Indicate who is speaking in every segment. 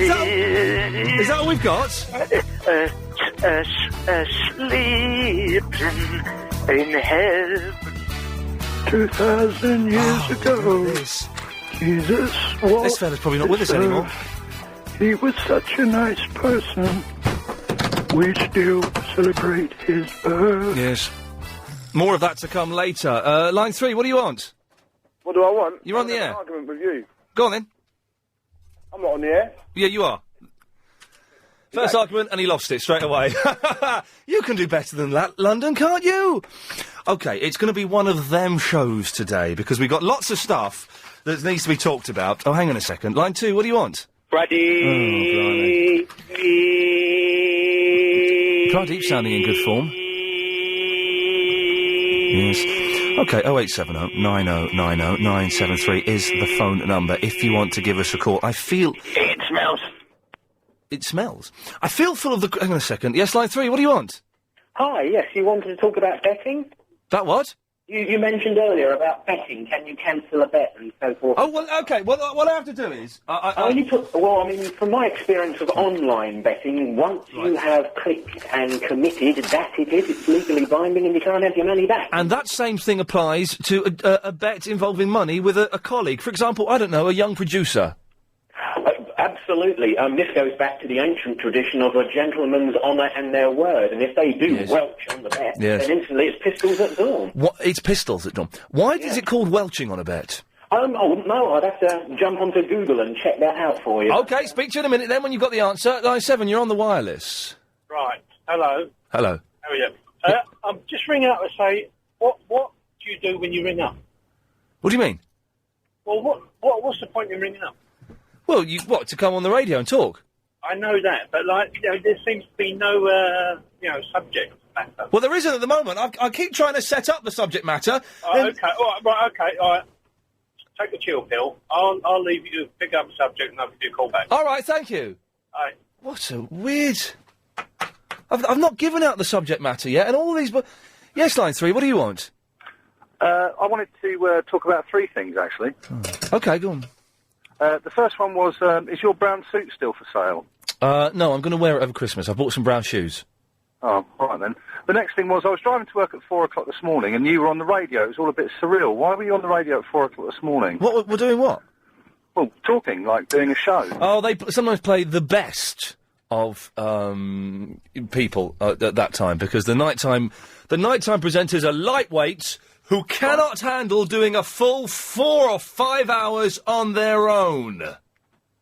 Speaker 1: Is that all we've got?
Speaker 2: Sleeping in heaven 2,000 years ago. Jesus was...
Speaker 1: This fella's probably not with us anymore.
Speaker 2: He was such a nice person. We still celebrate his birth.
Speaker 1: Yes. More of that to come later. Line 3, what do you want?
Speaker 3: What do I want?
Speaker 1: You're on the air.
Speaker 3: An argument with you.
Speaker 1: Go on then.
Speaker 3: I'm not on the air.
Speaker 1: Yeah, you are. First argument, and he lost it straight away. You can do better than that, London, can't you? OK, it's going to be one of them shows today, because we've got lots of stuff that needs to be talked about. Oh, hang on a second. Line 2, what do you want?
Speaker 2: Brady.
Speaker 1: Pradeep sounding in good form. Yes. OK, 0870 90 90 973 is the phone number if you want to give us a call. I feel...
Speaker 2: It smells.
Speaker 1: It smells. I feel full of the... Hang on a second. Yes, line 3, what do you want?
Speaker 4: Hi, yes, you wanted to talk about betting?
Speaker 1: That what?
Speaker 4: You mentioned earlier about betting. Can you cancel a bet and so forth?
Speaker 1: Oh, well, OK. Well, what I have to do is...
Speaker 4: from my experience of online betting, once you have clicked and committed, that's it. It's legally binding and you can't have your money back.
Speaker 1: And that same thing applies to a bet involving money with a colleague. For example, I don't know, a young producer.
Speaker 4: Absolutely. This goes back to the ancient tradition of a gentleman's honour and their word. And if they do welch on the bet, then instantly it's pistols at dawn.
Speaker 1: What? It's pistols at dawn. Why is it called welching on a bet?
Speaker 4: I wouldn't know. I'd have to jump onto Google and check that out for you.
Speaker 1: OK, speak to you in a minute then when you've got the answer. Line 7, you're on the wireless.
Speaker 5: Right. Hello.
Speaker 1: Hello.
Speaker 5: How are you? I'm just ringing up to say, what do you do when you ring up?
Speaker 1: What do you mean?
Speaker 5: Well, what's the point in ringing up?
Speaker 1: Well, to come on the radio and talk?
Speaker 5: I know that, but, there seems to be no, subject matter.
Speaker 1: Well, there isn't at the moment. I keep trying to set up the subject matter.
Speaker 5: Okay, all right. Take a chill pill. I'll leave you to pick up the subject and I'll give you a call back.
Speaker 1: All right, thank you.
Speaker 5: All right.
Speaker 1: What a weird... I've not given out the subject matter yet, and all these... Yes, line 3, what do you want?
Speaker 3: I wanted to talk about 3 things, actually.
Speaker 1: OK, go on.
Speaker 3: The first one was, is your brown suit still for sale?
Speaker 1: No, I'm going to wear it over Christmas. I bought some brown shoes.
Speaker 3: Oh, all right then. The next thing was, I was driving to work at 4 o'clock this morning, and you were on the radio. It was all a bit surreal. Why were you on the radio at 4 o'clock this morning?
Speaker 1: What? We're doing what?
Speaker 3: Well, talking, like doing a show.
Speaker 1: Oh, they sometimes play the best of people at that time, because the nighttime presenters are lightweights who cannot handle doing a full 4 or 5 hours on their own.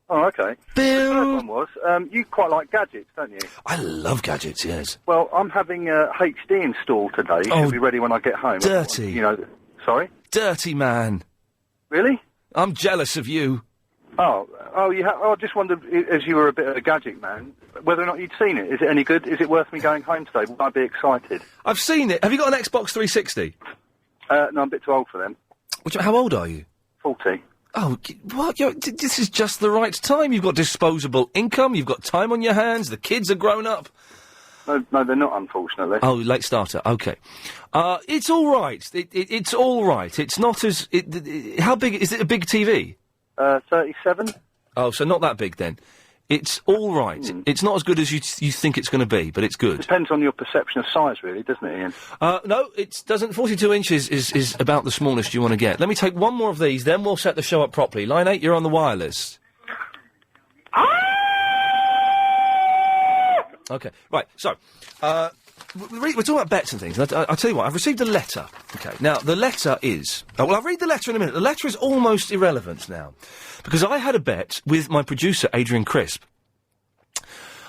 Speaker 3: Oh, OK. The third one was, you quite like gadgets, don't you?
Speaker 1: I love gadgets, yes.
Speaker 3: Well, I'm having HD installed today. It should be ready when I get home.
Speaker 1: Dirty.
Speaker 3: Sorry?
Speaker 1: Dirty man.
Speaker 3: Really?
Speaker 1: I'm jealous of you.
Speaker 3: I just wondered, as you were a bit of a gadget man, whether or not you'd seen it. Is it any good? Is it worth me going home today? Would I be excited?
Speaker 1: I've seen it. Have you got an Xbox 360?
Speaker 3: No, I'm a bit too old for them.
Speaker 1: How old are you?
Speaker 3: 40.
Speaker 1: Oh, what? This is just the right time. You've got disposable income, you've got time on your hands, the kids are grown up.
Speaker 3: No, they're not, unfortunately.
Speaker 1: Oh, late starter, OK. It's all right. It's all right. It's not as... how big... Is it a big TV?
Speaker 3: 37.
Speaker 1: Oh, so not that big, then. It's all right. It's not as good as you think it's going to be, but it's good.
Speaker 3: Depends on your perception of size, really, doesn't it, Ian?
Speaker 1: No, it doesn't. 42 inches is about the smallest you want to get. Let me take one more of these, then we'll set the show up properly. Line 8, you're on the wireless. OK, right, so, we're talking about bets and things. I'll tell you what, I've received a letter. OK, now, the letter is... I'll read the letter in a minute. The letter is almost irrelevant now, because I had a bet with my producer, Adrian Crisp.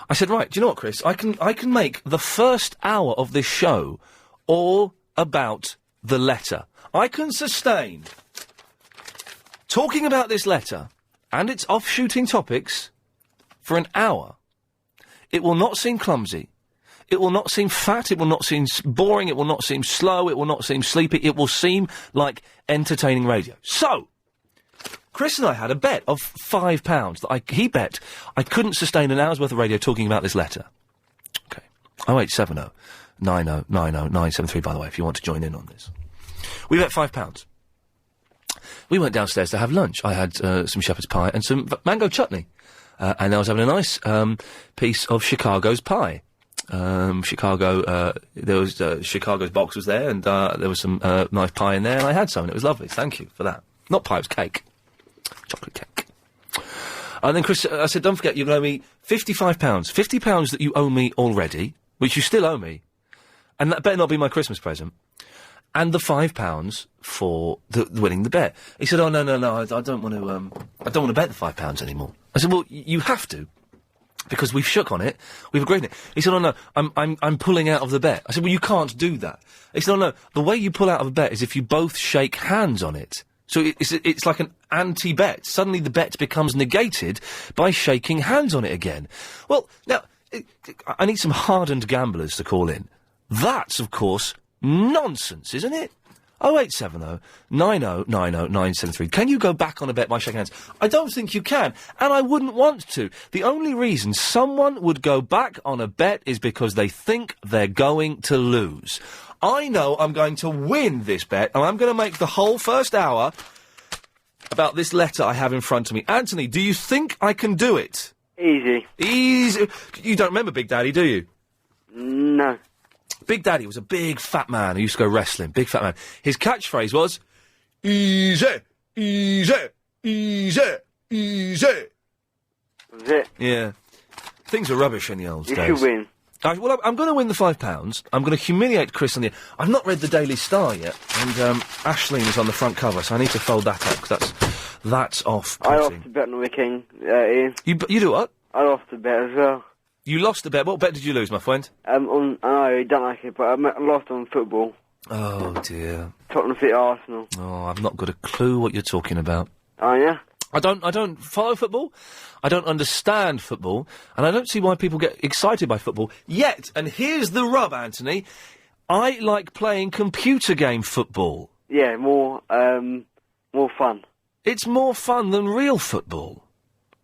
Speaker 1: I said, right, do you know what, Chris? I can make the first hour of this show all about the letter. I can sustain talking about this letter and its offshooting topics for an hour. It will not seem clumsy. It will not seem fat. It will not seem boring. It will not seem slow. It will not seem sleepy. It will seem like entertaining radio. So, Chris and I had a bet of £5 that he bet I couldn't sustain an hour's worth of radio talking about this letter. OK. 0870 90 90 973, by the way, if you want to join in on this. We bet £5. We went downstairs to have lunch. I had some shepherd's pie and some mango chutney. and I was having a nice piece of Chicago's pie. Chicago's box was there, and there was some nice pie in there, and I had some, and it was lovely. Thank you for that. Not pie, it was cake. Chocolate cake. And then Chris, I said, don't forget, you're going to owe me £55. £50 that you owe me already, which you still owe me, and that better not be my Christmas present. And the £5 for winning the bet. He said, "Oh no, I don't want to. I don't want to bet the £5 anymore." I said, "Well, you have to, because we've shook on it, we've agreed on it." He said, "Oh no, I'm pulling out of the bet." I said, "Well, you can't do that." He said, "Oh no, the way you pull out of a bet is if you both shake hands on it. So it's like an anti-bet. Suddenly the bet becomes negated by shaking hands on it again." Well, now I need some hardened gamblers to call in. That's, of course, nonsense, isn't it? 0870 90 90 973. Can you go back on a bet by shaking hands? I don't think you can, and I wouldn't want to. The only reason someone would go back on a bet is because they think they're going to lose. I know I'm going to win this bet, and I'm going to make the whole first hour about this letter I have in front of me. Anthony, do you think I can do it?
Speaker 6: Easy.
Speaker 1: Easy. You don't remember Big Daddy, do you?
Speaker 6: No.
Speaker 1: Big Daddy was a big fat man who used to go wrestling. Big fat man. His catchphrase was, easy, easy, easy, easy.
Speaker 6: That's it.
Speaker 1: Yeah. Things were rubbish in the old days.
Speaker 6: You should win.
Speaker 1: Well, I'm going to win the £5. I'm going to humiliate Chris on the... I've not read the Daily Star yet, and Aisling is on the front cover, so I need to fold that up, because that's off.
Speaker 6: I lost the bet on the weekend, Ian.
Speaker 1: You do what?
Speaker 6: I lost the bet as well.
Speaker 1: You lost the bet? What bet did you lose, my friend?
Speaker 6: I know, you don't like it, but I lost on football.
Speaker 1: Oh, dear.
Speaker 6: Tottenham Fit Arsenal.
Speaker 1: Oh, I've not got a clue what you're talking about.
Speaker 6: Oh, yeah?
Speaker 1: I don't follow football, I don't understand football, and I don't see why people get excited by football. Yet, and here's the rub, Anthony, I like playing computer game football.
Speaker 6: Yeah, more fun.
Speaker 1: It's more fun than real football.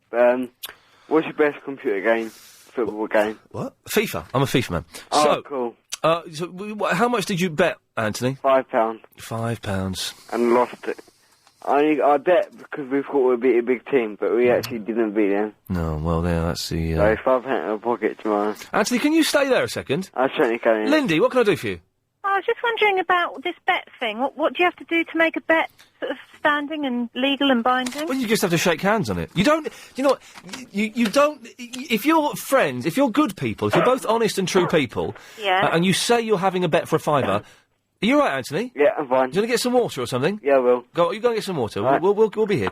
Speaker 6: What's your best computer game, football game?
Speaker 1: What? FIFA. I'm a FIFA man.
Speaker 6: Oh, cool.
Speaker 1: How much did you bet, Anthony?
Speaker 6: £5.
Speaker 1: £5.
Speaker 6: And lost it. I bet because we thought we'd beat a big team, but we actually didn't beat them.
Speaker 1: No, well, that's the...
Speaker 6: So £5 in my pocket tomorrow.
Speaker 1: Anthony, can you stay there a second?
Speaker 6: I certainly can.
Speaker 1: Lindy, what can I do for you?
Speaker 7: I was just wondering about this bet thing. What do you have to do to make a bet sort of standing and legal and binding?
Speaker 1: Well, you just have to shake hands on it. You don't... You know what? You don't... If you're friends, if you're good people, if you're both honest and true people...
Speaker 7: Yeah.
Speaker 1: And you say you're having a bet for a £5... Are you all right, Anthony?
Speaker 6: Yeah, I'm fine.
Speaker 1: Do you want to get some water or something?
Speaker 6: Yeah, I will.
Speaker 1: You go and get some water.
Speaker 6: Right.
Speaker 1: We'll be here.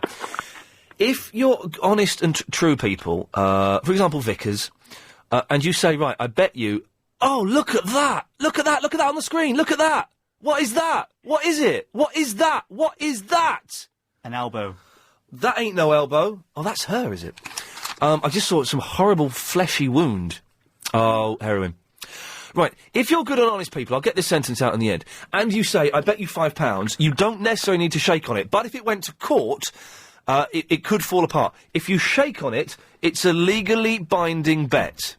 Speaker 1: If you're honest and true people, for example, Vickers, and you say, right, I bet you... Oh, look at that! Look at that! Look at that on the screen! Look at that! What is that? What is it? What is that? What is that?
Speaker 8: An elbow.
Speaker 1: That ain't no elbow. Oh, that's her, is it? I just saw some horrible fleshy wound. Oh, heroin. Right, if you're good and honest people, I'll get this sentence out in the end, and you say, I bet you £5, you don't necessarily need to shake on it, but if it went to court, it could fall apart. If you shake on it, it's a legally binding bet.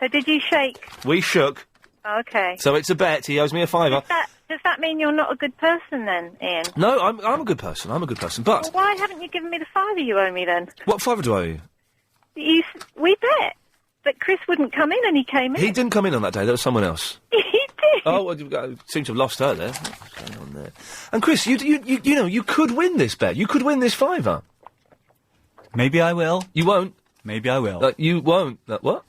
Speaker 7: So did you shake?
Speaker 1: We shook.
Speaker 7: Okay.
Speaker 1: So it's a bet, he owes me a £5.
Speaker 7: Does that mean you're not a good person then, Ian?
Speaker 1: No, I'm a good person, but...
Speaker 7: Well, why haven't you given me the £5 you owe me then?
Speaker 1: What £5 do I owe you?
Speaker 7: We bet. But Chris wouldn't come in, and he came in.
Speaker 1: He didn't come in on that day. There was someone else.
Speaker 7: He did.
Speaker 1: Oh, well, I seem to have lost her there. What's going on there? And Chris, you know, you could win this bet. You could win this £5.
Speaker 8: Maybe I will.
Speaker 1: You won't.
Speaker 8: Maybe I will.
Speaker 1: You won't. What?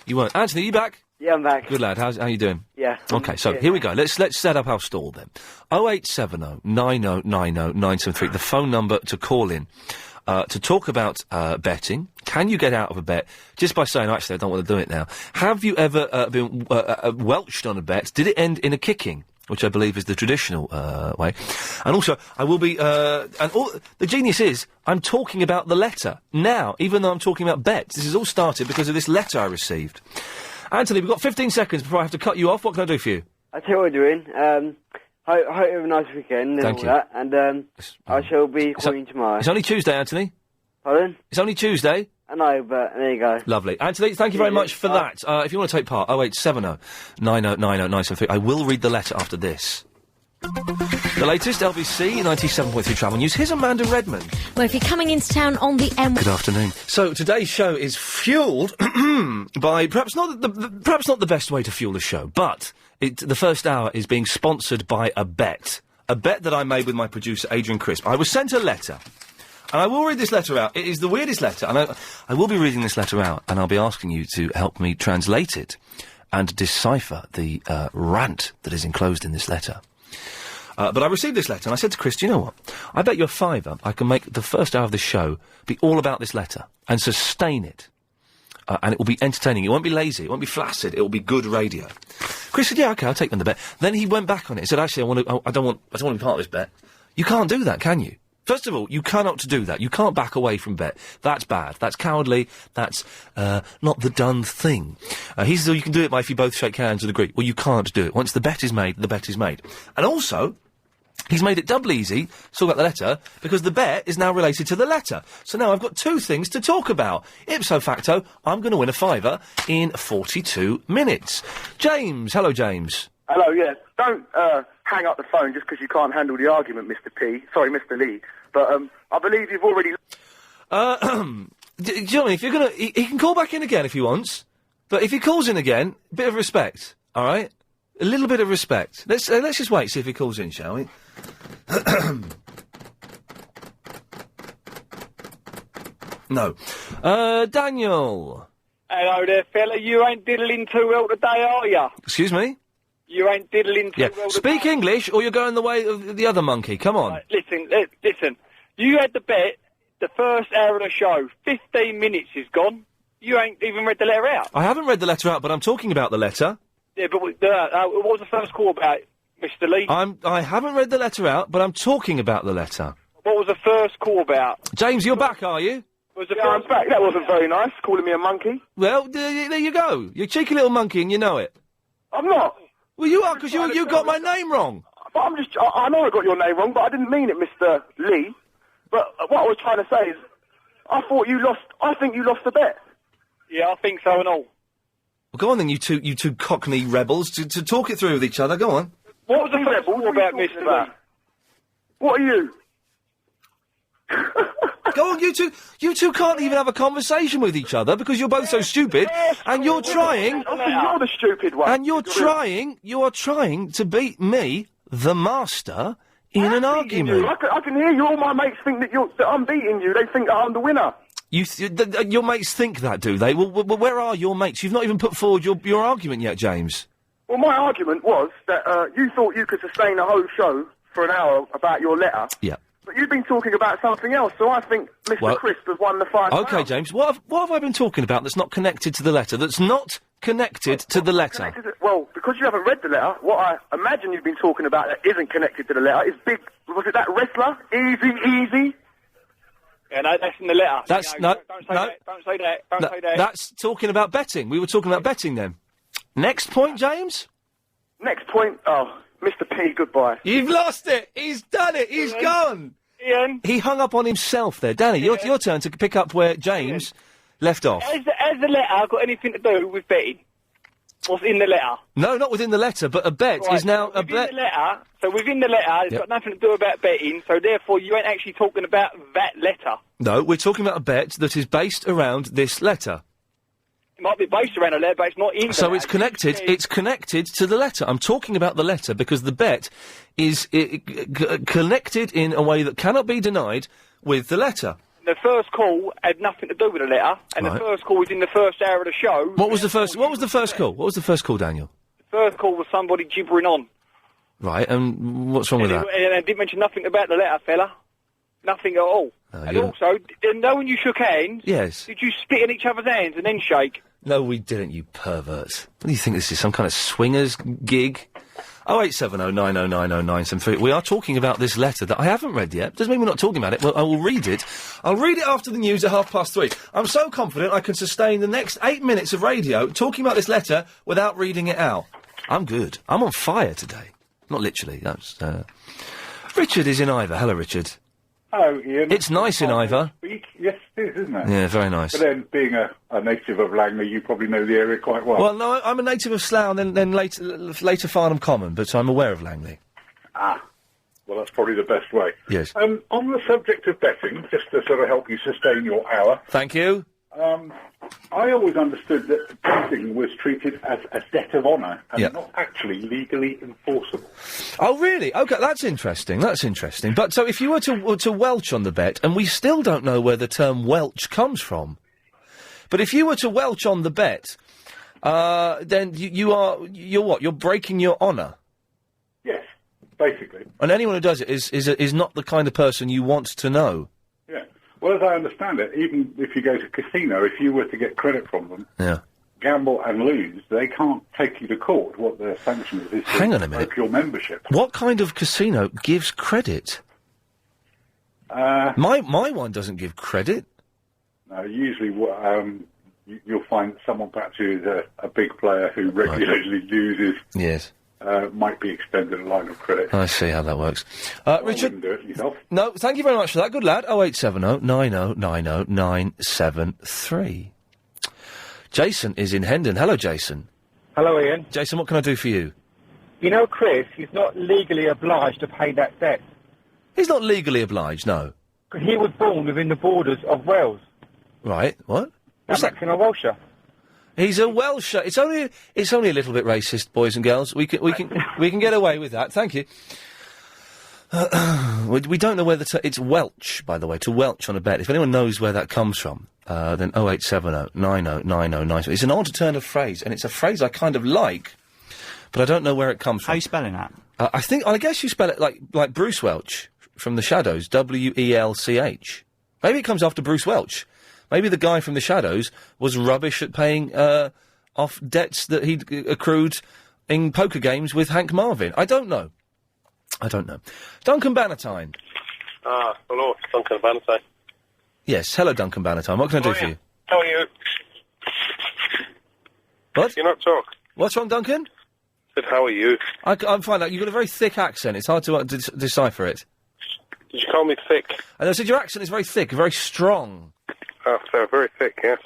Speaker 1: You won't. Anthony, you back?
Speaker 6: Yeah, I'm back.
Speaker 1: Good lad. How you doing?
Speaker 6: Yeah.
Speaker 1: Okay, so here we go. Let's set up our stall then. 0870 90 90 973. The phone number to call in. To talk about betting. Can you get out of a bet just by saying, actually, I don't want to do it now? Have you ever been welched on a bet? Did it end in a kicking, which I believe is the traditional way? And also, I will be... the genius is, I'm talking about the letter now, even though I'm talking about bets. This has all started because of this letter I received. Anthony, we've got 15 seconds before I have to cut you off. What can I do for you?
Speaker 6: I'll tell you what I'm doing. Hope you have a nice weekend and
Speaker 1: Thank
Speaker 6: all
Speaker 1: you.
Speaker 6: that, and I shall be calling tomorrow.
Speaker 1: It's only Tuesday, Anthony.
Speaker 6: Pardon?
Speaker 1: It's only Tuesday.
Speaker 6: I know, but there you go.
Speaker 1: Lovely. Anthony, thank you very much for that. If you want to take part, 0870 90 90 973. I will read the letter after this. The latest LBC 97.3 travel news. Here's Amanda Redmond.
Speaker 9: Well, if you're coming into town on the M...
Speaker 1: Good afternoon. So today's show is fuelled by perhaps not the best way to fuel the show, but the first hour is being sponsored by a bet that I made with my producer Adrian Crisp. I was sent a letter, and I will read this letter out. It is the weirdest letter, and I will be reading this letter out, and I'll be asking you to help me translate it and decipher the rant that is enclosed in this letter. But I received this letter, and I said to Chris, do you know what? I bet you £5 I can make the first hour of this show be all about this letter and sustain it. And it will be entertaining. It won't be lazy. It won't be flaccid. It will be good radio. Chris said, yeah, OK, I'll take on the bet. Then he went back on it and said, actually, I don't want to be part of this bet. You can't do that, can you? First of all, you cannot do that. You can't back away from bet. That's bad. That's cowardly. That's not the done thing. He says, you can do it by if you both shake hands and agree. Well, you can't do it. Once the bet is made, the bet is made. And also... he's made it doubly easy to talk about the letter, because the bet is now related to the letter. So now I've got two things to talk about. Ipso facto, I'm going to win a £5 in 42 minutes. James. Hello, James.
Speaker 10: Hello, yeah. Don't hang up the phone just because you can't handle the argument, Mr. P. Sorry, Mr. Lee. But I believe you've already...
Speaker 1: do you know what I mean? If you're going to... He can call back in again if he wants. But if he calls in again, a bit of respect, all right? A little bit of respect. Let's just wait, see if he calls in, shall we? No. Daniel.
Speaker 11: Hello there, fella. You ain't diddling too well today, are ya?
Speaker 1: Excuse me?
Speaker 11: You ain't diddling too well today.
Speaker 1: Speak English, or you're going the way of the other monkey. Come on.
Speaker 11: Right, listen. You had the bet, the first hour of the show. 15 minutes is gone. You ain't even read the letter out.
Speaker 1: I haven't read the letter out, but I'm talking about the letter.
Speaker 11: Yeah, but what was the first call about, Mr. Lee?
Speaker 1: I haven't read the letter out, but I'm talking about the letter.
Speaker 11: What was the first call about?
Speaker 1: James, you're back, are you?
Speaker 10: I'm back. That wasn't very nice, calling me a monkey.
Speaker 1: Well, there you go. You're a cheeky little monkey and you know it.
Speaker 10: I'm not.
Speaker 1: Well, you are, because you got my name wrong.
Speaker 10: But I know I got your name wrong, but I didn't mean it, Mr. Lee. But what I was trying to say is, I think you lost the bet.
Speaker 11: Yeah, I think so and all.
Speaker 1: Well, go on then, you two Cockney rebels, to talk it through with each other. Go on.
Speaker 11: What was the first call about, Mr. Lee?
Speaker 10: What are you?
Speaker 1: Go on, you two can't even have a conversation with each other because you're both so stupid, and you're trying...
Speaker 10: I think you're the stupid one.
Speaker 1: And you are trying to beat me, the master, in an argument.
Speaker 10: I can hear you. All my mates think that I'm beating you. They think that I'm the winner.
Speaker 1: Your mates think that, do they? Well, where are your mates? You've not even put forward your argument yet, James.
Speaker 10: Well, my argument was that you thought you could sustain a whole show for an hour about your letter.
Speaker 1: Yeah.
Speaker 10: But you've been talking about something else, so I think Mr. Crisp has won the £5.
Speaker 1: OK, James, what have I been talking about that's not connected to the letter, that's not connected to the letter?
Speaker 10: Well, because you haven't read the letter, what I imagine you've been talking about that isn't connected to the letter is big... Was it that wrestler? Easy?
Speaker 11: Yeah, no, that's in the letter.
Speaker 1: Don't
Speaker 11: say that.
Speaker 1: That's talking about betting. We were talking about betting then. Next point, James?
Speaker 10: Next point? Oh, Mr. P, goodbye.
Speaker 1: You've lost it! He's done it! He's gone!
Speaker 11: Ian?
Speaker 1: He hung up on himself there. Danny, your turn to pick up where James left off.
Speaker 11: Has the letter got anything to do with betting? What's in the letter?
Speaker 1: No, not within the letter, but a bet is now a bet.
Speaker 11: Within the letter, it's got nothing to do about betting, so therefore you ain't actually talking about that letter.
Speaker 1: No, we're talking about a bet that is based around this letter.
Speaker 11: It might be based around a letter, but it's not in the letter.
Speaker 1: So it's connected. It's connected to the letter. I'm talking about the letter because the bet is connected in a way that cannot be denied with the letter.
Speaker 11: The first call had nothing to do with the letter, and the first call was in the first hour of the show.
Speaker 1: What was the first call? What was the first call, Daniel?
Speaker 11: The first call was somebody gibbering on.
Speaker 1: Right, and what's wrong with that?
Speaker 11: And I didn't mention nothing about the letter, fella. Nothing at all. And also, when you shook hands...
Speaker 1: Yes.
Speaker 11: Did you spit in each other's hands and then shake?
Speaker 1: No, we didn't, you pervert. What do you think this is, some kind of swingers gig? 0870 9090 973. We are talking about this letter that I haven't read yet. Doesn't mean we're not talking about it. Well, I will read it. I'll read it after the news at 3:30. I'm so confident I can sustain the next 8 minutes of radio talking about this letter without reading it out. I'm good. I'm on fire today. Not literally. That's, Richard is in Ivor. Hello, Richard.
Speaker 12: Hello, Ian.
Speaker 1: It's nice in Ivor.
Speaker 12: Yes, it is, isn't it?
Speaker 1: Yeah, very nice.
Speaker 12: But then, being a native of Langley, you probably know the area quite well.
Speaker 1: Well, no, I'm a native of Slough and then later Farnham Common, but I'm aware of Langley.
Speaker 12: Well, that's probably the best way.
Speaker 1: Yes.
Speaker 12: On the subject of betting, just to sort of help you sustain your hour.
Speaker 1: Thank you.
Speaker 12: I always understood that betting was treated as a debt of honour and not actually legally enforceable.
Speaker 1: Oh, really? Okay, that's interesting. That's interesting. But so if you were to welch on the bet, and we still don't know where the term welch comes from, but if you were to welch on the bet, then you're what? You're breaking your honour.
Speaker 12: Yes, basically.
Speaker 1: And anyone who does it is not the kind of person you want to know.
Speaker 12: Yeah. Well, as I understand it, even if you go to casino, if you were to get credit from them, gamble and lose, they can't take you to court. What their sanction is
Speaker 1: Hang on a minute.
Speaker 12: Break your membership.
Speaker 1: What kind of casino gives credit? My one doesn't give credit.
Speaker 12: No, usually you'll find someone perhaps who is a big player who regularly loses.
Speaker 1: Yes.
Speaker 12: Might be extended a line of credit.
Speaker 1: I see how that works. Richard,
Speaker 12: do it yourself.
Speaker 1: No, thank you very much for that. Good lad. 0870 90 90 973. Jason is in Hendon. Hello, Jason.
Speaker 13: Hello, Ian.
Speaker 1: Jason, what can I do for you?
Speaker 13: You know, Chris, he's not legally obliged to pay that debt.
Speaker 1: He's not legally obliged, no.
Speaker 13: He was born within the borders of Wales.
Speaker 1: Right, what?
Speaker 13: That makes him a Welsher.
Speaker 1: He's a Welsher. It's only a little bit racist, boys and girls. We can get away with that. Thank you. We don't know where it's Welch, by the way, to welch on a bet. If anyone knows where that comes from, then 0870 90 90 90. It's an odd turn of phrase, and it's a phrase I kind of like, but I don't know where it comes from.
Speaker 8: How are you spelling that?
Speaker 1: I guess you spell it like Bruce Welch from The Shadows, Welch. Maybe it comes after Bruce Welch. Maybe the guy from The Shadows was rubbish at paying off debts that he'd accrued in poker games with Hank Marvin. I don't know. Duncan Bannatyne.
Speaker 14: Hello, Duncan Bannatyne.
Speaker 1: Yes, hello, Duncan Bannatyne. What can I do for you?
Speaker 14: How are you?
Speaker 1: What?
Speaker 14: You not talk?
Speaker 1: What's wrong, Duncan?
Speaker 14: Said, how are you?
Speaker 1: I'm fine. You've got a very thick accent. It's hard to decipher it.
Speaker 14: Did you call me thick?
Speaker 1: And I said your accent is very thick, very strong.
Speaker 14: Oh, so very thick, yes.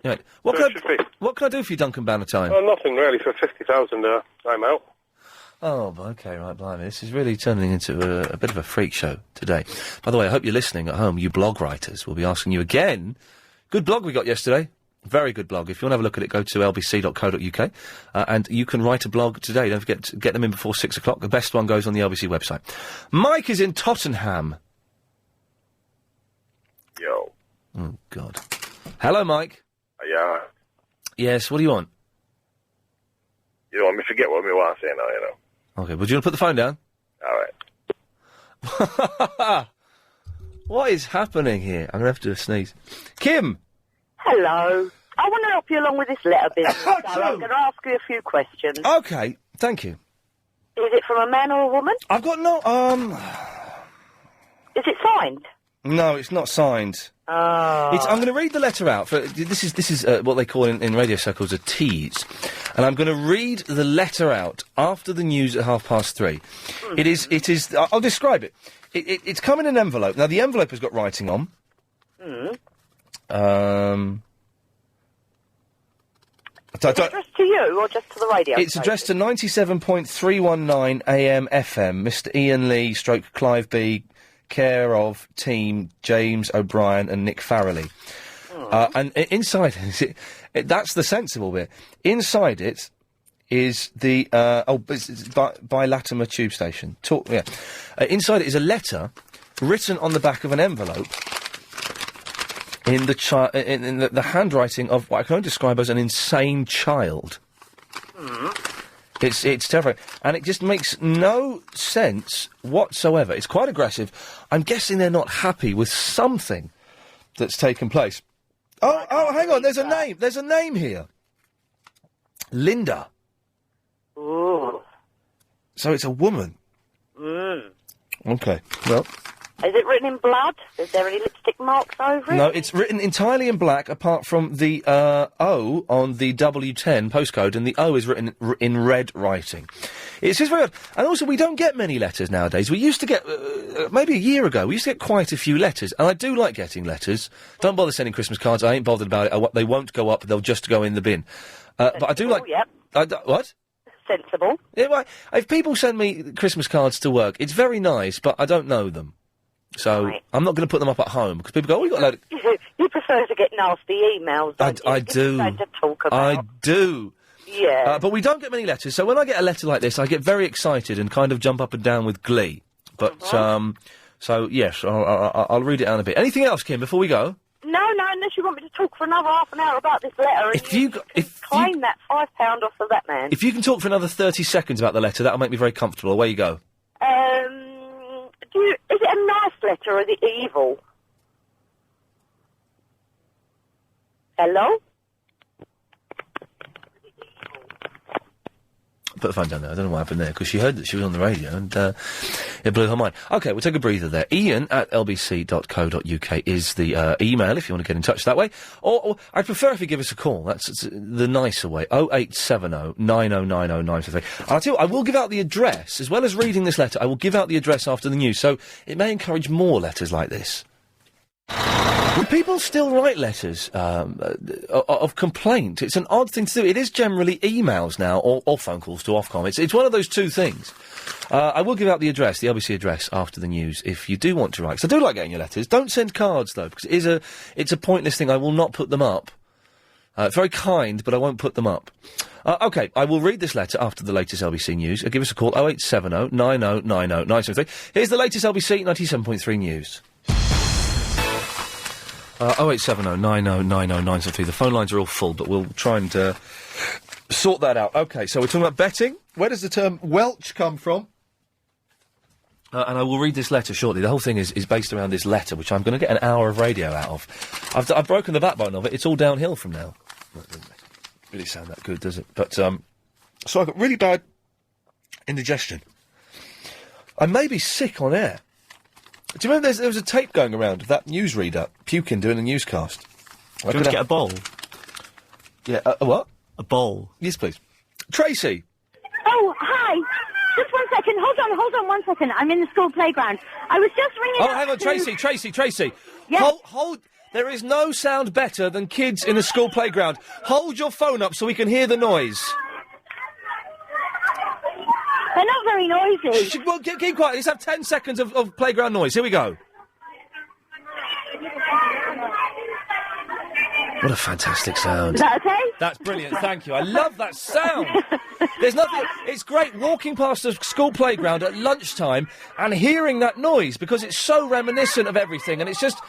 Speaker 1: Right. What can I do for you, Duncan Bannatyne?
Speaker 14: Oh, nothing really. For 50,000, I'm out.
Speaker 1: Oh, okay, right, blimey. This is really turning into a bit of a freak show today. By the way, I hope you're listening at home, you blog writers. We'll be asking you again. Good blog we got yesterday. Very good blog. If you want to have a look at it, go to lbc.co.uk, and you can write a blog today. Don't forget to get them in before 6 o'clock. The best one goes on the LBC website. Mike is in Tottenham.
Speaker 14: Yo.
Speaker 1: Oh, God. Hello, Mike.
Speaker 14: Yeah.
Speaker 1: Yes, what do you want?
Speaker 14: You don't want me to forget what we want to say now, you know.
Speaker 1: Okay, well, do you want to put the phone down?
Speaker 14: All right.
Speaker 1: What is happening here? I'm going to have to do a sneeze. Kim!
Speaker 15: Hello. I want to help you along with this letter business, so I'm going to ask you a few questions.
Speaker 1: Okay, thank you.
Speaker 15: Is it from a man or a woman?
Speaker 1: I've got no,
Speaker 15: Is it signed?
Speaker 1: No, it's not signed. I'm going to read the letter out. This is what they call in radio circles a tease. And I'm going to read the letter out after the news at 3:30. It is. I'll describe it. It's come in an envelope. Now, the envelope has got writing on.
Speaker 15: Is it addressed to you or just to the radio
Speaker 1: It's
Speaker 15: station?
Speaker 1: addressed to 97.319 AM FM, Mr. Ian Lee, / Clive B., care of team James O'Brien and Nick Farrelly. And inside that's the sensible bit. Inside it is the it's by Latimer Tube Station. Inside it is a letter written on the back of an envelope in the handwriting of what I can only describe as an insane child. It's terrifying. And it just makes no sense whatsoever. It's quite aggressive. I'm guessing they're not happy with something that's taken place. Oh, hang on. There's a name. There's a name here. Linda.
Speaker 15: Ooh.
Speaker 1: So it's a woman. Okay. Well.
Speaker 15: Is it written in blood? Is there any lipstick marks over it?
Speaker 1: No, it's written entirely in black, apart from the O on the W10 postcode, and the O is written in red writing. It's just very odd. And also, we don't get many letters nowadays. We used to get, maybe a year ago, we used to get quite a few letters, and I do like getting letters. Don't bother sending Christmas cards. I ain't bothered about it. They won't go up. They'll just go in the bin. But I do like...
Speaker 15: Yep.
Speaker 1: What?
Speaker 15: sensible.
Speaker 1: Yeah, well, if people send me Christmas cards to work, it's very nice, but I don't know them. So I'm not going to put them up at home, because people go, oh, you got a load of...
Speaker 15: You prefer to get nasty emails, don't you?
Speaker 1: I do.
Speaker 15: Something to talk about.
Speaker 1: I do.
Speaker 15: Yeah.
Speaker 1: But we don't get many letters, so when I get a letter like this, I get very excited and kind of jump up and down with glee. But, so, yes, I'll read it out a bit. Anything else, Kim, before we go?
Speaker 15: No, unless you want me to talk for another half an hour about this letter.
Speaker 1: If you
Speaker 15: claim that £5 off of that man.
Speaker 1: If you can talk for another 30 seconds about the letter, that'll make me very comfortable. Away you go.
Speaker 15: Is it a nice letter or is it evil? Hello?
Speaker 1: Put the phone down there. I don't know what happened there, because she heard that she was on the radio, and it blew her mind. OK, we'll take a breather there. iain@lbc.co.uk is the email, if you want to get in touch that way. Or I'd prefer if you give us a call. That's the nicer way. 0870 9090 953. And I'll tell you what, I will give out the address. As well as reading this letter, I will give out the address after the news, so it may encourage more letters like this. Would people still write letters of complaint? It's an odd thing to do. It is generally emails now, or phone calls to Ofcom. It's one of those two things. I will give out the address, the LBC address, after the news, if you do want to write. 'Cause I do like getting your letters. Don't send cards, though, because it's a pointless thing. I will not put them up. It's very kind, but I won't put them up. OK, I will read this letter after the latest LBC news. Give us a call, 0870 9090 973. Here's the latest LBC 97.3 news. 0870 9090 973. The phone lines are all full, but we'll try and sort that out. OK, so we're talking about betting. Where does the term Welch come from? And I will read this letter shortly. The whole thing is based around this letter, which I'm going to get an hour of radio out of. I've broken the backbone of it. It's all downhill from now. That doesn't really sound that good, does it? But, so I got really bad indigestion. I may be sick on air. Do you remember there was a tape going around of that newsreader puking doing a newscast?
Speaker 8: Do you want to get a bowl?
Speaker 1: Yeah, a what?
Speaker 8: A bowl.
Speaker 1: Yes, please. Tracy!
Speaker 7: Oh, hi! Just 1 second. Hold on 1 second. I'm in the school playground. I was just ringing up
Speaker 1: hang on,
Speaker 7: to...
Speaker 1: Tracy.
Speaker 7: Yes?
Speaker 1: Hold. There is no sound better than kids in a school playground. Hold your phone up so we can hear the noise.
Speaker 7: They're not very noisy.
Speaker 1: Well, keep quiet. Let's have 10 seconds of playground noise. Here we go. What a fantastic sound.
Speaker 7: Is that okay?
Speaker 1: That's brilliant, thank you. I love that sound. There's nothing... It's great walking past a school playground at lunchtime and hearing that noise, because it's so reminiscent of everything, and it's just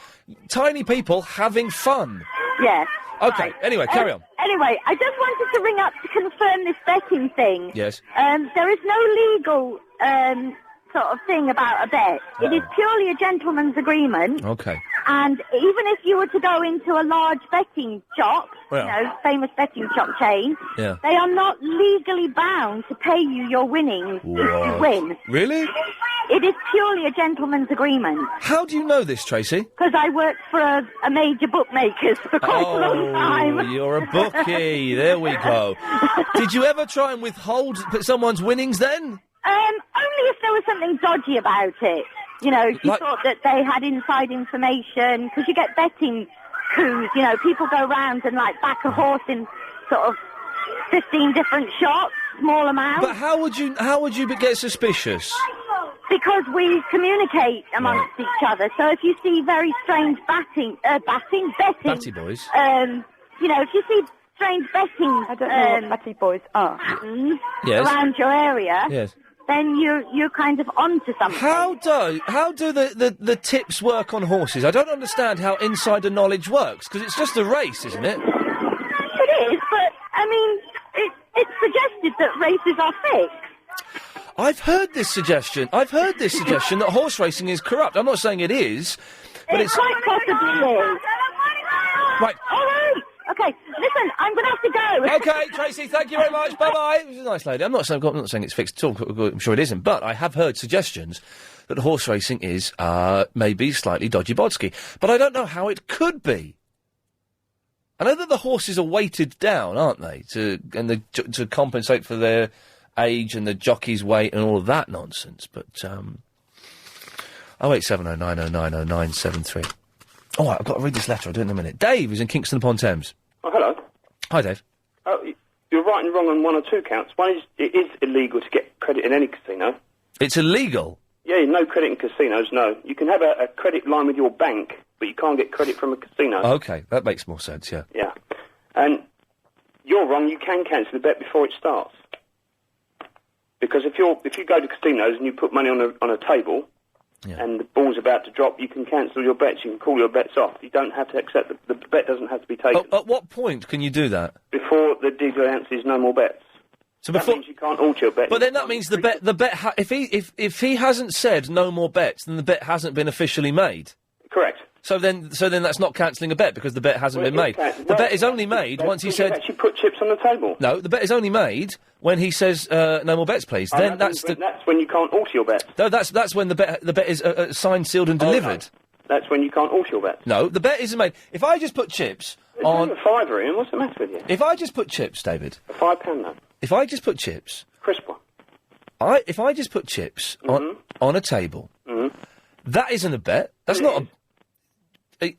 Speaker 1: tiny people having fun.
Speaker 7: Yes.
Speaker 1: OK,
Speaker 7: right.
Speaker 1: Anyway, carry on.
Speaker 7: Anyway, I just wanted to ring up to confirm this betting thing.
Speaker 1: Yes.
Speaker 7: There is no legal sort of thing about a bet. It is purely a gentleman's agreement.
Speaker 1: OK.
Speaker 7: And even if you were to go into a large betting shop, famous betting shop chain, they are not legally bound to pay you your winnings if you win.
Speaker 1: Really?
Speaker 7: It is purely a gentleman's agreement.
Speaker 1: How do you know this, Tracy?
Speaker 7: Because I worked for a major bookmakers for quite a long time.
Speaker 1: You're a bookie. There we go. Did you ever try and withhold someone's winnings then?
Speaker 7: Only if there was something dodgy about it. You know, if you thought that they had inside information, because you get betting coups, you know, people go round and, back a horse in sort of 15 different shots, small amounts.
Speaker 1: But how would you get suspicious?
Speaker 7: Because we communicate amongst each other. So if you see very strange betting... Batty boys. You know, if you see strange betting...
Speaker 15: I don't know what batty boys are.
Speaker 7: Around your area...
Speaker 1: Yes.
Speaker 7: Then you're kind of onto something.
Speaker 1: How do the tips work on horses? I don't understand how insider knowledge works, because it's just a race, isn't it?
Speaker 7: It is, but, I mean, it's suggested that races are fixed.
Speaker 1: I've heard this suggestion that horse racing is corrupt. I'm not saying it is, but it's...
Speaker 7: quite possibly is.
Speaker 1: Right.
Speaker 7: All right. OK, listen, I'm going to have to go.
Speaker 1: OK, Tracy, thank you very much. Bye-bye. She's a nice lady. I'm not saying it's fixed at all. I'm sure it isn't. But I have heard suggestions that horse racing is maybe slightly dodgy-bodsky. But I don't know how it could be. I know that the horses are weighted down, aren't they, to compensate for their age and the jockey's weight and all of that nonsense. But 0870 9090 973. Oh, I've got to read this letter. I'll do it in a minute. Dave is in Kingston upon Thames.
Speaker 16: Oh, hello.
Speaker 1: Hi, Dave.
Speaker 16: Oh, You're right and wrong on one or two counts. One is, it is illegal to get credit in any casino.
Speaker 1: It's illegal?
Speaker 16: Yeah, no credit in casinos, no. You can have a credit line with your bank, but you can't get credit from a casino.
Speaker 1: OK, that makes more sense, yeah.
Speaker 16: Yeah. And you're wrong, you can cancel the bet before it starts. Because if you go to casinos and you put money on a table, and the ball's about to drop, you can cancel your bets, you can call your bets off. You don't have to accept the bet doesn't have to be taken.
Speaker 1: At what point can you do that?
Speaker 16: Before the dealer announces no more bets.
Speaker 1: So before...
Speaker 16: That means you can't alter your bet.
Speaker 1: But then that means the bet if he hasn't said no more bets, then the bet hasn't been officially made.
Speaker 16: Correct.
Speaker 1: So then that's not cancelling a bet because the bet hasn't been made. The bet is only made once he said...
Speaker 16: actually put chips on the table.
Speaker 1: No, the bet is only made when he says no more bets, please. Then that's
Speaker 16: when you can't alter your bet.
Speaker 1: No, that's when the bet is signed, sealed, and delivered.
Speaker 16: No. That's when you can't alter your bet.
Speaker 1: No, the bet isn't made. If I just put chips on...
Speaker 16: It's a fiver, Ian. What's the matter with you?
Speaker 1: If I just put chips, David...
Speaker 16: A £5 note.
Speaker 1: If I just put chips...
Speaker 16: Crisp one.
Speaker 1: If I just put chips on a table, that isn't a bet. That's not a...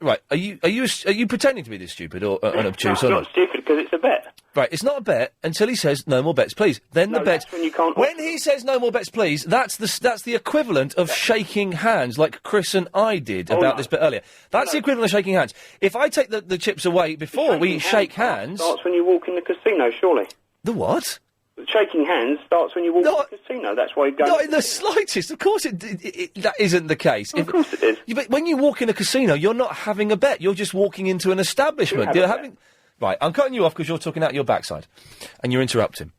Speaker 1: Right, are you pretending to be this stupid or obtuse or
Speaker 16: No,
Speaker 1: not?
Speaker 16: it's not stupid because it's a bet.
Speaker 1: Right, it's not a bet until he says no more bets, please. Then the bet.
Speaker 16: That's when you can't.
Speaker 1: When he says no more bets, please, that's the equivalent of shaking hands, like Chris and I did about this bit earlier. That's the equivalent of shaking hands. If I take the chips away before we shake hands,
Speaker 16: starts when you walk in the casino, surely.
Speaker 1: The what?
Speaker 16: Shaking hands starts when you walk in the casino. That's why you go.
Speaker 1: Not in the slightest. Of course, that isn't the case.
Speaker 16: Of course it is.
Speaker 1: But when you walk in a casino, you're not having a bet. You're just walking into an establishment. You're having. Right, I'm cutting you off because you're talking out your backside, and you're interrupting.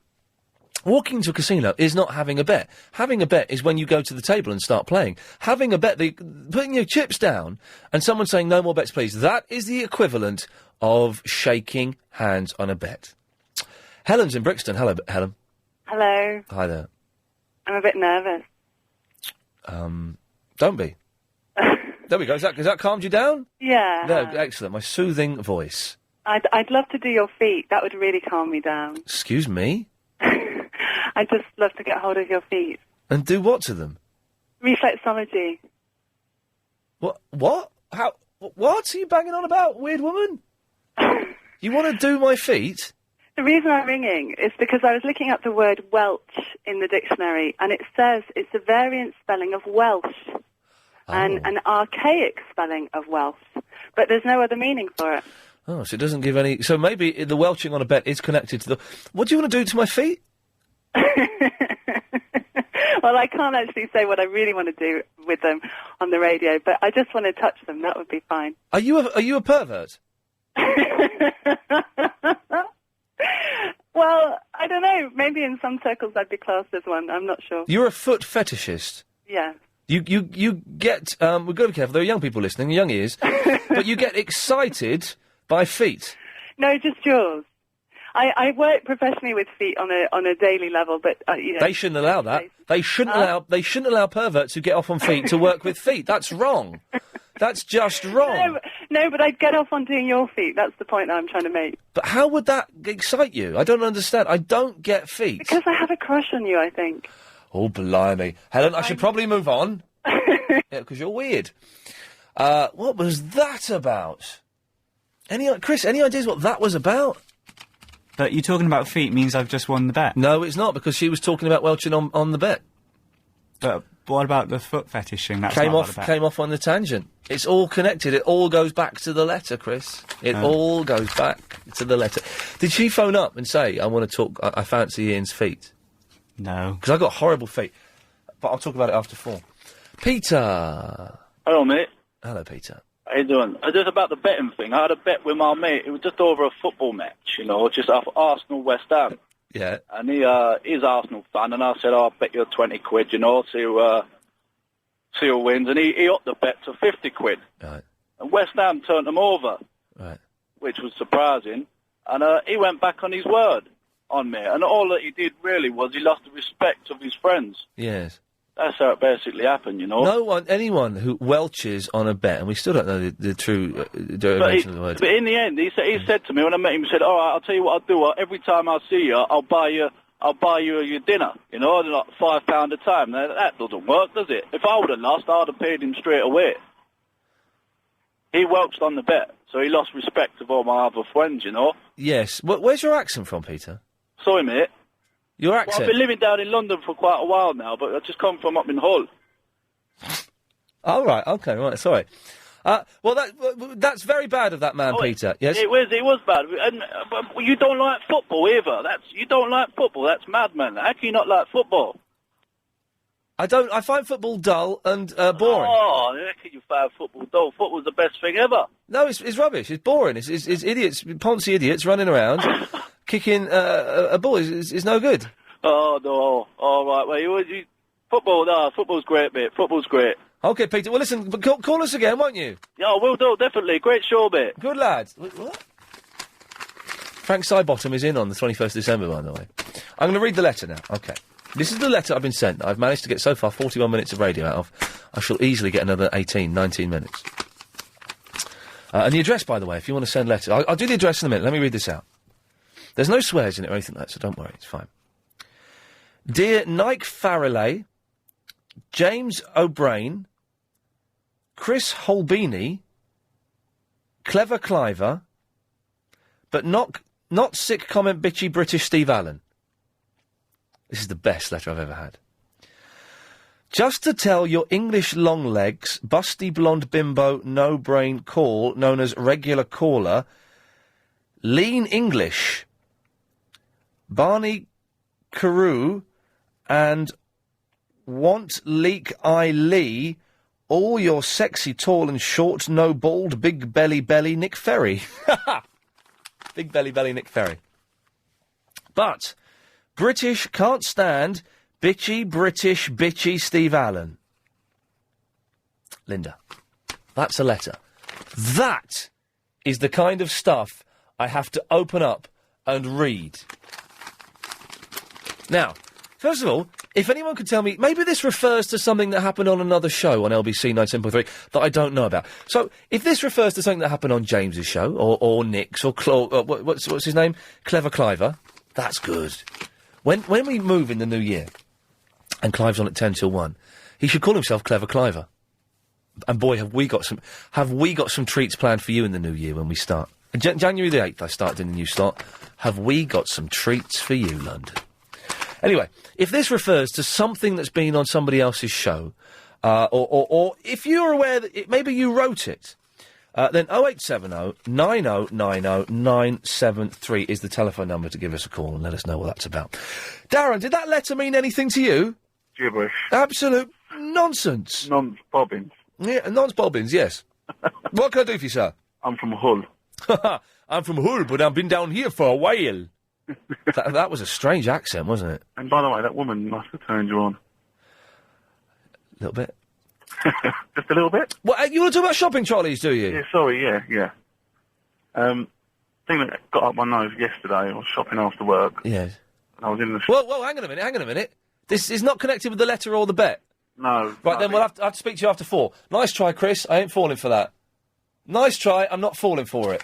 Speaker 1: Walking into a casino is not having a bet. Having a bet is when you go to the table and start playing. Having a bet, putting your chips down, and someone saying no more bets, please. That is the equivalent of shaking hands on a bet. Helen's in Brixton. Hello, Helen.
Speaker 17: Hello.
Speaker 1: Hi there.
Speaker 17: I'm a bit nervous.
Speaker 1: Don't be. There we go. Has that calmed you down?
Speaker 17: Yeah.
Speaker 1: No, excellent. My soothing voice.
Speaker 17: I'd love to do your feet. That would really calm me down.
Speaker 1: Excuse me?
Speaker 17: I'd just love to get hold of your feet.
Speaker 1: And do what to them?
Speaker 17: Reflexology.
Speaker 1: What? How? What are you banging on about, weird woman? You want to do my feet?
Speaker 17: The reason I'm ringing is because I was looking up the word Welsh in the dictionary, and it says it's a variant spelling of Welsh and an archaic spelling of Welsh, but there's no other meaning for it.
Speaker 1: Oh, so it doesn't give any... So maybe the welching on a bet is connected to the... What do you want to do to my feet?
Speaker 17: Well, I can't actually say what I really want to do with them on the radio, but I just want to touch them. That would be fine.
Speaker 1: Are you a pervert?
Speaker 17: Well, I don't know. Maybe in some circles I'd be classed as one. I'm not sure.
Speaker 1: You're a foot fetishist.
Speaker 17: Yeah.
Speaker 1: You get... we've got to be careful. There are young people listening, young ears. But you get excited by feet.
Speaker 17: No, just yours. I work professionally with feet on a daily level, but you know,
Speaker 1: they shouldn't allow that. They shouldn't allow perverts who get off on feet to work with feet. That's wrong. That's just wrong.
Speaker 17: No, but I'd get off on doing your feet. That's the point that I'm trying to make.
Speaker 1: But how would that excite you? I don't understand. I don't get feet.
Speaker 17: Because I have a crush on you, I think.
Speaker 1: Oh, blimey. Helen, I should probably move on. Yeah, because you're weird. What was that about? Chris, any ideas what that was about?
Speaker 8: But you talking about feet means I've just won the bet.
Speaker 1: No, it's not, because she was talking about welching on the bet.
Speaker 8: But what about the foot fetish thing? That's
Speaker 1: came
Speaker 8: not
Speaker 1: off
Speaker 8: about the bet.
Speaker 1: Came off on the tangent. It's all connected. It all goes back to the letter, Chris. It all goes back to the letter. Did she phone up and say, I want to talk, I fancy Ian's feet?
Speaker 8: No.
Speaker 1: Because I've got horrible feet. But I'll talk about it after 4. Peter.
Speaker 18: Hello, mate.
Speaker 1: Hello, Peter.
Speaker 18: How you doing? Just about the betting thing. I had a bet with my mate. It was just over a football match, you know, just off Arsenal West Ham.
Speaker 1: Yeah.
Speaker 18: And he's an Arsenal fan, and I said, I'll bet you 20 quid, you know, see who wins. And he upped the bet to 50 quid.
Speaker 1: Right.
Speaker 18: And West Ham turned him over.
Speaker 1: Right.
Speaker 18: Which was surprising. And he went back on his word on me. And all that he did really was he lost the respect of his friends.
Speaker 1: Yes.
Speaker 18: That's how it basically happened, you know.
Speaker 1: Anyone who welches on a bet, and we still don't know the true derivation of the word.
Speaker 18: But in the end, he said to me when I met him, he said, "All right, I'll tell you what I'll do. Every time I see you, I'll buy you your dinner. You know, like £5 a time. Now, that doesn't work, does it? If I would have lost, I'd have paid him straight away." He welched on the bet, so he lost respect of all my other friends, you know.
Speaker 1: Yes. Where's your accent from, Peter?
Speaker 18: Sorry, mate.
Speaker 1: Your
Speaker 18: Well,
Speaker 1: accent?
Speaker 18: I've been living down in London for quite a while now, but I've just come from up in Hull.
Speaker 1: Oh, right, okay, right, sorry. Well, that's very bad of that man, Peter. Yes?
Speaker 18: It was bad. And you don't like football either. You don't like football. That's madman. How can you not like football?
Speaker 1: I find football dull and boring.
Speaker 18: Oh, how can you find football dull? Football's the best thing ever.
Speaker 1: No, it's rubbish. It's boring. It's idiots, poncy idiots running around, kicking a ball is no good.
Speaker 18: Oh, no. All right, well, football's great, mate. Football's great.
Speaker 1: Okay, Peter, well, listen, call us again, won't you?
Speaker 18: Yeah, we'll do, definitely. Great show, mate.
Speaker 1: Good lad. What? Frank Sidebottom is in on the 21st of December, by the way. I'm going to read the letter now. Okay. This is the letter I've been sent. I've managed to get so far 41 minutes of radio out of. I shall easily get another 19 minutes. And the address, by the way, if you want to send letters. I'll do the address in a minute. Let me read this out. There's no swears in it or anything like that, so don't worry. It's fine. Dear Nike Farrelly, James O'Brien, Chris Holbeini, Clever Cliver, but not sick comment bitchy British Steve Allen. This is the best letter I've ever had. Just to tell your English longlegs, busty blonde bimbo, no-brain call, known as regular caller, lean English, Barney Carew, and want leak eye Lee, all your sexy tall and short, no bald, big belly Nick Ferry. Big belly Nick Ferry. But British can't stand bitchy Steve Allen. Linda, that's a letter. That is the kind of stuff I have to open up and read. Now, first of all, if anyone could tell me, maybe this refers to something that happened on another show on LBC 97.3 that I don't know about. So, if this refers to something that happened on James's show, or Nick's, or what's his name? Clever Cliver, that's good. When we move in the new year, and Clive's on at 10 till 1, he should call himself Clever Cliver. And boy, have we got some treats planned for you in the new year when we start. January the 8th, I started in the new slot. Have we got some treats for you, London? Anyway, if this refers to something that's been on somebody else's show, or if you're aware that maybe you wrote it, then 0870 9090 973 is the telephone number to give us a call and let us know what that's about. Darren, did that letter mean anything to you?
Speaker 12: Gibberish.
Speaker 1: Absolute nonsense.
Speaker 12: Nonce-bobbins.
Speaker 1: Yeah, nonce-bobbins, yes. What can I do for you, sir?
Speaker 12: I'm from Hull.
Speaker 1: I'm from Hull, but I've been down here for a while. that was a strange accent, wasn't it?
Speaker 12: And by the way, that woman must have turned you on.
Speaker 1: A little bit.
Speaker 12: Just a little bit?
Speaker 1: What, you want to talk about shopping trolleys, do you?
Speaker 12: Yeah, sorry, yeah. Thing that got up my nose yesterday, I was shopping after work.
Speaker 1: Yes.
Speaker 12: And I was in the...
Speaker 1: Whoa, hang on a minute. This is not connected with the letter or the bet.
Speaker 12: No.
Speaker 1: Right, then we'll have to speak to you after 4. Nice try, Chris. I ain't falling for that. Nice try, I'm not falling for it.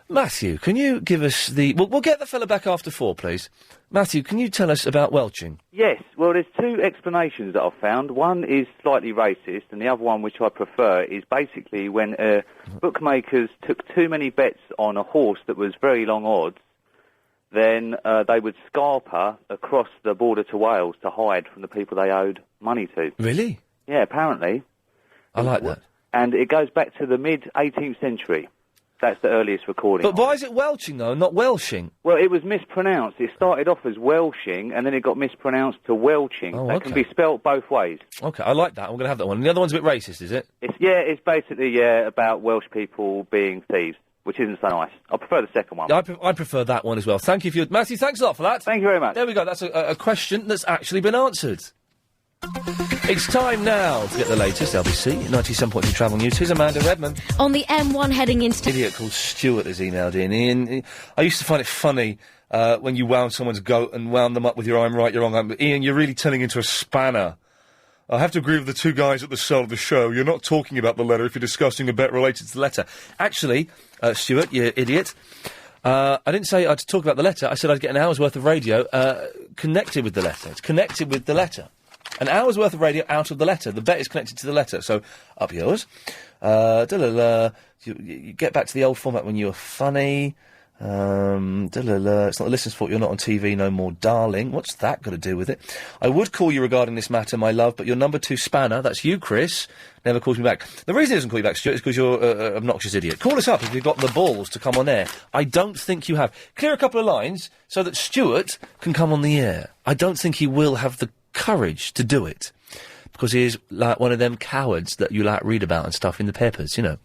Speaker 1: Matthew, can you give us the... We'll get the fella back after 4, please. Matthew, can you tell us about welching?
Speaker 19: Yes, well, there's two explanations that I've found. One is slightly racist, and the other one, which I prefer, is basically when bookmakers took too many bets on a horse that was very long odds, then they would scarper across the border to Wales to hide from the people they owed money to.
Speaker 1: Really?
Speaker 19: Yeah, apparently.
Speaker 1: I like that.
Speaker 19: And it goes back to the mid-18th century. That's the earliest recording.
Speaker 1: But why is it welching, though, not welshing?
Speaker 19: Well, it was mispronounced. It started off as welshing, and then it got mispronounced to welching.
Speaker 1: Oh,
Speaker 19: that can be spelt both ways.
Speaker 1: Okay, I like that. I'm going to have that one. And the other one's a bit racist, is it?
Speaker 19: It's basically, about Welsh people being thieves, which isn't so nice. I prefer the second one.
Speaker 1: I prefer that one as well. Thank you for your... Matthew, thanks a lot for that.
Speaker 19: Thank you very much.
Speaker 1: There we go. That's a question that's actually been answered. It's time now to get the latest LBC 97.2 travel news. Here's Amanda Redman.
Speaker 9: On the M1 heading into...
Speaker 1: An idiot called Stuart has emailed in. Ian, I used to find it funny when you wound someone's goat and wound them up with your I'm right, you're wrong. Ian, you're really turning into a spanner. I have to agree with the two guys at the start of the show. You're not talking about the letter if you're discussing a bet related to the letter. Actually, Stuart, you idiot, I didn't say I'd talk about the letter. I said I'd get an hour's worth of radio connected with the letter. It's connected with the letter. An hour's worth of radio out of the letter. The bet is connected to the letter. So, up yours. You get back to the old format when you were funny. It's not the listener's fault you're not on TV no more, darling. What's that got to do with it? I would call you regarding this matter, my love, but your number 2 spanner, that's you, Chris, never calls me back. The reason he doesn't call you back, Stuart, is because you're an obnoxious idiot. Call us up if you've got the balls to come on air. I don't think you have. Clear a couple of lines so that Stuart can come on the air. I don't think he will have the courage to do it, because he is like one of them cowards that you like read about and stuff in the papers, you know.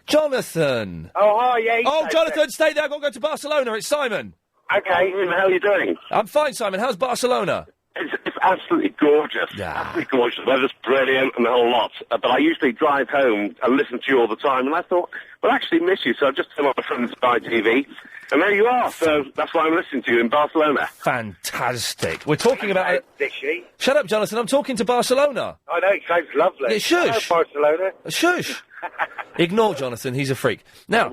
Speaker 1: Jonathan!
Speaker 20: Oh, hi, yeah.
Speaker 1: Oh, Jonathan, stay there. I've got to go to Barcelona. It's Simon.
Speaker 20: Okay, how are you doing?
Speaker 1: I'm fine, Simon. How's Barcelona?
Speaker 20: It's absolutely gorgeous. Absolutely gorgeous. The weather's brilliant and the whole lot. But I usually drive home and listen to you all the time, and I thought, well, I actually miss you, so I just turned on my friend's Sky TV, and there you are. So that's why I'm listening to you in Barcelona.
Speaker 1: Fantastic. We're talking about...
Speaker 20: Dishy.
Speaker 1: Shut up, Jonathan. I'm talking to Barcelona.
Speaker 20: I know, it sounds lovely.
Speaker 1: Yeah, shush.
Speaker 20: Hello, Barcelona.
Speaker 1: Shush. Ignore Jonathan, he's a freak. Now,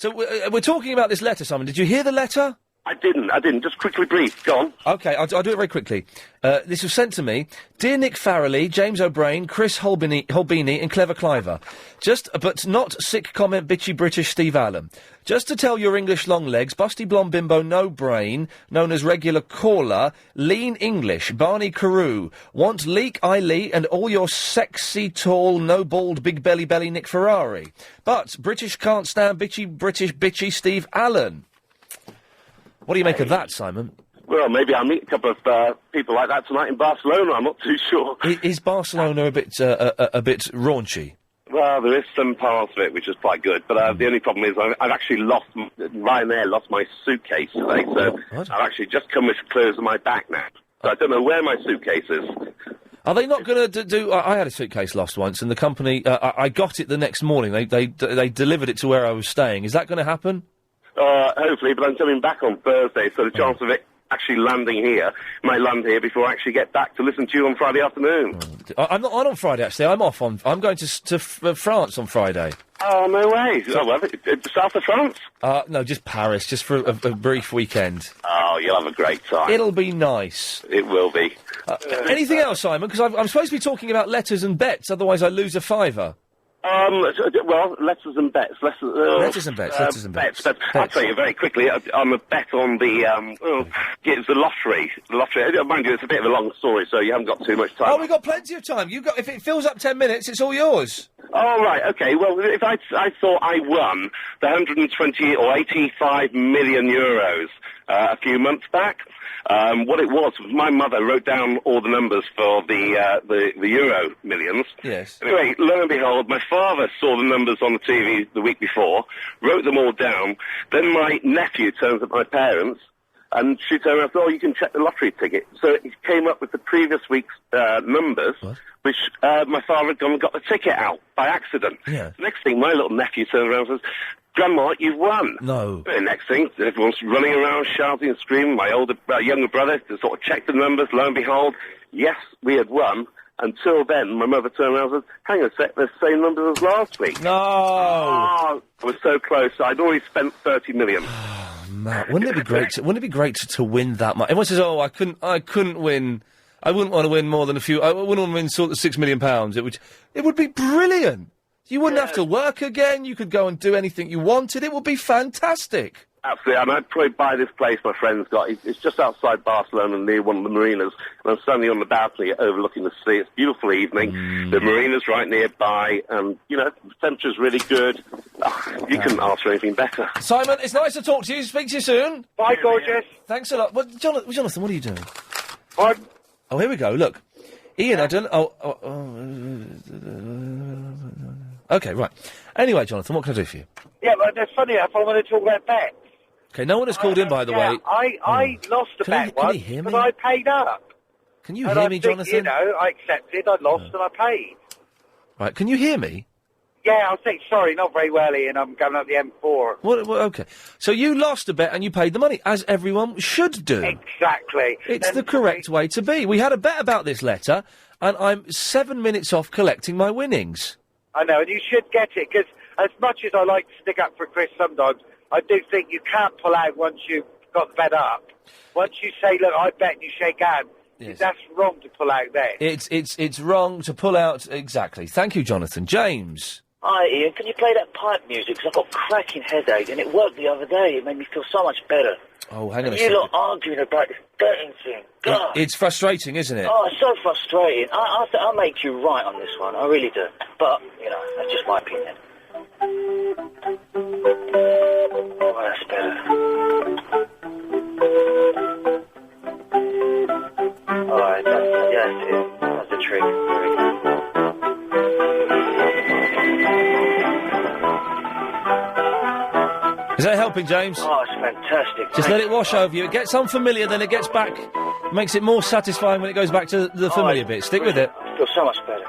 Speaker 1: we're talking about this letter, Simon. Did you hear the letter?
Speaker 20: I didn't. Just quickly brief. Go on.
Speaker 1: OK, I'll do it very quickly. This was sent to me. Dear Nick Farrelly, James O'Brien, Chris Holbeini and Clever Cliver. But not sick comment bitchy British Steve Allen. Just to tell your English long legs, busty blonde bimbo no brain, known as regular caller, lean English, Barney Carew, want leak I Lee and all your sexy tall, no bald, big belly Nick Ferrari. But British can't stand bitchy Steve Allen. What do you make of that, Simon?
Speaker 20: Well, maybe I'll meet a couple of people like that tonight in Barcelona. I'm not too sure.
Speaker 1: Is Barcelona a bit raunchy?
Speaker 20: Well, there is some parts of it which is quite good, but the only problem is I've actually Ryanair lost my suitcase today, so I've actually just come with clothes on my back now. So I don't know where my suitcase is.
Speaker 1: Are they not going to do... I had a suitcase lost once, and the company... I got it the next morning. They delivered it to where I was staying. Is that going to happen?
Speaker 20: Hopefully, but I'm coming back on Thursday, so the chance of it actually landing here might land here before I actually get back to listen to you on Friday afternoon.
Speaker 1: I'm not on Friday, actually. I'm off on... I'm going to France on Friday.
Speaker 20: Oh, no way. South of France?
Speaker 1: No, just Paris, just for a brief weekend.
Speaker 20: Oh, you'll have a great time.
Speaker 1: It'll be nice.
Speaker 20: It will be.
Speaker 1: Anything else, Simon? Because I'm supposed to be talking about letters and bets, otherwise I lose a fiver.
Speaker 20: Well, letters and bets.
Speaker 1: Letters and bets.
Speaker 20: I'll tell you very quickly, I'm a bet on it's the lottery. Mind you, it's a bit of a long story, so you haven't got too much time.
Speaker 1: Oh, we've got plenty of time. If it fills up 10 minutes, it's all yours.
Speaker 20: Oh, right, okay. Well, if I thought I won the 120 or 85 million euros a few months back, what it was my mother wrote down all the numbers for the Euro millions.
Speaker 1: Yes.
Speaker 20: Anyway, lo and behold, my father saw the numbers on the TV the week before, wrote them all down. Then my nephew turns up at my parents, and she turned around and said, oh, you can check the lottery ticket. So he came up with the previous week's numbers, which my father had gone and got the ticket out by accident.
Speaker 1: Yeah.
Speaker 20: Next thing, my little nephew turns around and says, Grandma, you've won.
Speaker 1: No.
Speaker 20: And next thing, everyone's running around, shouting and screaming. My younger brother to sort of check the numbers. Lo and behold, yes, we had won. Until then, my mother turned around and said, hang on a sec, they're the same numbers as last week.
Speaker 1: No!
Speaker 20: Oh, I was so close. I'd already spent 30 million.
Speaker 1: Matt, wouldn't it be great? Wouldn't it be great to win that much? Everyone says, "Oh, I couldn't win. I wouldn't want to win more than a few. I wouldn't want to win sort of £6 million. It would be brilliant. You wouldn't have to work again. You could go and do anything you wanted. It would be fantastic."
Speaker 20: Absolutely. And I'd probably buy this place my friend's got. It's just outside Barcelona near one of the marinas. And I'm standing on the balcony overlooking the sea. It's a beautiful evening. The marina's right nearby. And, the temperature's really good. You couldn't ask for anything better.
Speaker 1: Simon, it's nice to talk to you. Speak to you soon.
Speaker 20: Bye, gorgeous.
Speaker 1: Thanks a lot. Well, Jonathan, what are you doing?
Speaker 20: Pardon?
Speaker 1: Oh, here we go. Look. Ian, I don't... OK, right. Anyway, Jonathan, what can I do for you?
Speaker 5: Yeah, but that's funny enough. I want to talk about bets.
Speaker 1: OK, no one has called in, by the way.
Speaker 5: I lost a bet once, but I paid up.
Speaker 1: Can you hear me, Jonathan?
Speaker 5: I accepted, I lost, and I paid.
Speaker 1: Right, can you hear me?
Speaker 5: Yeah, I'll say sorry, not very well, Ian. I'm going up the M4.
Speaker 1: Well, OK. So you lost a bet and you paid the money, as everyone should do.
Speaker 5: Exactly.
Speaker 1: It's the correct way to be. We had a bet about this letter, and I'm 7 minutes off collecting my winnings.
Speaker 5: I know, and you should get it, because as much as I like to stick up for Chris sometimes, I do think you can't pull out once you've got the bet up. Once you say, look, I bet, and you shake hands, that's wrong to pull out then.
Speaker 1: It's wrong to pull out, exactly. Thank you, Jonathan. James.
Speaker 21: Hi, Ian. Can you play that pipe music? Because I've got a cracking headache, and it worked the other day. It made me feel so much better.
Speaker 1: Oh, hang on a
Speaker 21: You
Speaker 1: second.
Speaker 21: lot arguing about this betting thing. God.
Speaker 1: It's frustrating, isn't it?
Speaker 21: Oh, it's so frustrating. I'll make you right on this one. I really do. But, you know, that's just my opinion. Oh, that's better. Alright, that's it. That's the trick. Very good.
Speaker 1: Is that helping, James?
Speaker 21: Oh, it's fantastic.
Speaker 1: Just let it wash over you. It gets unfamiliar, then it gets back. Makes it more satisfying when it goes back to the familiar bit. Stick with it.
Speaker 21: I feel so much better.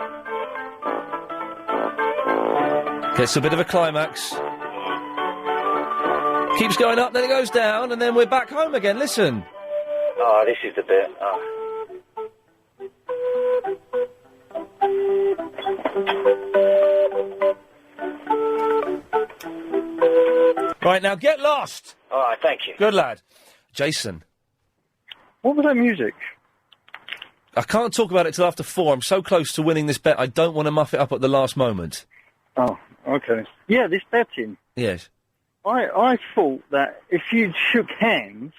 Speaker 1: Gets a bit of a climax. Keeps going up, then it goes down, and then we're back home again. Listen.
Speaker 21: Oh, this is the bit.
Speaker 1: Right, now get lost!
Speaker 21: All right, thank you.
Speaker 1: Good lad. Jason.
Speaker 2: What was that music?
Speaker 1: I can't talk about it till after 4. I'm so close to winning this bet, I don't want to muff it up at the last moment.
Speaker 2: Oh, okay. Yeah, this betting.
Speaker 1: Yes.
Speaker 2: I thought that if you shook hands,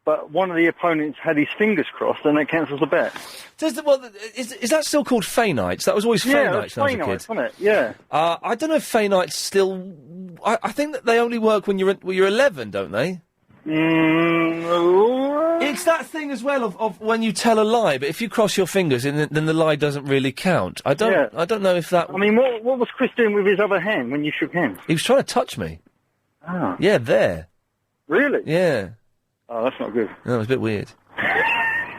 Speaker 2: but one of the opponents had his fingers crossed, then that cancels the bet.
Speaker 1: Is that still called Fey Nights? That was always Fey Nights when I was a kid.
Speaker 2: Nights, wasn't it? Yeah.
Speaker 1: I don't know if Fey Nights still... I think that they only work when you're 11, don't they? It's that thing as well of when you tell a lie, but if you cross your fingers, then the lie doesn't really count. I don't know if that...
Speaker 2: I mean, what was Chris doing with his other hand when you shook hands?
Speaker 1: He was trying to touch me.
Speaker 2: Ah.
Speaker 1: Yeah, there.
Speaker 2: Really?
Speaker 1: Yeah.
Speaker 2: Oh, that's not good.
Speaker 1: No, it was a bit weird.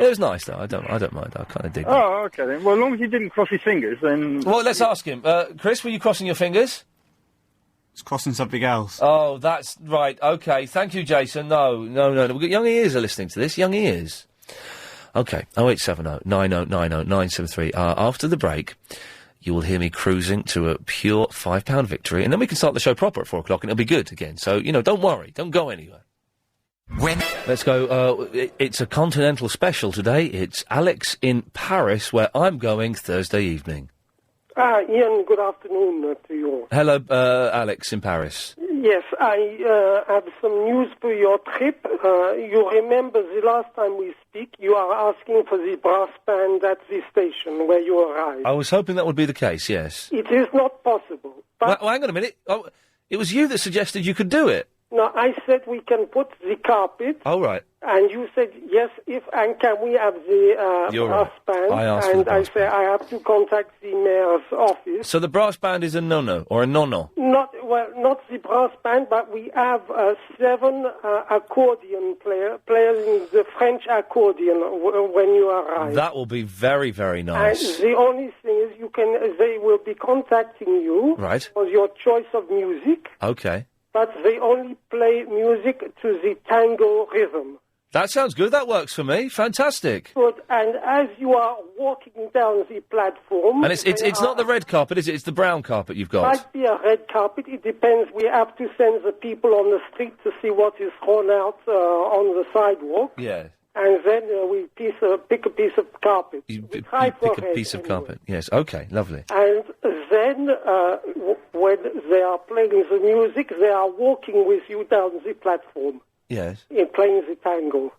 Speaker 1: It was nice though. I don't mind. I kind of dig.
Speaker 2: Oh, okay then. Well, as long as he didn't cross his fingers, then.
Speaker 1: Well, let's ask him. Chris, were you crossing your fingers?
Speaker 8: It's crossing something else.
Speaker 1: Oh, that's right. Okay, thank you, Jason. No. We've got young ears are listening to this. Young ears. Okay. 0870 9090 973. After the break, you will hear me cruising to a pure £5 victory, and then we can start the show proper at 4 o'clock, and it'll be good again. So don't worry. Don't go anywhere. Let's go. It's a continental special today. It's Alex in Paris, where I'm going Thursday evening.
Speaker 22: Ian, good afternoon to you.
Speaker 1: Hello, Alex in Paris.
Speaker 22: Yes, I have some news for your trip. You remember the last time we speak, you are asking for the brass band at the station where you arrived.
Speaker 1: I was hoping that would be the case, yes.
Speaker 22: It is not possible. But
Speaker 1: well, hang on a minute. Oh, it was you that suggested you could do it.
Speaker 22: No, I said we can put the carpet.
Speaker 1: Oh, right.
Speaker 22: And you said, yes, and can we have the brass band?
Speaker 1: I asked for the brass
Speaker 22: band. I have to contact the mayor's office.
Speaker 1: So the brass band is a no-no, or a no-no?
Speaker 22: Not the brass band, but we have 7 accordion players in the French accordion when you arrive.
Speaker 1: That will be very, very nice.
Speaker 22: And the only thing is they will be contacting you
Speaker 1: right.
Speaker 22: for your choice of music.
Speaker 1: Okay.
Speaker 22: But they only play music to the tango rhythm.
Speaker 1: That sounds good. That works for me. Fantastic.
Speaker 22: Good. And as you are walking down the platform...
Speaker 1: And it's not the red carpet, is it? It's the brown carpet you've got.
Speaker 22: Might be a red carpet. It depends. We have to send the people on the street to see what is thrown out on the sidewalk.
Speaker 1: Yeah.
Speaker 22: And then we pick a piece of carpet.
Speaker 1: You pick a piece of carpet. Yes. Okay. Lovely.
Speaker 22: And then when they are playing the music, they are walking with you down the platform.
Speaker 1: Yes.
Speaker 22: Playing the tango.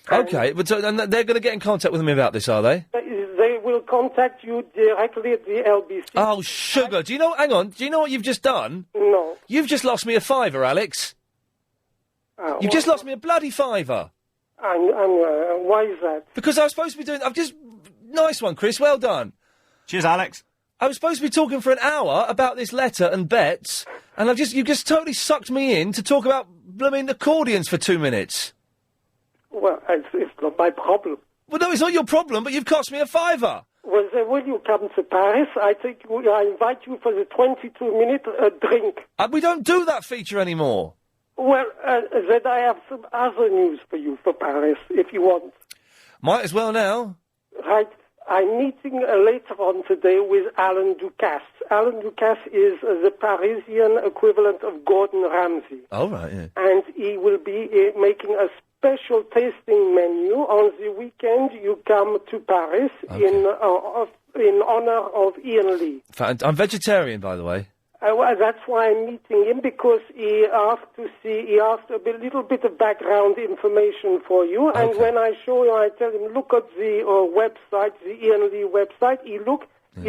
Speaker 1: Okay, but and they're going to get in contact with me about this, are they?
Speaker 22: They will contact you directly at the LBC.
Speaker 1: Oh, sugar! Hang on. Do you know what you've just done?
Speaker 22: No.
Speaker 1: You've just lost me a £5, Alex. You've just lost me a bloody £5.
Speaker 22: And why is that?
Speaker 1: Because I was supposed to be doing... Nice one, Chris. Well done.
Speaker 8: Cheers, Alex.
Speaker 1: I was supposed to be talking for an hour about this letter and bets, and you've just totally sucked me in to talk about blooming accordions for 2 minutes.
Speaker 22: Well, it's not my problem.
Speaker 1: Well, no, it's not your problem, but you've cost me a £5.
Speaker 22: Well, then when you come to Paris, I invite you for the 22-minute drink.
Speaker 1: We don't do that feature anymore.
Speaker 22: Well, then I have some other news for you for Paris, if you want.
Speaker 1: Might as well now.
Speaker 22: Right. I'm meeting later on today with Alan Ducasse. Alan Ducasse is the Parisian equivalent of Gordon Ramsay.
Speaker 1: Oh, right, yeah.
Speaker 22: And he will be making a special tasting menu. On the weekend, you come to Paris in honor of Iain Lee.
Speaker 1: I'm vegetarian, by the way.
Speaker 22: Well, that's why I'm meeting him, because he asked a little bit of background information for you, and when I show you, I tell him, look at the website, the Iain Lee website. He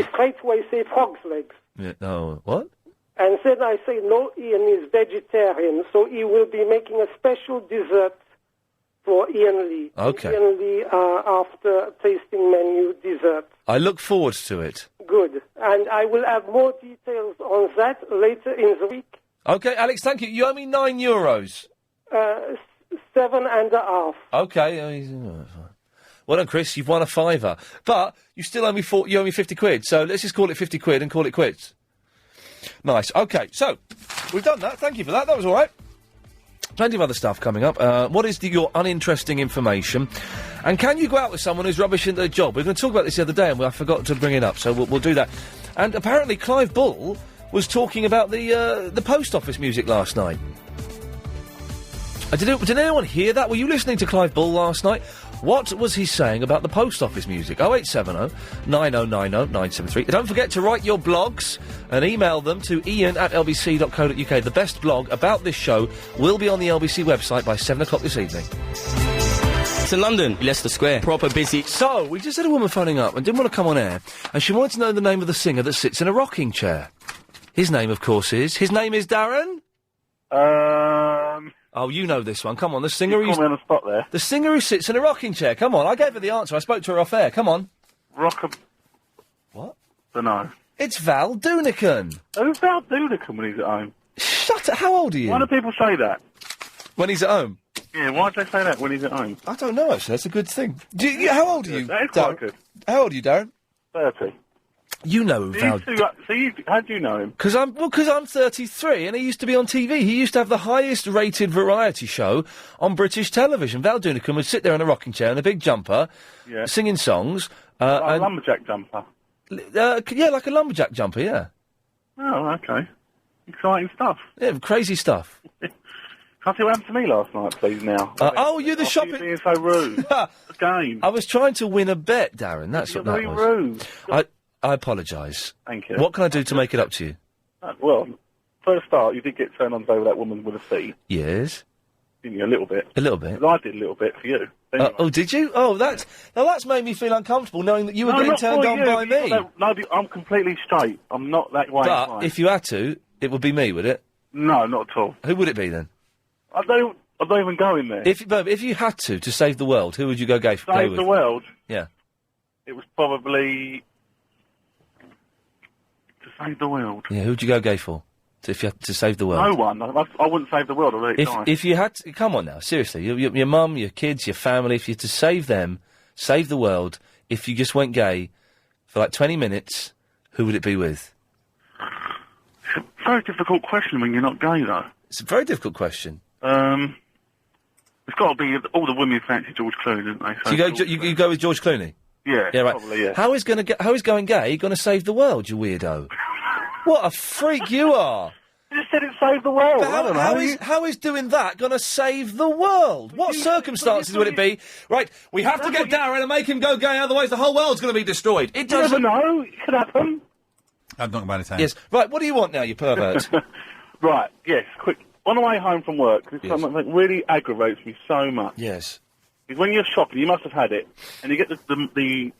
Speaker 22: straight away say frog's legs.
Speaker 1: Yeah, no, what?
Speaker 22: And then I say, no, Iain is vegetarian, so he will be making a special dessert for Iain Lee.
Speaker 1: Okay.
Speaker 22: Iain Lee after tasting menu dessert.
Speaker 1: I look forward to it.
Speaker 22: Good. And I will have more details on that later in the week.
Speaker 1: Okay, Alex, thank you. You owe me €9.
Speaker 22: 7.5.
Speaker 1: Okay. Well done, Chris. You've won a £5. But you still owe me you owe me 50 quid. So let's just call it 50 quid and call it quits. Nice. Okay, so we've done that. Thank you for that. That was all right. Plenty of other stuff coming up. What is your uninteresting information? And can you go out with someone who's rubbish in their job? We were going to talk about this the other day, and I forgot to bring it up, so we'll do that. And apparently Clive Bull was talking about the post office music last night. Did anyone hear that? Were you listening to Clive Bull last night? What was he saying about the post office music? 0870 9090 973. Don't forget to write your blogs and email them to iain@lbc.co.uk. The best blog about this show will be on the LBC website by 7 o'clock this evening.
Speaker 3: It's in London, Leicester Square. Proper busy.
Speaker 1: So, we just had a woman phoning up and didn't want to come on air, and she wanted to know the name of the singer that sits in a rocking chair. His name, of course, is Darren? Oh, you know this one. Come on, the singer
Speaker 14: You caught me on the spot there.
Speaker 1: The singer who sits in a rocking chair. Come on, I gave her the answer. I spoke to her off air. Come on. What?
Speaker 14: Dunno.
Speaker 1: It's Val Doonican.
Speaker 14: Who's Val Doonican when he's at home?
Speaker 1: Shut up. How old are you?
Speaker 14: Why do people say that?
Speaker 1: When he's at home?
Speaker 14: Yeah, why do they say that when he's at home?
Speaker 1: I don't know, actually. That's a good thing. How old are you?
Speaker 14: That is quite good.
Speaker 1: How old are you, Darren?
Speaker 14: 30.
Speaker 1: You know Val...
Speaker 14: How do you know him?
Speaker 1: Because I'm 33, and he used to be on TV. He used to have the highest-rated variety show on British television. Val Doonican would sit there in a rocking chair in a big jumper, singing songs.
Speaker 14: Like a lumberjack jumper?
Speaker 1: Yeah, like a lumberjack jumper, yeah.
Speaker 14: Oh, okay. Exciting stuff.
Speaker 1: Yeah, crazy stuff.
Speaker 14: Can I see what happened to me last night, please, now?
Speaker 1: You're the shopping...
Speaker 14: You're being so rude. Game.
Speaker 1: I was trying to win a bet, Darren. That's what that was.
Speaker 14: Rude.
Speaker 1: I apologise.
Speaker 14: Thank you.
Speaker 1: What can I do to make it up to you?
Speaker 14: Well, for a start, you did get turned on over that woman with a seat.
Speaker 1: Yes.
Speaker 14: Didn't you? A little bit.
Speaker 1: A little bit.
Speaker 14: 'Cause I did a little bit for you. Anyway.
Speaker 1: Did you? Oh, that's made me feel uncomfortable knowing that you were getting turned on by me.
Speaker 14: No, I'm completely straight. I'm not that way.
Speaker 1: But if you had to, it would be me, would it?
Speaker 14: No, not at all.
Speaker 1: Who would it be then?
Speaker 14: I don't even go in there.
Speaker 1: If you had to save the world, who would you go with?
Speaker 14: Save the world?
Speaker 1: Yeah.
Speaker 14: It was probably to save the world.
Speaker 1: Yeah, who'd you go gay for? If you had to save the world?
Speaker 14: No one. I wouldn't save the world. I'd let it die.
Speaker 1: If you had to... Come on now, seriously. Your mum, your kids, your family, if you had to save them, save the world, if you just went gay for like 20 minutes, who would it be with?
Speaker 14: It's a very difficult question when you're not gay, though.
Speaker 1: It's a very difficult question.
Speaker 14: It's got to be all the women fancy George Clooney, don't they?
Speaker 1: So you go with George Clooney?
Speaker 14: Yeah,
Speaker 1: right.
Speaker 14: Probably, yeah.
Speaker 1: How is going gay going to save the world, you weirdo? What a freak you are!
Speaker 14: You just said it saved the world.
Speaker 1: But how is doing that going to save the world? What circumstances would it be? Right, we have to get Darren and make him go gay, otherwise the whole world's going to be destroyed. It doesn't...
Speaker 14: You never know. It could happen.
Speaker 8: I've knocked about his hand.
Speaker 1: Yes. Right, what do you want now, you pervert?
Speaker 14: Right, yes, quick. On the way home from work, this is something that really aggravates me so much.
Speaker 1: Yes.
Speaker 14: Is when you're shopping, you must have had it, and you get the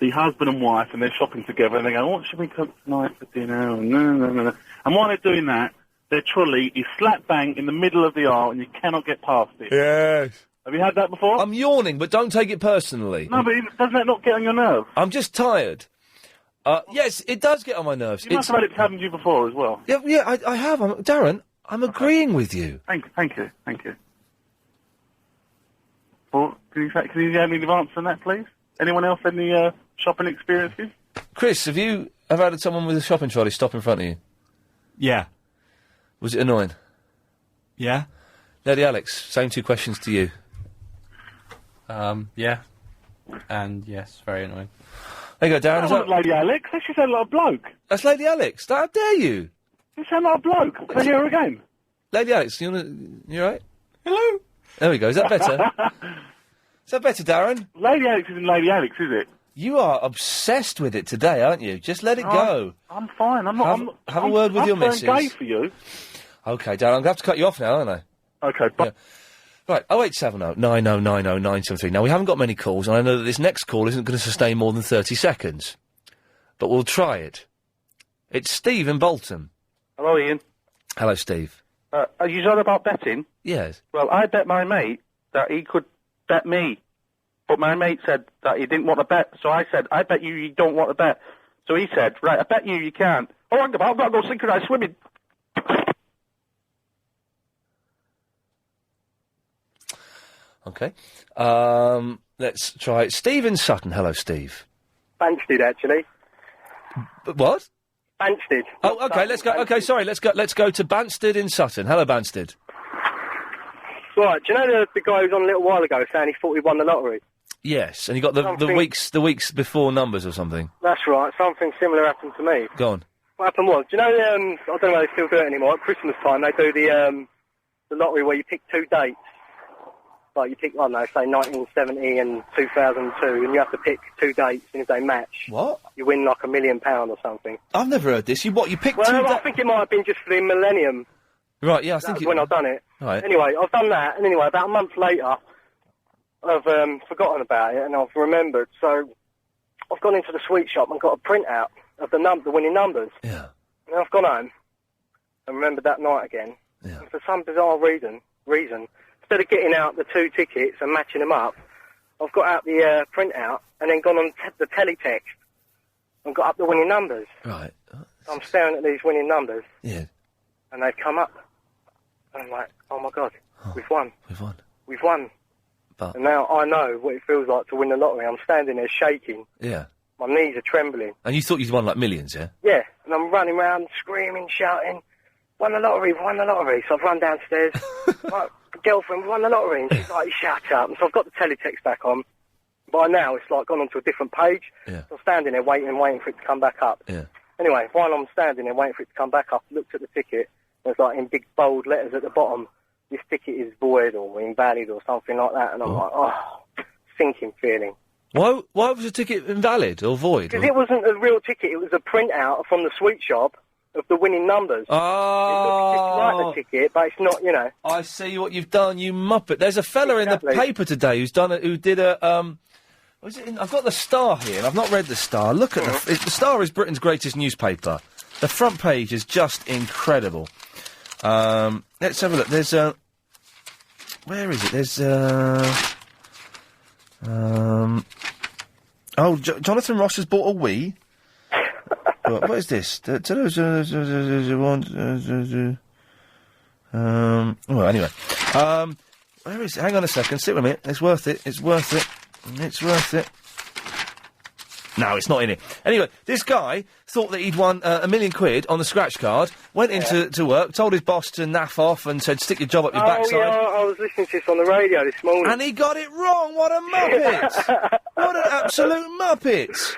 Speaker 14: husband and wife, and they're shopping together, and they go, what should we cook tonight for dinner? And no. And while they're doing that, their trolley is slap bang in the middle of the aisle, and you cannot get past it.
Speaker 1: Yes.
Speaker 14: Have you had that before?
Speaker 1: I'm yawning, but don't take it personally.
Speaker 14: No, but doesn't that not get on your nerves?
Speaker 1: I'm just tired. Yes, it does get on my nerves.
Speaker 14: You must have had it happen to you before as well.
Speaker 1: Yeah, I have. Darren, I'm agreeing with you.
Speaker 14: Thank you. Well, can you have any advance on that, please? Anyone else any shopping experiences?
Speaker 1: Chris, have you ever had someone with a shopping trolley stop in front of you?
Speaker 8: Yeah.
Speaker 1: Was it annoying?
Speaker 8: Yeah.
Speaker 1: Lady Alex, same two questions to you.
Speaker 3: Yeah. And yes, very annoying.
Speaker 1: There you go, Darren.
Speaker 14: That wasn't Lady Alex. That should sound like a bloke.
Speaker 1: That's Lady Alex. How dare you?
Speaker 14: You sound like a bloke. Can you hear her again?
Speaker 1: Lady Alex, you alright?
Speaker 14: Hello?
Speaker 1: There we go. Is that better? Is that better, Darren?
Speaker 14: Lady Alex isn't Lady Alex, is it?
Speaker 1: You are obsessed with it today, aren't you? Just let it go.
Speaker 14: I'm fine. I'm not.
Speaker 1: Have a word with your missus.
Speaker 14: I'm gay for you.
Speaker 1: Okay, Darren, I'm going to have to cut you off now, aren't I?
Speaker 14: Okay, but...
Speaker 1: Right, 0870 9090 973. Now, we haven't got many calls, and I know that this next call isn't going to sustain more than 30 seconds. But we'll try it. It's Steve in Bolton.
Speaker 4: Hello, Ian.
Speaker 1: Hello, Steve.
Speaker 4: Are you on about betting?
Speaker 1: Yes.
Speaker 4: Well, I bet my mate that he could bet me. But my mate said that he didn't want to bet, so I said, I bet you don't want to bet. So he said, right, I bet you can't. Oh, I've got to go synchronised swimming.
Speaker 1: Okay. Let's try it. Steve in Sutton. Hello, Steve.
Speaker 6: Banstead, actually.
Speaker 1: What?
Speaker 6: Banstead.
Speaker 1: Oh, okay, let's go. Okay, sorry, let's go to Banstead in Sutton. Hello, Banstead.
Speaker 6: Right, do you know the guy who was on a little while ago saying he thought he won the lottery?
Speaker 1: Yes, and you got the weeks before numbers or something.
Speaker 6: That's right, something similar happened to me.
Speaker 1: Go on.
Speaker 6: What happened was, do you know, I don't know if they still do it anymore, at Christmas time they do the lottery where you pick two dates. Like you pick, I don't know, say 1970 and 2002, and you have to pick two dates, and if they match,
Speaker 1: what?
Speaker 6: You win like £1 million or something.
Speaker 1: I've never heard this. You picked two
Speaker 6: I think it might have been just for the millennium.
Speaker 1: Right, yeah, I think
Speaker 6: when I've done it.
Speaker 1: Right.
Speaker 6: Anyway, I've done that, and anyway, about a month later, I've forgotten about it, and I've remembered. So I've gone into the sweet shop and got a printout of the winning numbers.
Speaker 1: Yeah.
Speaker 6: And I've gone home and remembered that night again.
Speaker 1: Yeah.
Speaker 6: And for some bizarre reason, instead of getting out the two tickets and matching them up, I've got out the printout and then gone on the teletext and got up the winning numbers.
Speaker 1: Right.
Speaker 6: So I'm staring at these winning numbers.
Speaker 1: Yeah.
Speaker 6: And they've come up. And I'm like, oh my God, we've won.
Speaker 1: We've won. But...
Speaker 6: And now I know what it feels like to win the lottery. I'm standing there shaking.
Speaker 1: Yeah.
Speaker 6: My knees are trembling.
Speaker 1: And you thought you'd won like millions, yeah?
Speaker 6: Yeah. And I'm running around screaming, shouting, won the lottery, won the lottery. So I've run downstairs. My girlfriend won the lottery. And she's like, shut up. And so I've got the teletext back on. By now it's like gone onto a different page.
Speaker 1: Yeah.
Speaker 6: So I'm standing there waiting for it to come back up.
Speaker 1: Yeah.
Speaker 6: Anyway, while I'm standing there waiting for it to come back up, I looked at the ticket. There's like in big bold letters at the bottom, this ticket is void or invalid or something like that. And I'm like, sinking feeling.
Speaker 1: Why was the ticket invalid or void?
Speaker 6: Because it wasn't a real ticket. It was a printout from the sweet shop of the winning numbers.
Speaker 1: Oh.
Speaker 6: It looks like the ticket, but it's not, you know.
Speaker 1: I see what you've done, you muppet. There's a fella in the paper today who did a, was it I've got the Star here, and I've not read the Star. Look at the Star is Britain's greatest newspaper. The front page is just incredible. Let's have a look. There's where is it? There's Jonathan Ross has bought a Wii. What is this? Well, anyway. Where is it? Hang on a second. Sit with me. It's worth it. It's worth it. It's worth it. No, it's not in it. Anyway, this guy thought that he'd won £1 million on the scratch card, went into work, told his boss to naff off and said, stick your job up your backside.
Speaker 6: Yeah, I was listening to this on the radio this morning.
Speaker 1: And he got it wrong! What a muppet! What an absolute muppet!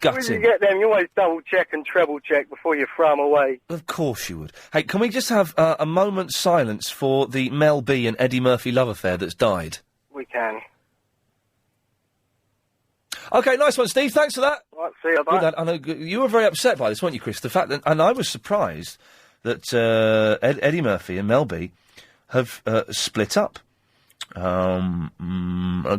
Speaker 6: When you get them, you always double check and treble check before you throw them away.
Speaker 1: Of course you would. Hey, can we just have a moment's silence for the Mel B and Eddie Murphy love affair that's died?
Speaker 6: We can.
Speaker 1: OK, nice one, Steve. Thanks for that.
Speaker 6: Right, see you, bye.
Speaker 1: I know you were very upset by this, weren't you, Chris? The fact that, and I was surprised that Eddie Murphy and Mel B have split up.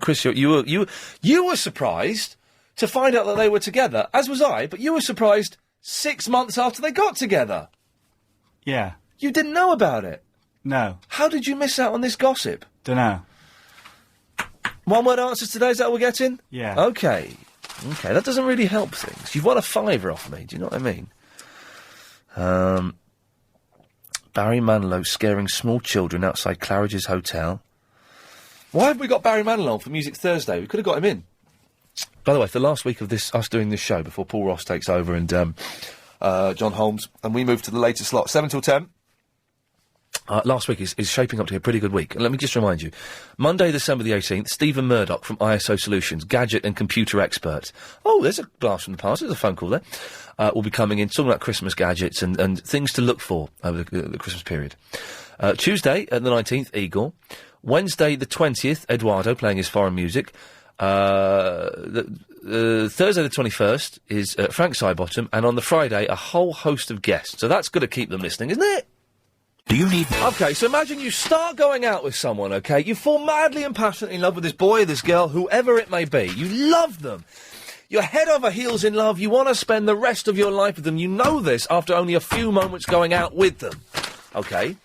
Speaker 1: Chris, you were surprised to find out that they were together, as was I. But you were surprised 6 months after they got together.
Speaker 8: Yeah.
Speaker 1: You didn't know about it.
Speaker 8: No.
Speaker 1: How did you miss out on this gossip?
Speaker 8: Dunno.
Speaker 1: One-word answers today, is that what we're getting?
Speaker 8: Yeah.
Speaker 1: OK, that doesn't really help things. You've won a £5 off me, do you know what I mean? Barry Manilow scaring small children outside Claridge's Hotel. Why have we got Barry Manilow for Music Thursday? We could have got him in. By the way, for the last week of us doing this show, before Paul Ross takes over and John Holmes, and we move to the later slot, 7 till 10... last week is shaping up to be a pretty good week. And let me just remind you, Monday, December the 18th, Stephen Murdoch from ISO Solutions, gadget and computer expert. Oh, there's a blast from the past, there's a phone call there. Will be coming in, talking about Christmas gadgets and things to look for over the Christmas period. Tuesday, the 19th, Igor. Wednesday, the 20th, Eduardo, playing his foreign music. Thursday the 21st is Frank Sidebottom, and on the Friday, a whole host of guests. So that's got to keep them listening, isn't it?
Speaker 10: Do you need...
Speaker 1: Okay, so imagine you start going out with someone, okay? You fall madly and passionately in love with this boy or this girl, whoever it may be. You love them. You're head over heels in love. You want to spend the rest of your life with them. You know this after only a few moments going out with them. Okay?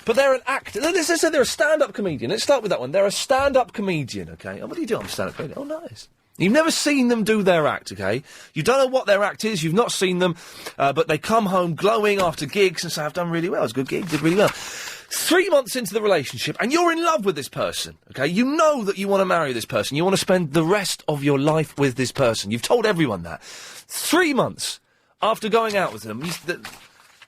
Speaker 1: But they're an actor. Let's say they're a stand-up comedian. Let's start with that one. They're a stand-up comedian, okay? Oh, what do you do? I'm a stand-up comedian. Oh, nice. You've never seen them do their act, okay? You don't know what their act is. You've not seen them, but they come home glowing after gigs and say, I've done really well. It was a good gig. Did really well. 3 months into the relationship, and you're in love with this person, okay? You know that you want to marry this person. You want to spend the rest of your life with this person. You've told everyone that. 3 months after going out with them,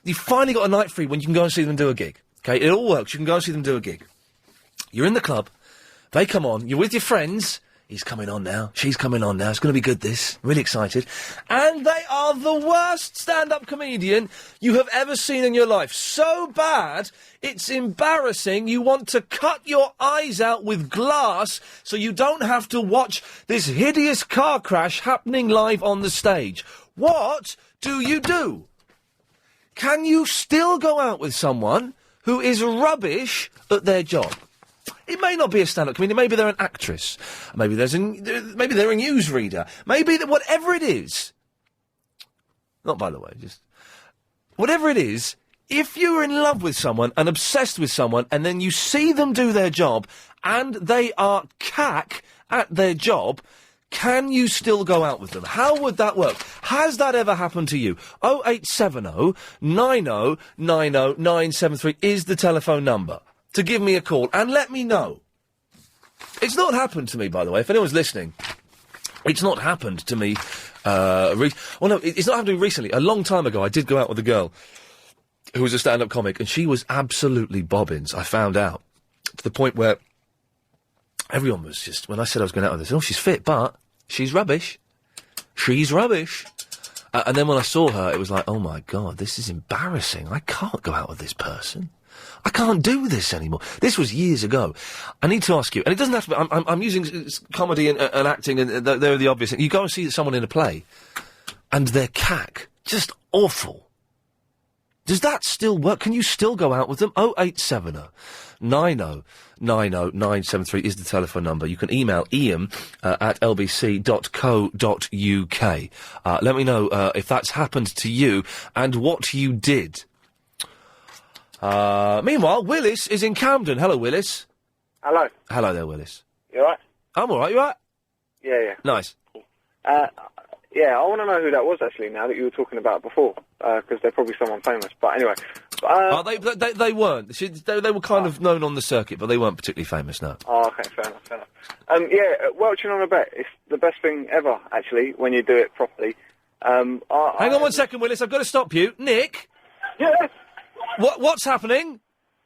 Speaker 1: you finally got a night free when you can go and see them do a gig. Okay, it all works. You can go and see them do a gig. You're in the club. They come on. You're with your friends. He's coming on now. She's coming on now. It's going to be good, this. Really excited. And they are the worst stand-up comedian you have ever seen in your life. So bad, it's embarrassing. You want to cut your eyes out with glass so you don't have to watch this hideous car crash happening live on the stage. What do you do? Can you still go out with someone who is rubbish at their job? It may not be a stand-up comedian. Maybe they're an actress. Maybe they're a newsreader. Maybe whatever it is. Not by the way, just whatever it is. If you're in love with someone and obsessed with someone, and then you see them do their job, and they are cack at their job, can you still go out with them? How would that work? Has that ever happened to you? 0870 90 90 973 is the telephone number to give me a call and let me know. It's not happened to me, by the way. If anyone's listening, it's not happened to me. It's not happened to me recently. A long time ago, I did go out with a girl who was a stand-up comic, and she was absolutely bobbins, I found out. To the point where everyone was just, when I said I was going out with her, oh, she's fit, but she's rubbish. She's rubbish. And then when I saw her, it was like, oh my God, this is embarrassing. I can't go out with this person. I can't do this anymore. This was years ago. I need to ask you, and it doesn't have to be, I'm using comedy and acting, and they're the obvious thing. You go and see someone in a play, and they're cack. Just awful. Does that still work? Can you still go out with them? 0870 90 90 973 is the telephone number. You can email Ian at lbc.co.uk. Let me know if that's happened to you and what you did. Meanwhile, Willis is in Camden. Hello, Willis.
Speaker 11: Hello.
Speaker 1: Hello there, Willis.
Speaker 11: You alright?
Speaker 1: I'm alright, you alright?
Speaker 11: Yeah.
Speaker 1: Nice.
Speaker 11: Yeah, I want to know who that was, actually, now that you were talking about before, because they're probably someone famous. But anyway...
Speaker 1: They weren't. They were kind of known on the circuit, but they weren't particularly famous, no.
Speaker 11: Oh, okay, fair enough. Yeah, welching on a bet is the best thing ever, actually, when you do it properly.
Speaker 1: Hang on 1 second, Willis, I've got to stop you. Nick?
Speaker 11: Yes?
Speaker 1: What's happening?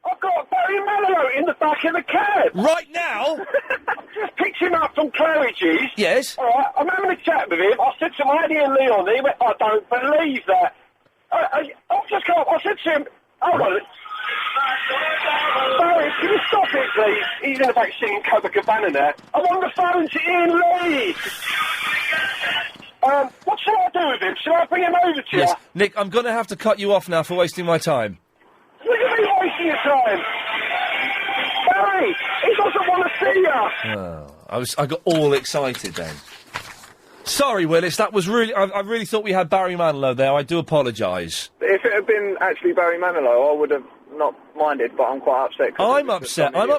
Speaker 11: I've got Barry Manilow in the back of the cab.
Speaker 1: Right now?
Speaker 11: Just picked him up from Claridge's.
Speaker 1: Yes.
Speaker 11: All right, I'm having a chat with him. I said to him, Eddie and Leon, he went, I don't believe that. I've just come up, I said to him, hold on. Barry, can you stop it, please? He's in the back singing Copacabana now. I'm on the phone to Iain Lee. What shall I do with him? Shall I bring him over to you?
Speaker 1: Yes. Nick, I'm going to have to cut you off now for wasting my time.
Speaker 11: Look at me wasting your time. Barry, he doesn't want to see you.
Speaker 1: Oh, I got all excited then. Sorry, Willis, that was really... I really thought we had Barry Manilow there. I do apologise.
Speaker 11: If it had been actually Barry Manilow, I would have not minded, but I'm quite upset.
Speaker 1: I'm upset. I'm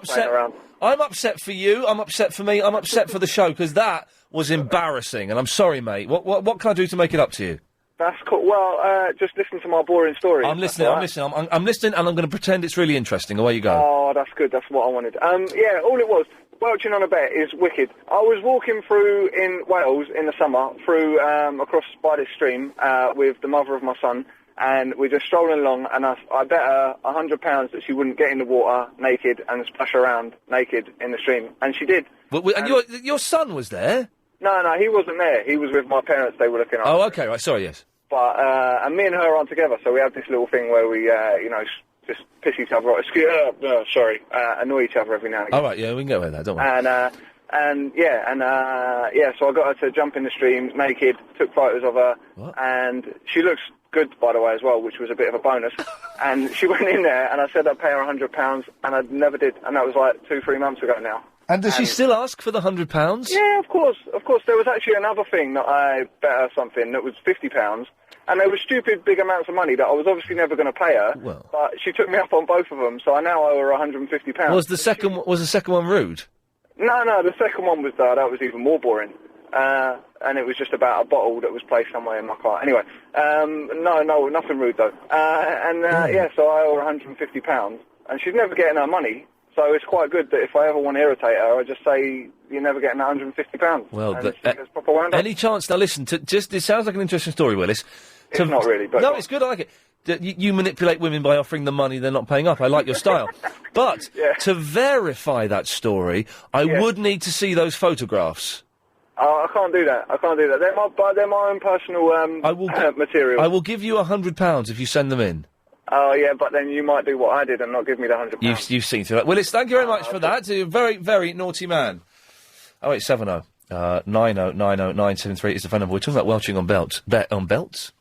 Speaker 1: upset for you. I'm upset for me. I'm upset for the show, because that was embarrassing, and I'm sorry, mate. What can I do to make it up to you?
Speaker 11: That's cool. Well, just listen to my boring story.
Speaker 1: I'm listening, I'm listening, and I'm going to pretend it's really interesting. Away you go.
Speaker 11: Oh, that's good. That's what I wanted. Yeah, all it was, welching on a bet is wicked. I was walking through in Wales in the summer, through across by this stream with the mother of my son, and we're just strolling along, and I bet her £100 that she wouldn't get in the water naked and splash around naked in the stream, and she did.
Speaker 1: And your son was there?
Speaker 11: No, he wasn't there. He was with my parents. They were looking after.
Speaker 1: Oh, okay, right. Sorry, yes.
Speaker 11: But and me and her aren't together, so we have this little thing where we, just piss each other off. Annoy each other every now and again.
Speaker 1: All right, yeah, we can get away with that, don't we?
Speaker 11: And so I got her to jump in the stream naked, took photos of her, and she looks good, by the way, as well, which was a bit of a bonus. And she went in there, and I said I'd pay her £100, and I never did, and that was like 2-3 months ago now.
Speaker 1: And does she still ask for the £100?
Speaker 11: Yeah, of course. There was actually another thing that I bet her something that was £50, and they were stupid big amounts of money that I was obviously never going to pay her.
Speaker 1: Well.
Speaker 11: But she took me up on both of them, so I now owe her £150.
Speaker 1: Was the second one rude?
Speaker 11: No, the second one was that was even more boring. And it was just about a bottle that was placed somewhere in my car. Anyway, no, nothing rude though. So I owe her £150, and she's never getting her money. So it's quite good that if I ever want to irritate her, I just say, you're never getting £150.
Speaker 1: Well,
Speaker 11: and she gets proper wound up.
Speaker 1: any chance, now listen, it sounds like an interesting story, Willis.
Speaker 11: It's not really, but...
Speaker 1: No, it's good, I like it. You manipulate women by offering them money they're not paying up. I like your style. But to verify that story, I would need to see those photographs.
Speaker 11: I can't do that. They're my own personal material.
Speaker 1: I will give you £100 if you send them in.
Speaker 11: Oh, yeah, but then you might do what I did and not give me the £100.
Speaker 1: You've seen through that. Willis, thank you very much for that. You're a very, very naughty man. 0870 90 90 973 is the phone number. We're talking about welching on belts. On belts?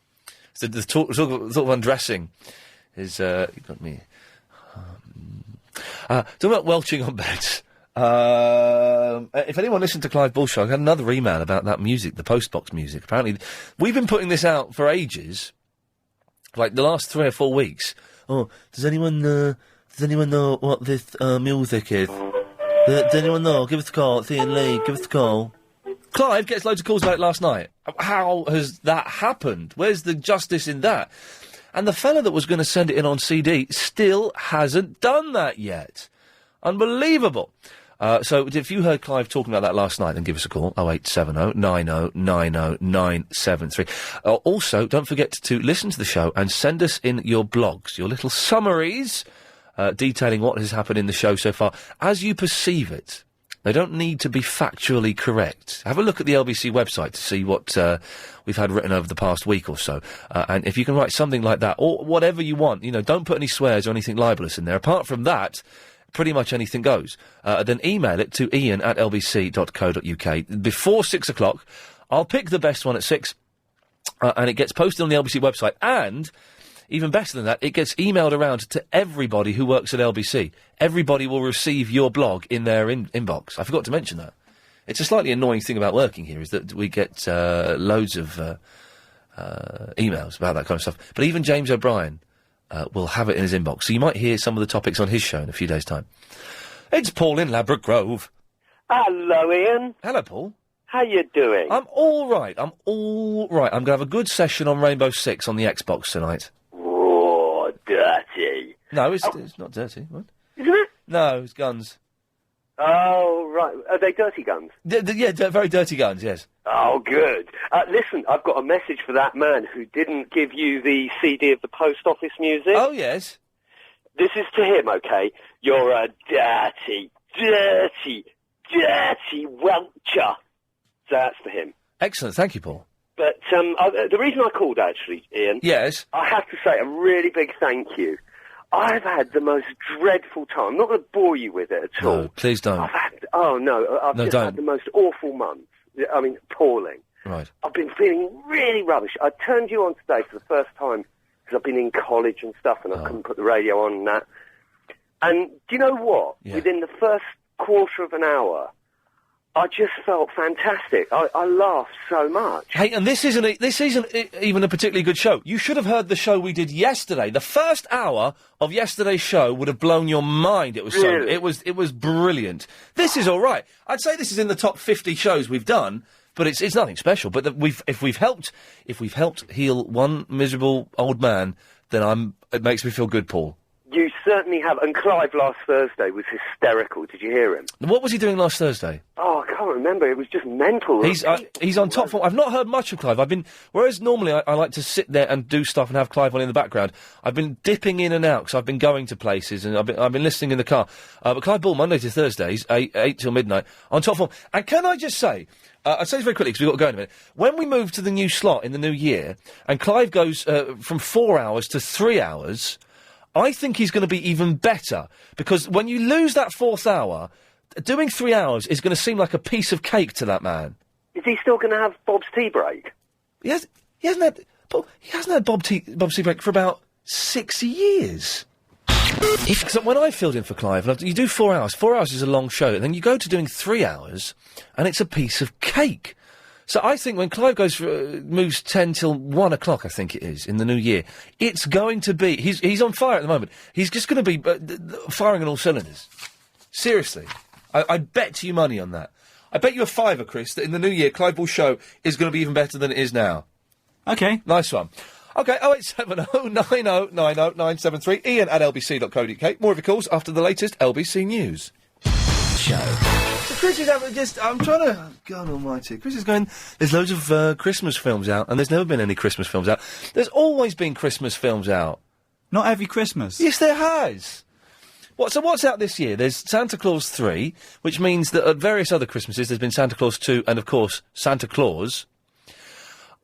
Speaker 1: So the talk of undressing is, you got me. Talking about welching on beds. If anyone listened to Clive Bullshot, I had another email about that music, the postbox music. Apparently, we've been putting this out for ages, like the last 3 or 4 weeks. Oh, does anyone know what this music is? Does anyone know? Give us a call. It's Iain Lee. Give us a call. Clive gets loads of calls about it last night. How has that happened? Where's the justice in that? And the fella that was going to send it in on CD still hasn't done that yet. Unbelievable. So if you heard Clive talking about that last night, then give us a call, 0870 90 90 973. Also, don't forget to listen to the show and send us in your blogs, your little summaries, detailing what has happened in the show so far, as you perceive it. They don't need to be factually correct. Have a look at the LBC website to see what we've had written over the past week or so. And if you can write something like that, or whatever you want, don't put any swears or anything libellous in there. Apart from that, pretty much anything goes. Then email it to ian@lbc.co.uk. Before 6 o'clock, I'll pick the best one at 6, and it gets posted on the LBC website, and... even better than that, it gets emailed around to everybody who works at LBC. Everybody will receive your blog in their inbox. I forgot to mention that. It's a slightly annoying thing about working here, is that we get loads of emails about that kind of stuff. But even James O'Brien will have it in his inbox. So you might hear some of the topics on his show in a few days' time. It's Paul in Ladbroke Grove.
Speaker 10: Hello, Ian.
Speaker 1: Hello, Paul.
Speaker 10: How you doing?
Speaker 1: I'm all right. I'm going to have a good session on Rainbow Six on the Xbox tonight.
Speaker 10: Dirty.
Speaker 1: No, it's not dirty. What?
Speaker 10: Isn't it?
Speaker 1: No, it's guns.
Speaker 10: Oh, right. Are they dirty guns?
Speaker 1: Very dirty guns, yes.
Speaker 10: Oh, good. Listen, I've got a message for that man who didn't give you the CD of the post office music.
Speaker 1: Oh, yes.
Speaker 10: This is to him, okay? You're a dirty, dirty, dirty welcher. So that's for him.
Speaker 1: Excellent. Thank you, Paul.
Speaker 10: But the reason I called, actually, Ian...
Speaker 1: Yes?
Speaker 10: I have to say a really big thank you. I've had the most dreadful time. I'm not going to bore you with it at all.
Speaker 1: No, please don't.
Speaker 10: I've just had the most awful months. I mean, appalling.
Speaker 1: Right.
Speaker 10: I've been feeling really rubbish. I turned you on today for the first time because I've been in college and stuff and I couldn't put the radio on and that. And do you know what?
Speaker 1: Yeah.
Speaker 10: Within the first quarter of an hour... I just felt fantastic. I laughed so much.
Speaker 1: Hey, and this isn't even a particularly good show. You should have heard the show we did yesterday. The first hour of yesterday's show would have blown your mind. It was
Speaker 10: Really?
Speaker 1: it was brilliant. This is all right. I'd say this is in the top 50 shows we've done, but it's nothing special. But if we've helped heal one miserable old man, then it makes me feel good, Paul.
Speaker 10: You certainly have. And Clive last Thursday was hysterical. Did you hear him?
Speaker 1: What was he doing last Thursday?
Speaker 10: Oh, I can't remember. It was just mental.
Speaker 1: He's on top form. I've not heard much of Clive. Whereas normally I like to sit there and do stuff and have Clive on in the background. I've been dipping in and out because I've been going to places and I've been listening in the car. But Clive Bull, Monday to Thursdays, 8 till midnight, on top form. And can I just say, I'll say this very quickly because we've got to go in a minute. When we move to the new slot in the new year, and Clive goes from 4 hours to 3 hours, I think he's going to be even better, because when you lose that fourth hour, doing 3 hours is going to seem like a piece of cake to that man.
Speaker 10: Is he still going to have Bob's tea break?
Speaker 1: He hasn't had Bob's tea break for about 6 years. Because when I filled in for Clive, you do 4 hours. 4 hours is a long show, and then you go to doing 3 hours, and it's a piece of cake. So I think when Clive moves 10 till 1 o'clock, I think it is, in the new year, it's going to be... He's on fire at the moment. He's just going to be firing on all cylinders. Seriously. I bet you money on that. I bet you a fiver, Chris, that in the new year, Clive Ball's show is going to be even better than it is now.
Speaker 8: OK.
Speaker 1: Nice one. OK, 0870 90 90 973, iain at lbc.co.uk. More of your calls after the latest LBC News. Show. So Chris is I'm trying to... God almighty. Chris is going... There's loads of Christmas films out, and there's never been any Christmas films out. There's always been Christmas films out.
Speaker 8: Not every Christmas.
Speaker 1: Yes, there has. So what's out this year? There's Santa Claus 3, which means that at various other Christmases there's been Santa Claus 2 and, of course, Santa Claus.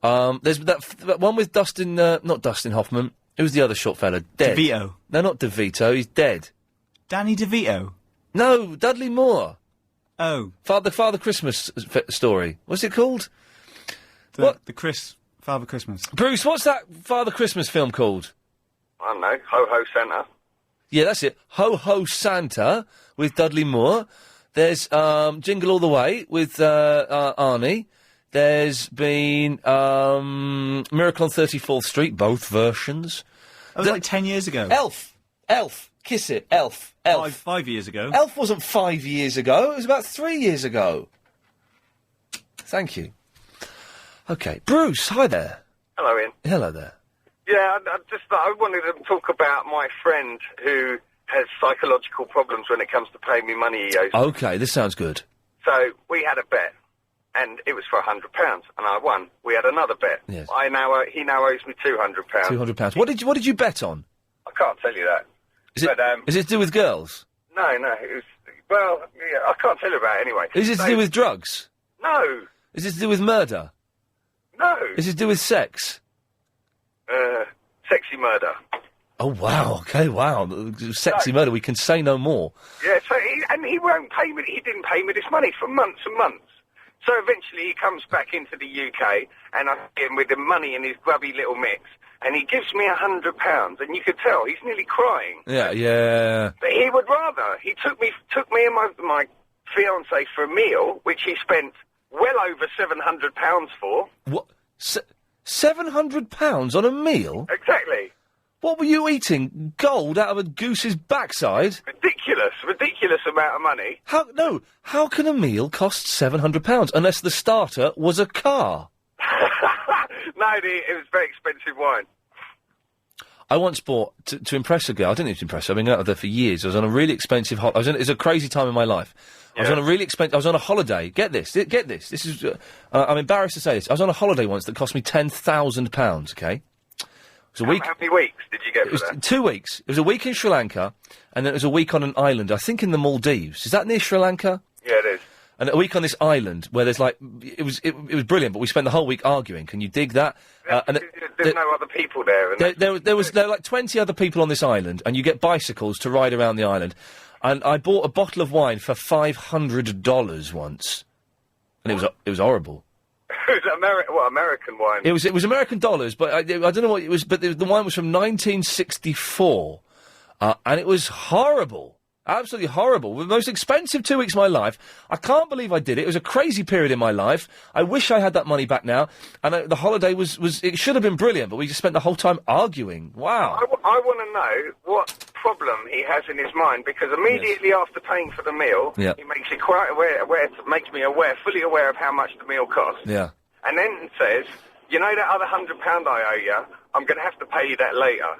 Speaker 1: There's that one with not Dustin Hoffman. Who's the other short fella? Dead.
Speaker 8: DeVito.
Speaker 1: No, not DeVito. He's dead.
Speaker 8: Danny DeVito?
Speaker 1: No, Dudley Moore.
Speaker 8: Oh.
Speaker 1: Father Christmas story. What's it called?
Speaker 8: Father Christmas.
Speaker 1: Bruce, what's that Father Christmas film called?
Speaker 13: I don't know. Ho Ho Santa.
Speaker 1: Yeah, that's it. Ho Ho Santa with Dudley Moore. There's Jingle All the Way with Arnie. There's been Miracle on 34th Street, both versions.
Speaker 8: That was like 10 years ago.
Speaker 1: Elf. Kiss it. Elf.
Speaker 8: 5 years ago.
Speaker 1: Elf wasn't 5 years ago. It was about 3 years ago. Thank you. OK. Bruce, hi there.
Speaker 13: Hello, Ian.
Speaker 1: Hello there.
Speaker 13: Yeah, I wanted to talk about my friend who has psychological problems when it comes to paying me money he owes.
Speaker 1: OK, this sounds good.
Speaker 13: So we had a bet, and it was for £100, and I won. We had another bet.
Speaker 1: Yes.
Speaker 13: He now owes me £200.
Speaker 1: £200. What did you bet on?
Speaker 13: I can't tell you that.
Speaker 1: Is it to do with girls?
Speaker 13: No, it was... Well, yeah, I can't tell you about it anyway.
Speaker 1: Is it to do with drugs?
Speaker 13: No.
Speaker 1: Is it to do with murder?
Speaker 13: No.
Speaker 1: Is it to do with sex?
Speaker 13: Sexy murder.
Speaker 1: Oh, wow. OK, wow. Sexy murder. We can say no more.
Speaker 13: Yeah, so he won't pay me. He didn't pay me this money for months and months. So eventually he comes back into the UK, and I see him with the money in his grubby little mix, and he gives me £100, and you could tell he's nearly crying.
Speaker 1: Yeah.
Speaker 13: But he would rather. He took me and my fiancée for a meal, which he spent well over £700 for.
Speaker 1: What? £700 on a meal?
Speaker 13: Exactly.
Speaker 1: What were you eating? Gold out of a goose's backside?
Speaker 13: Ridiculous amount of money.
Speaker 1: How can a meal cost £700 unless the starter was a car?
Speaker 13: No, it was very expensive wine.
Speaker 1: I once bought, to impress a girl, I didn't need to impress her, I've been out with her for years, I was on a really expensive it was a crazy time in my life. Yeah. I was on a holiday, get this, this is, I'm embarrassed to say this, I was on a holiday once that cost me £10,000, OK? It was a week.
Speaker 13: How many weeks did you get for that?
Speaker 1: 2 weeks. It was a week in Sri Lanka, and then it was a week on an island, I think in the Maldives. Is that near Sri Lanka?
Speaker 13: Yeah, it is.
Speaker 1: And a week on this island where there's it was brilliant, but we spent the whole week arguing. Can you dig that?
Speaker 13: There's no other people there.
Speaker 1: There were like 20 other people on this island, and you get bicycles to ride around the island. And I bought a bottle of wine for $500 once, and it was horrible.
Speaker 13: It was American wine?
Speaker 1: It was American dollars, but I don't know what it was. But the wine was from 1964, and it was horrible. Absolutely horrible. The most expensive 2 weeks of my life. I can't believe I did it. It was a crazy period in my life. I wish I had that money back now. And the holiday was it should have been brilliant, but we just spent the whole time arguing. Wow.
Speaker 13: I want to know what problem he has in his mind, because immediately after paying for the meal, he makes it quite makes me fully aware of how much the meal costs.
Speaker 1: Yeah.
Speaker 13: And then says, you know that other £100 I owe you, I'm going to have to pay you that later.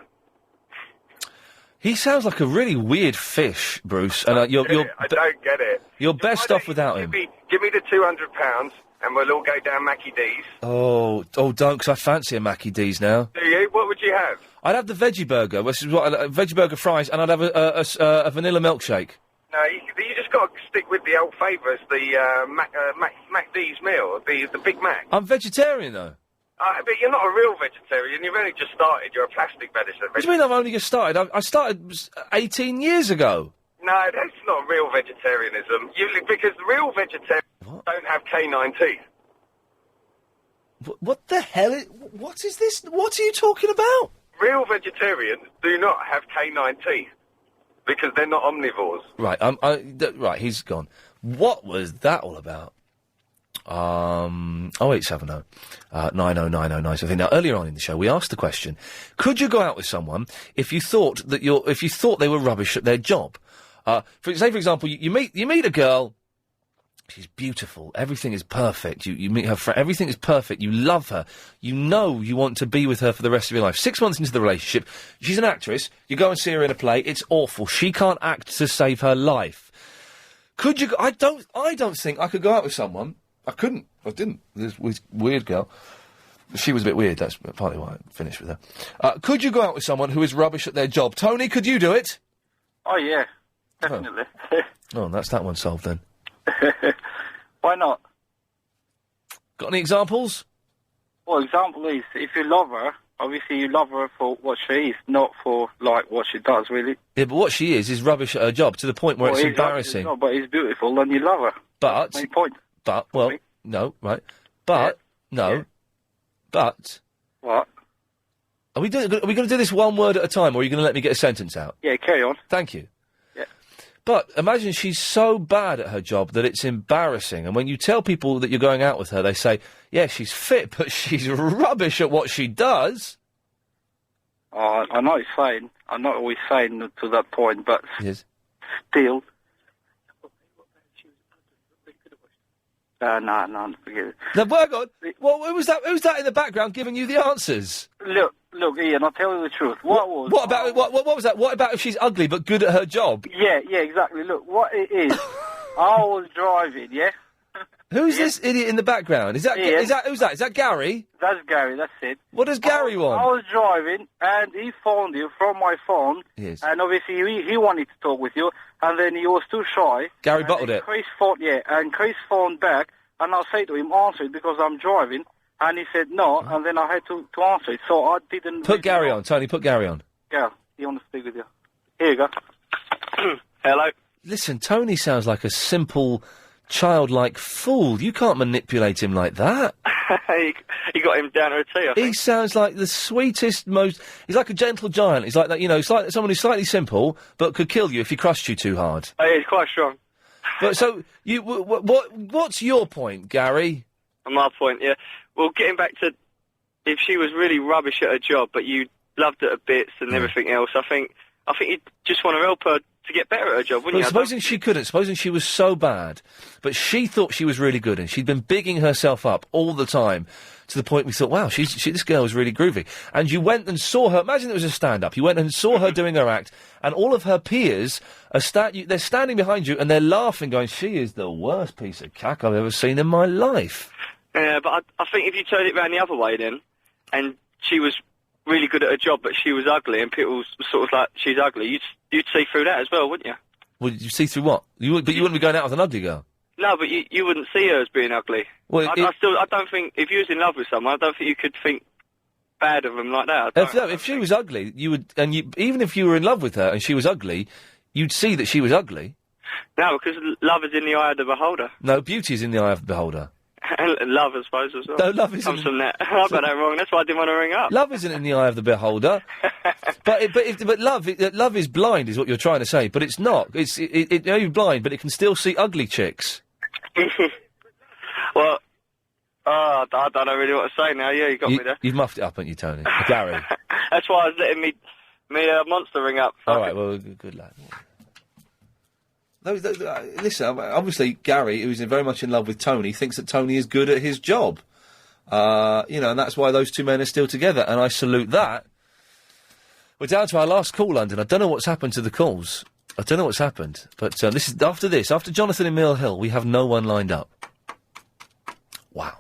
Speaker 1: He sounds like a really weird fish, Bruce, and
Speaker 13: I don't get it.
Speaker 1: You're best off without him.
Speaker 13: Give me the £200 and we'll all go down Mackie D's.
Speaker 1: Oh, don't, because I fancy a Mackie D's now.
Speaker 13: Do you? What would you have?
Speaker 1: I'd have the veggie burger, which is veggie burger fries, and I'd have a vanilla milkshake.
Speaker 13: No, you just got to stick with the old favourites, the Mac D's meal, the Big Mac.
Speaker 1: I'm vegetarian, though.
Speaker 13: But you're not a real vegetarian. You've only just started. You're a plastic vegetarian.
Speaker 1: What do you mean I've only just started? I started 18 years ago.
Speaker 13: No, that's not real vegetarianism. Because real vegetarians don't have canine teeth.
Speaker 1: What the hell? What is this? What are you talking about?
Speaker 13: Real vegetarians do not have canine teeth because they're not omnivores.
Speaker 1: Right, right, he's gone. What was that all about? 0870 9090 something. Now, earlier on in the show, we asked the question: could you go out with someone if you thought they were rubbish at their job? For example, you meet a girl. She's beautiful. Everything is perfect. You meet her friend. Everything is perfect. You love her. You know you want to be with her for the rest of your life. 6 months into the relationship, she's an actress. You go and see her in a play. It's awful. She can't act to save her life. Could you? I don't think I could go out with someone. I couldn't. I didn't. This weird girl. She was a bit weird. That's partly why I finished with her. Could you go out with someone who is rubbish at their job? Tony, could you do it?
Speaker 7: Oh, yeah. Definitely.
Speaker 1: Oh, that's that one solved then.
Speaker 7: Why not?
Speaker 1: Got any examples?
Speaker 7: Well, example is, if you love her, obviously you love her for what she is, not for, like, what she does, really.
Speaker 1: Yeah, but what she is rubbish at her job, to the point where it's embarrassing.
Speaker 7: No, but it's beautiful, and you love her.
Speaker 1: But...
Speaker 7: That's my point.
Speaker 1: But, well, no, right. But, no. But...
Speaker 7: What?
Speaker 1: Are we going to do this one word at a time, or are you going to let me get a sentence out?
Speaker 7: Yeah, carry on.
Speaker 1: Thank you.
Speaker 7: Yeah.
Speaker 1: But imagine she's so bad at her job that it's embarrassing. And when you tell people that you're going out with her, they say, yeah, she's fit, but she's rubbish at what she does.
Speaker 7: I know what you're saying. I'm not always saying to that point, but still. No, forget it.
Speaker 1: Now, hang on. Who was that in the background giving you the answers?
Speaker 7: Look, Ian, I'll tell you the truth. What
Speaker 1: was that? What about if she's ugly but good at her job?
Speaker 7: Yeah, exactly. Look, what it is, I was driving, yeah?
Speaker 1: Who's this idiot in the background? Who's that? Is that Gary?
Speaker 7: That's Gary, that's it.
Speaker 1: What does Gary want?
Speaker 7: I was driving, and he phoned you from my phone,
Speaker 1: Yes.
Speaker 7: and obviously he wanted to talk with you, and then he was too shy.
Speaker 1: Gary bottled it.
Speaker 7: Chris phoned back, and I said to him, answer it, because I'm driving, and he said no, and then I had to answer it, so I didn't...
Speaker 1: Put Gary on, Tony, put Gary on.
Speaker 7: Yeah, he wants to speak with you. Here you go.
Speaker 4: Hello?
Speaker 1: Listen, Tony sounds like a simple, childlike fool. You can't manipulate him like that.
Speaker 4: You got him down to a T, I think.
Speaker 1: He sounds like the sweetest, most... He's like a gentle giant. He's like that, he's like someone who's slightly simple, but could kill you if he crushed you too hard.
Speaker 4: Oh, yeah, he's quite strong.
Speaker 1: But so, what's your point, Gary?
Speaker 4: My point, yeah. Well, getting back to if she was really rubbish at her job, but you loved her to bits and everything else, I think you'd just want to help her to get better at her job, wouldn't you?
Speaker 1: Supposing she couldn't, supposing she was so bad, but she thought she was really good, and she'd been bigging herself up all the time, to the point we thought, wow, this girl is really groovy. And you went and saw her, imagine it was a stand-up, you went and saw her doing her act, and all of her peers, they're standing behind you, and they're laughing, going, she is the worst piece of cack I've ever seen in my life.
Speaker 4: Yeah, but I think if you turned it round the other way then, and she was really good at her job, but she was ugly, and people were sort of like, she's ugly, you'd see through that as well, wouldn't you?
Speaker 1: Well, you see through what? But you wouldn't be going out with an ugly girl.
Speaker 4: No, but you wouldn't see her as being ugly.
Speaker 1: Well,
Speaker 4: I don't think, if you was in love with someone, I don't think you could think bad of them like that.
Speaker 1: If she was ugly, you would, even if you were in love with her and she was ugly, you'd see that she was ugly.
Speaker 4: No, because love is in the eye of the beholder.
Speaker 1: No, beauty is in the eye of the beholder.
Speaker 4: And love, I suppose, as well.
Speaker 1: No, love isn't.
Speaker 4: Comes from that. I got that wrong. That's why I didn't want to ring up.
Speaker 1: Love isn't in the eye of the beholder. but love is blind, is what you're trying to say. But it's not. You're blind, but it can still see ugly chicks.
Speaker 4: Well, I don't know really what to say now. Yeah, you got me there.
Speaker 1: You've muffed it up, haven't you, Tony? Gary.
Speaker 4: That's why I was letting me monster ring up.
Speaker 1: All right, well, good lad. Listen, obviously, Gary, who's very much in love with Tony, thinks that Tony is good at his job. And that's why those two men are still together, and I salute that. We're down to our last call, London. I don't know what's happened to the calls. I don't know what's happened. But after Jonathan in Mill Hill, we have no one lined up. Wow.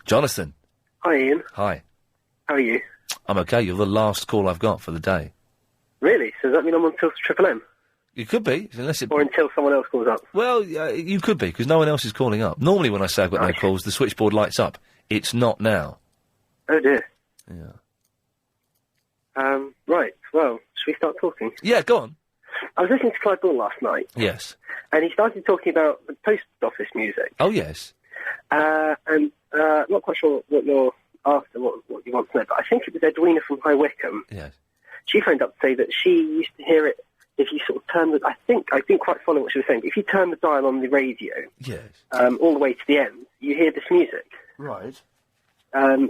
Speaker 1: Jonathan.
Speaker 15: Hi, Ian.
Speaker 1: Hi.
Speaker 15: How are you?
Speaker 1: I'm okay. You're the last call I've got for the day.
Speaker 15: Really? So does that mean I'm until Triple M?
Speaker 1: You could be, unless it...
Speaker 15: Or until someone else calls up?
Speaker 1: Well, you could be, because no one else is calling up. Normally when I say I've got no calls, the switchboard lights up. It's not now.
Speaker 15: Oh, dear.
Speaker 1: Yeah.
Speaker 15: Right. Well, should we start talking?
Speaker 1: Yeah, go on.
Speaker 15: I was listening to Clive Ball last night,
Speaker 1: Yes.
Speaker 15: and he started talking about the post office music.
Speaker 1: Oh, yes.
Speaker 15: And not quite sure what you're after, what you want to know, but I think it was Edwina from High Wycombe.
Speaker 1: Yes.
Speaker 15: She phoned up to say that she used to hear it if you sort of turn the... I didn't quite follow what she was saying, but if you turn the dial on the radio...
Speaker 1: Yes.
Speaker 15: all the way to the end, you hear this music.
Speaker 1: Right.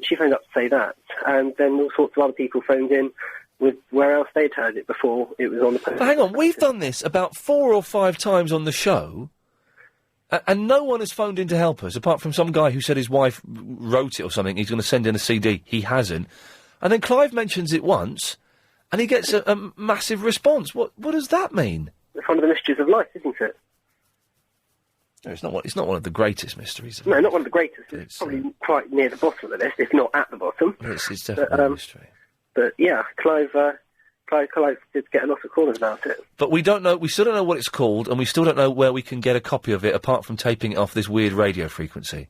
Speaker 15: She phoned up to say that, and then all sorts of other people phoned in with where else they'd heard it before it was on the post.
Speaker 1: But hang on, we've done this about 4 or 5 times on the show, and no one has phoned in to help us, apart from some guy who said his wife wrote it or something. He's going to send in a CD. He hasn't. And then Clive mentions it once, and he gets a massive response. What does that mean?
Speaker 15: It's one of the mysteries of life, isn't it?
Speaker 1: No, it's not one of the greatest mysteries.
Speaker 15: No, not one of the greatest. It's probably quite near the bottom of the list, if not at the bottom.
Speaker 1: It's definitely a mystery.
Speaker 15: But yeah, Clive did get a lot of callers about it.
Speaker 1: But we don't know. We still don't know what it's called, and we still don't know where we can get a copy of it, apart from taping it off this weird radio frequency.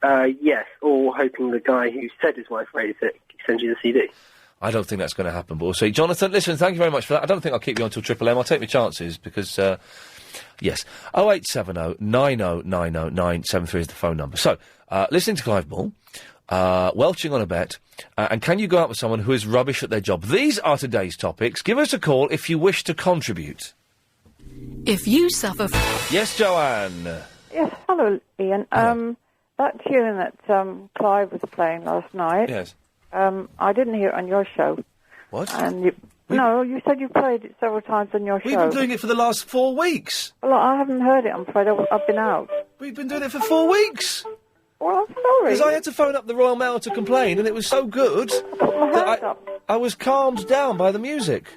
Speaker 15: Yes, or hoping the guy who said his wife raised it sends you the CD.
Speaker 1: I don't think that's going to happen, but we'll see. Jonathan, listen, thank you very much for that. I don't think I'll keep you on till Triple M. I'll take my chances, because, yes. 0870 90 90 973 is the phone number. So, listening to Clive Ball, welching on a bet, and can you go out with someone who is rubbish at their job? These are today's topics. Give us a call if you wish to contribute.
Speaker 16: If you suffer...
Speaker 1: Yes, Joanne.
Speaker 17: Yes, hello, Ian. That tune that Clive was playing last night...
Speaker 1: Yes.
Speaker 17: I didn't hear it on your show.
Speaker 1: What?
Speaker 17: And no, you said you played it several times on your show.
Speaker 1: We've been doing it for the last 4 weeks.
Speaker 17: Well, I haven't heard it, I'm afraid. I've been out.
Speaker 1: We've been doing it for 4 weeks.
Speaker 17: Well, I'm sorry.
Speaker 1: Because I had to phone up the Royal Mail to complain, and it was so good that I was calmed down by the music.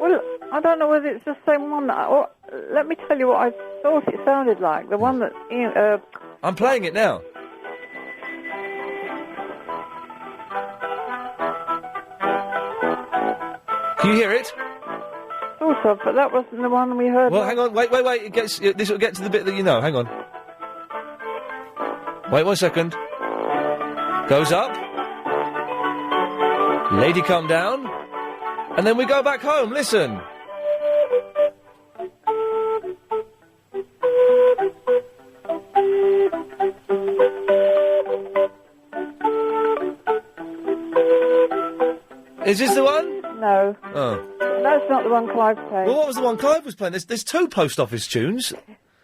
Speaker 17: Well, I don't know whether it's the same one. Let me tell you what I thought it sounded like. The one that...
Speaker 1: I'm playing it now. Can you hear it?
Speaker 17: Sort of, but that wasn't the one we heard.
Speaker 1: Well, hang on, wait. This will get to the bit that you know. Hang on. Wait 1 second. Goes up. Lady come down. And then we go back home. Listen. Is this the one?
Speaker 17: No.
Speaker 1: Oh.
Speaker 17: That's not the one Clive played.
Speaker 1: Well, what was the one Clive was playing? There's 2 post office tunes.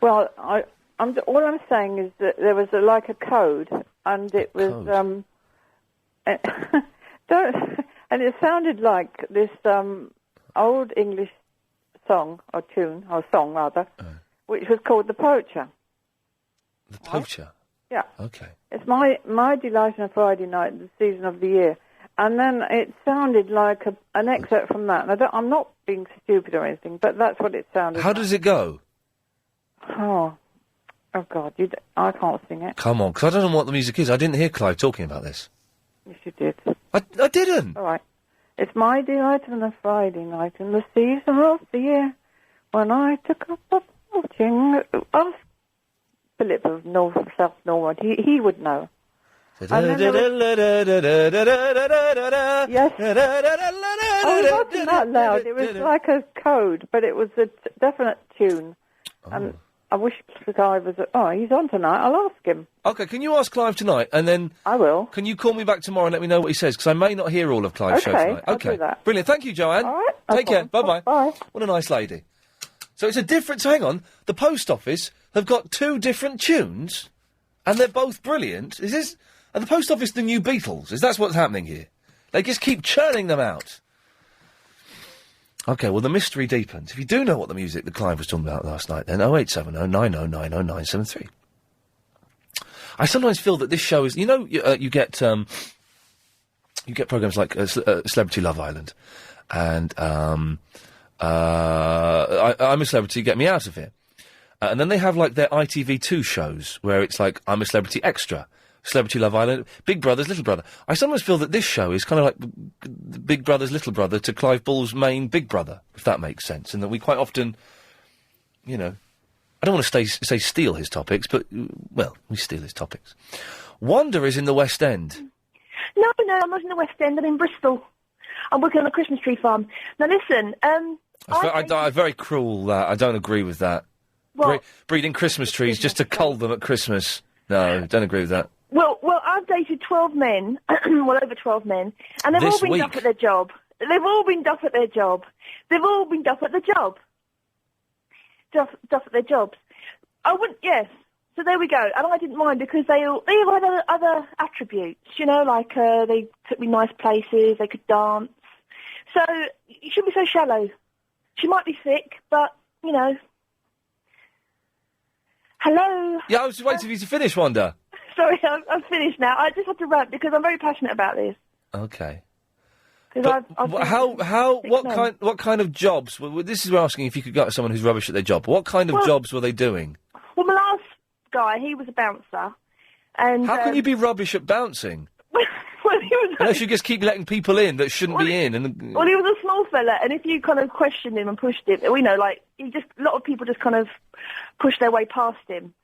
Speaker 17: Well, all I'm saying is that there was like a code, and it was and it sounded like this old English song or tune or song rather, which was called The Poacher.
Speaker 1: The Poacher.
Speaker 17: Yeah.
Speaker 1: Okay.
Speaker 17: It's my delight on a Friday night, the season of the year. And then it sounded like an excerpt from that. And I'm not being stupid or anything, but that's what it sounded
Speaker 1: How
Speaker 17: like.
Speaker 1: does it go?
Speaker 17: Oh God, I can't sing it.
Speaker 1: Come on, because I don't know what the music is. I didn't hear Clive talking about this.
Speaker 17: Yes, you did.
Speaker 1: I didn't.
Speaker 17: All right. It's my delight on a Friday night in the season of the year when I took up a poaching. Ask Philip of South Norwood. He would know.
Speaker 1: Yes.
Speaker 17: Oh, it wasn't that loud. It was like a code, but it was a definite tune. And I wish the guy was... he's on tonight. I'll ask him.
Speaker 1: Okay, can you ask Clive tonight, and then...
Speaker 17: I will.
Speaker 1: Can you call me back tomorrow and let me know what he says, because I may not hear all of Clive's show tonight.
Speaker 17: I'll do that.
Speaker 1: Brilliant. Thank you, Joanne.
Speaker 17: All right.
Speaker 1: Take care. Bye-bye.
Speaker 17: Bye.
Speaker 1: What a nice lady. So it's a different... So hang on. The post office have got 2 different tunes, and they're both brilliant. Is this... Are the post office the new Beatles? Is that what's happening here? They just keep churning them out. OK, well, the mystery deepens. If you do know what the music that Clive was talking about last night, then 0870 90 90 973. I sometimes feel that this show is... You know, you get programmes like Celebrity Love Island and I'm a Celebrity, Get Me Out of Here. And then they have, like, their ITV2 shows where it's like, I'm a Celebrity Extra. Celebrity Love Island, Big Brother's Little Brother. I sometimes feel that this show is kind of like Big Brother's Little Brother to Clive Ball's main Big Brother, if that makes sense, and that we quite often, you know, I don't want to say steal his topics, but, well, we steal his topics. Wanda is in the West End.
Speaker 23: No, I'm not in the West End, I'm in Bristol. I'm working on a Christmas tree farm. Now listen,
Speaker 1: It's very cruel, that. I don't agree with that.
Speaker 12: What?
Speaker 1: Breeding Christmas trees just to cull them at Christmas. No, don't agree with that.
Speaker 12: Well, I've dated 12 men, well, over 12 men, and they've all been duff at their job. They've all been duff at their job. They've all been duff at the job. Duff at their jobs. I wouldn't, yes. So there we go. And I didn't mind because they all had other attributes, like they took me nice places, they could dance. So you shouldn't be so shallow. She might be sick, but, Hello?
Speaker 1: Yeah, I was just waiting for you to finish, Wanda.
Speaker 12: Sorry, I'm finished now. I just had to rant because I'm very passionate about this.
Speaker 1: Okay.
Speaker 12: Because
Speaker 1: what kind of jobs? Well, this is we're asking if you could go to someone who's rubbish at their job. What kind of jobs were they doing?
Speaker 12: Well, my last guy, he was a bouncer, and
Speaker 1: how can you be rubbish at bouncing?
Speaker 12: Well, he was.
Speaker 1: Unless you just keep letting people in that shouldn't be in.
Speaker 12: Well, he was a small fella, and if you kind of questioned him and pushed him, a lot of people just kind of pushed their way past him.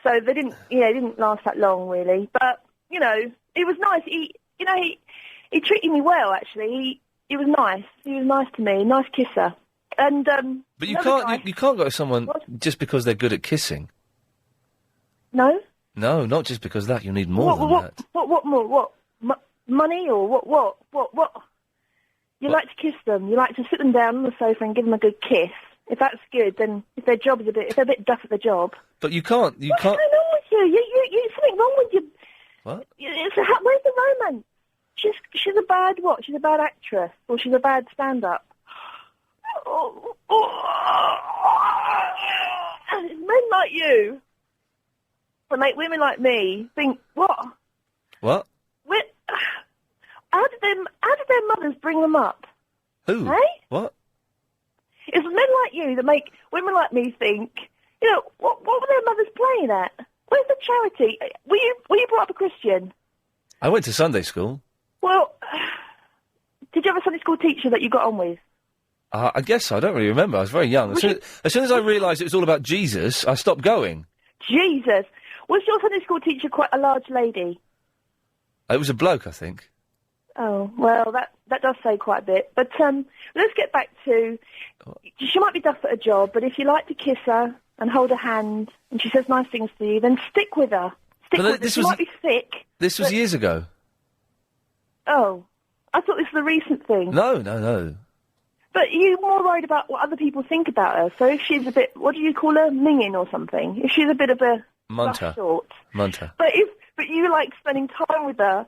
Speaker 12: So they didn't, it didn't last that long really. But it was nice. He treated me well actually. He was nice. He was nice to me, nice kisser. And
Speaker 1: but you can't go to someone just because they're good at kissing.
Speaker 12: No.
Speaker 1: No, not just because of that. You need more than that.
Speaker 12: What more? What? Money or what? You like to kiss them. You like to sit them down on the sofa and give them a good kiss. If that's good, then if their job is if they're a bit duff at the job.
Speaker 1: But you can't.
Speaker 12: What's going on with you? You something wrong with you.
Speaker 1: What?
Speaker 12: Where's the romance? She's a bad what? She's a bad actress or she's a bad stand-up. Men like you, that make women like me think what?
Speaker 1: What?
Speaker 12: How did their mothers bring them up?
Speaker 1: Who?
Speaker 12: Hey?
Speaker 1: What?
Speaker 12: It's men like you that make women like me think, what were their mothers playing at? Where's the charity? Were you brought up a Christian?
Speaker 1: I went to Sunday school.
Speaker 12: Well, did you have a Sunday school teacher that you got on with?
Speaker 1: I guess so. I don't really remember. I was very young. As soon as I realised it was all about Jesus, I stopped going.
Speaker 12: Jesus. Was your Sunday school teacher quite a large lady?
Speaker 1: It was a bloke, I think.
Speaker 12: Oh, well, that does say quite a bit. But let's get back to... She might be duff at a job, but if you like to kiss her and hold her hand and she says nice things to you, then stick with her. She might be sick.
Speaker 1: This was years ago.
Speaker 12: Oh, I thought this was a recent thing.
Speaker 1: No.
Speaker 12: But you're more worried about what other people think about her. So if she's a bit... What do you call her? Minging or something? If she's a bit of a...
Speaker 1: Munter. Munter.
Speaker 12: But you like spending time with her,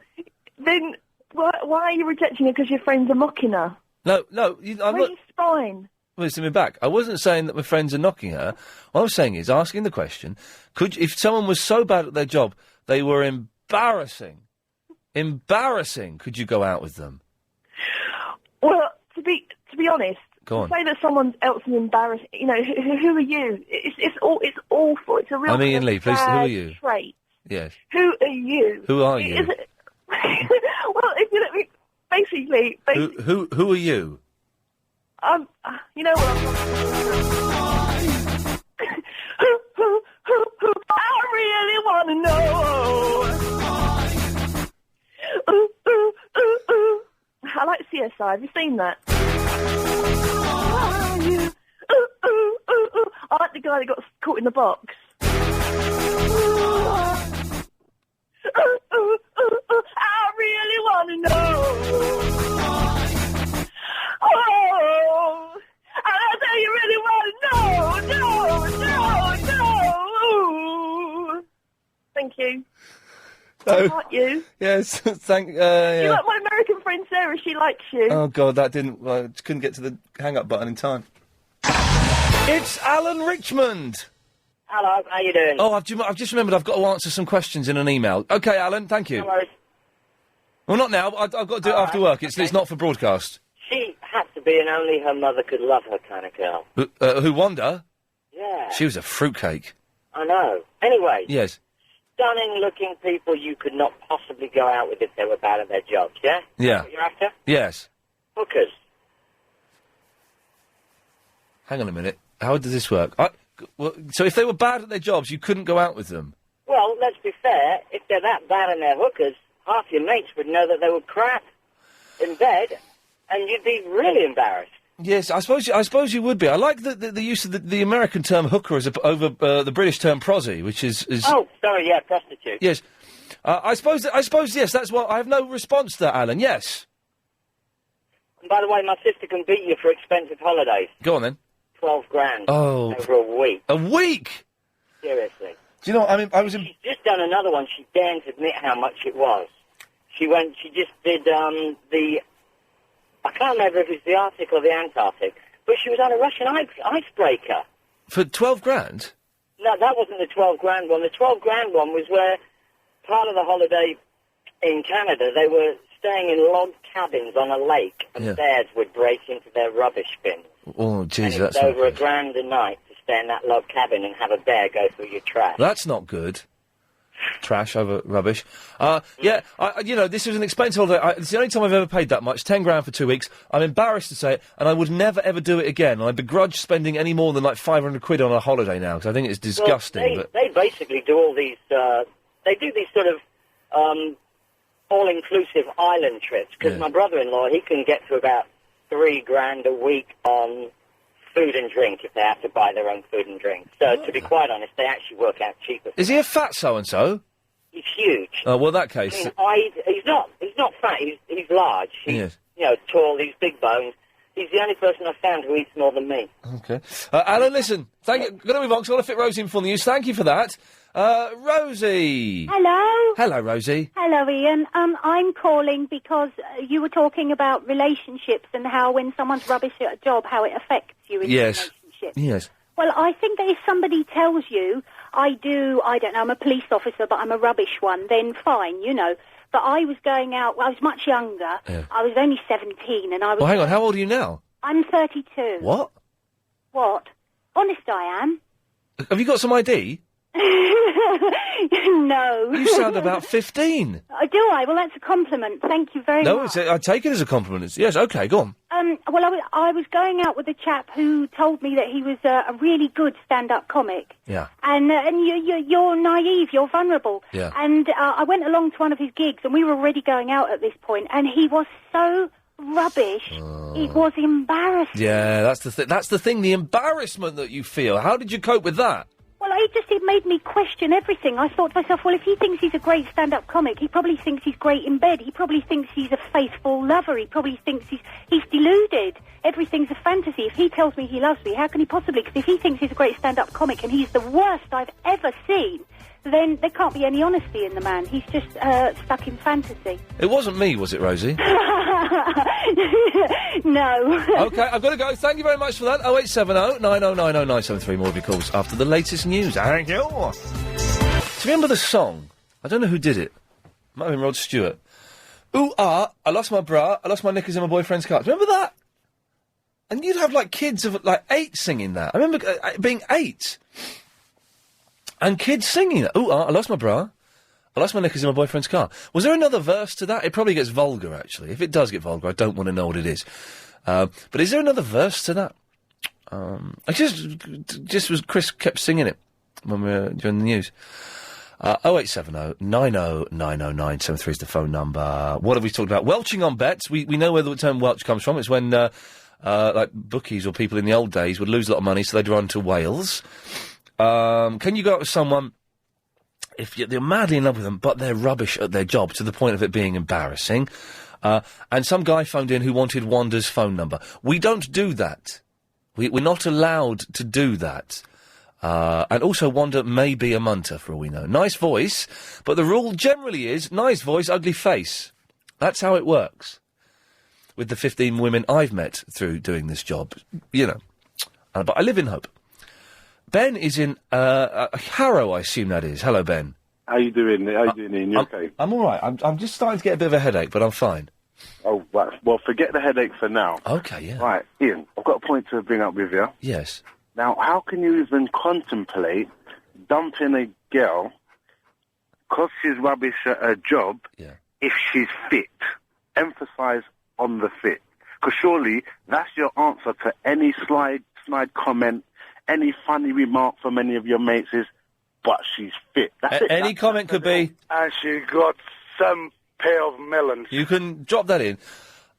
Speaker 12: then... Why are you rejecting her because your friends are mocking her?
Speaker 1: No,
Speaker 12: I'm not... your spine?
Speaker 1: Listen me back. I wasn't saying that my friends are knocking her. What I was saying is asking the question, if someone was so bad at their job, they were embarrassing, could you go out with them?
Speaker 12: Well, to be honest,
Speaker 1: go on.
Speaker 12: Say that someone else is embarrassing, who are you? It's awful. It's a real
Speaker 1: Iain Lee, please, who are you?
Speaker 12: Trait.
Speaker 1: Yes.
Speaker 12: Who are you?
Speaker 1: Who are you?
Speaker 12: Well, if you let me, basically...
Speaker 1: Who are you?
Speaker 12: You know what I really want to know. I like CSI. Have you seen that? I like the guy that got caught in the box. I really want to know. Oh, I know you really want to know. No. Thank you.
Speaker 1: No.
Speaker 12: I like you.
Speaker 1: Yes, thank.
Speaker 12: You
Speaker 1: Yeah.
Speaker 12: like my American friend Sarah? She likes you.
Speaker 1: Oh God, that didn't. Well, I couldn't get to the hang-up button in time. It's Alan Richmond.
Speaker 21: Hello, how you doing?
Speaker 1: Oh, I've just remembered I've got to answer some questions in an email. Okay, Alan, thank you.
Speaker 21: No worries.
Speaker 1: Well, not now. I've got to do it after work. It's not for broadcast.
Speaker 21: She had to be an only her mother could love her kind of girl.
Speaker 1: Who, Wanda?
Speaker 21: Yeah.
Speaker 1: She was a fruitcake.
Speaker 21: I know. Anyway.
Speaker 1: Yes.
Speaker 21: Stunning-looking people you could not possibly go out with if they were bad at their jobs, yeah?
Speaker 1: Yeah.
Speaker 21: That's what you're after?
Speaker 1: Yes.
Speaker 21: Hookers.
Speaker 1: Hang on a minute. How does this work? So if they were bad at their jobs, you couldn't go out with them?
Speaker 21: Well, let's be fair. If they're that bad and they're hookers, half your mates would know that they were crap in bed, and you'd be really embarrassed.
Speaker 1: Yes, I suppose you would be. I like the use of the American term hooker over the British term prosy, which is.
Speaker 21: Oh, sorry, yeah, prostitute.
Speaker 1: Yes, I suppose yes. That's what I have no response to that, Alan. Yes.
Speaker 21: And by the way, my sister can beat you for expensive holidays.
Speaker 1: Go on then.
Speaker 21: 12 grand.
Speaker 1: Oh.
Speaker 21: Over a week.
Speaker 1: A week.
Speaker 21: Seriously.
Speaker 1: Do you know? I mean, I was in.
Speaker 21: She's just done another one. She daren't admit how much it was. She just did the. I can't remember if it's the Arctic or the Antarctic, but she was on a Russian icebreaker.
Speaker 1: For 12 grand?
Speaker 21: No, that wasn't the 12 grand one. The 12 grand one was where part of the holiday in Canada, they were staying in log cabins on a lake, and bears would break into their rubbish bins.
Speaker 1: Oh, jeez,
Speaker 21: and
Speaker 1: that's
Speaker 21: it's
Speaker 1: not
Speaker 21: over
Speaker 1: good.
Speaker 21: $1,000 a night to stay in that log cabin and have a bear go through your trash.
Speaker 1: That's not good. Trash over rubbish. Yeah, this was an expensive holiday. It's the only time I've ever paid that much, 10 grand for 2 weeks. I'm embarrassed to say it, and I would never, ever do it again. I begrudge spending any more than, like, 500 quid on a holiday now, because I think it's disgusting.
Speaker 21: Well, they basically do all these, they do these sort of, all-inclusive island trips, because my brother-in-law, he can get to about 3 grand a week on food and drink if they have to buy their own food and drink. So, to be quite honest, they actually work out cheaper.
Speaker 1: Is he a fat so-and-so?
Speaker 21: He's huge.
Speaker 1: Oh, well, in that case...
Speaker 21: he's not fat, he's large. He's, tall, he's big boned. He's the only person I've found who eats more than me.
Speaker 1: Okay. Alan, listen, thank you. Got to move on, 'cause I've got to fit Rosie in for the news. Thank you for that. Rosie!
Speaker 18: Hello?
Speaker 1: Hello, Rosie.
Speaker 18: Hello, Ian. I'm calling because you were talking about relationships and how when someone's rubbish at a job, how it affects you in a relationship.
Speaker 1: Yes.
Speaker 18: Well, I think that if somebody tells you, I'm a police officer, but I'm a rubbish one, then fine, But I was going out, I was much younger.
Speaker 1: Yeah.
Speaker 18: I was only 17 and I was...
Speaker 1: Well, hang on, how old are you now?
Speaker 18: I'm 32.
Speaker 1: What?
Speaker 18: What? Honest I am.
Speaker 1: Have you got some ID?
Speaker 18: No.
Speaker 1: You sound about 15.
Speaker 18: Do I? Well, that's a compliment. Thank you very much.
Speaker 1: No, I take it as a compliment. Yes, OK, go on.
Speaker 18: Well, I was going out with a chap who told me that he was a really good stand-up comic.
Speaker 1: Yeah.
Speaker 18: And you're naive, you're vulnerable.
Speaker 1: Yeah.
Speaker 18: And I went along to one of his gigs, and we were already going out at this point, and he was so rubbish. It was embarrassing.
Speaker 1: Yeah, that's the thing, the embarrassment that you feel. How did you cope with that?
Speaker 18: Well, it made me question everything. I thought to myself, well, if he thinks he's a great stand-up comic, he probably thinks he's great in bed. He probably thinks he's a faithful lover. He probably thinks he's deluded. Everything's a fantasy. If he tells me he loves me, how can he possibly? Because if he thinks he's a great stand-up comic and he's the worst I've ever seen, then there can't be any honesty in the man. He's just stuck in fantasy.
Speaker 1: It wasn't me, was it, Rosie?
Speaker 18: No.
Speaker 1: OK, I've got to go. Thank you very much for that. 0870 9090 973. More of your calls after the latest news. Thank you. Do you remember the song? I don't know who did it. Might have been Rod Stewart. Ooh, I lost my bra, I lost my knickers in my boyfriend's car. Do you remember that? And you'd have, kids of, 8 singing that. I remember being 8. And kids singing that. Ooh, I lost my bra. I lost my knickers in my boyfriend's car. Was there another verse to that? It probably gets vulgar, actually. If it does get vulgar, I don't want to know what it is. But is there another verse to that? I just was... Chris kept singing it when we were doing the news. 0870 90 973 is the phone number. What have we talked about? Welching on bets. We know where the term Welch comes from. It's when, bookies or people in the old days would lose a lot of money, so they'd run to Wales. Can you go out with someone if you're madly in love with them, but they're rubbish at their job to the point of it being embarrassing? And some guy phoned in who wanted Wanda's phone number. We don't do that. We're not allowed to do that. And also Wanda may be a munter for all we know. Nice voice, but the rule generally is nice voice, ugly face. That's how it works. With the 15 women I've met through doing this job, but I live in hope. Ben is in Harrow, I assume that is. Hello, Ben.
Speaker 19: How you doing? Ian? You okay?
Speaker 1: I'm all right. I'm just starting to get a bit of a headache, but I'm fine.
Speaker 19: Oh, right. Well, forget the headache for now.
Speaker 1: Okay, yeah.
Speaker 19: Right, Ian, I've got a point to bring up with you.
Speaker 1: Yes.
Speaker 19: Now, how can you even contemplate dumping a girl because she's rubbish at her job if she's fit? Emphasise on the fit. Because surely that's your answer to any snide comment, any funny remark from any of your mates is, but she's fit. That's it.
Speaker 1: Any comment could be...
Speaker 23: And she got some pair of melons.
Speaker 1: You can drop that in.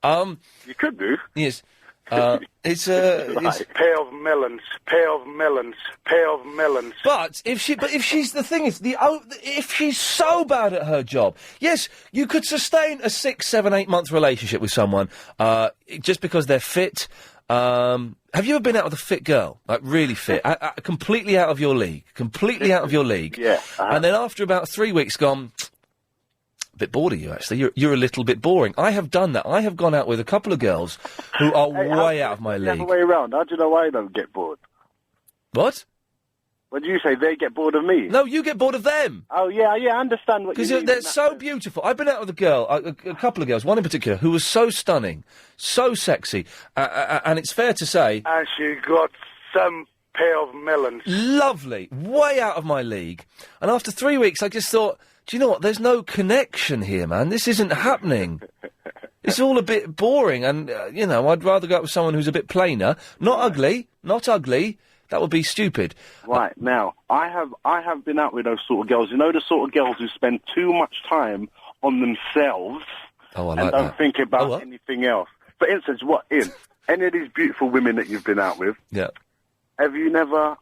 Speaker 19: You could do.
Speaker 1: Yes. It's
Speaker 19: Right. Pair of melons.
Speaker 1: But if she's the thing is if she's so bad at her job, yes, you could sustain a 6, 7, 8 month relationship with someone just because they're fit. Have you ever been out with a fit girl, like really fit, completely out of your league,
Speaker 19: Yeah.
Speaker 1: And then after about 3 weeks, gone. A bit bored of you, actually. You're a little bit boring. I have done that. I have gone out with a couple of girls who are way out of my
Speaker 19: The other
Speaker 1: league.
Speaker 19: way around. How do you know I don't get bored?
Speaker 1: What?
Speaker 19: What do you say? They get bored of me?
Speaker 1: No, you get bored of them.
Speaker 19: Oh, yeah, I understand what you mean.
Speaker 1: Because they're so beautiful. I've been out with a girl, a couple of girls, one in particular, who was so stunning, so sexy, and it's fair to say...
Speaker 19: And she got some pair of melons.
Speaker 1: Lovely. Way out of my league. And after 3 weeks, I just thought, do you know what? There's no connection here, man. This isn't happening. It's all a bit boring, and, I'd rather go out with someone who's a bit plainer. Not ugly. That would be stupid.
Speaker 19: Right, now, I have been out with those sort of girls. You know, the sort of girls who spend too much time on themselves and don't think about anything else. For instance, Ian? Any of these beautiful women that you've been out with,
Speaker 1: yeah,
Speaker 19: have you never...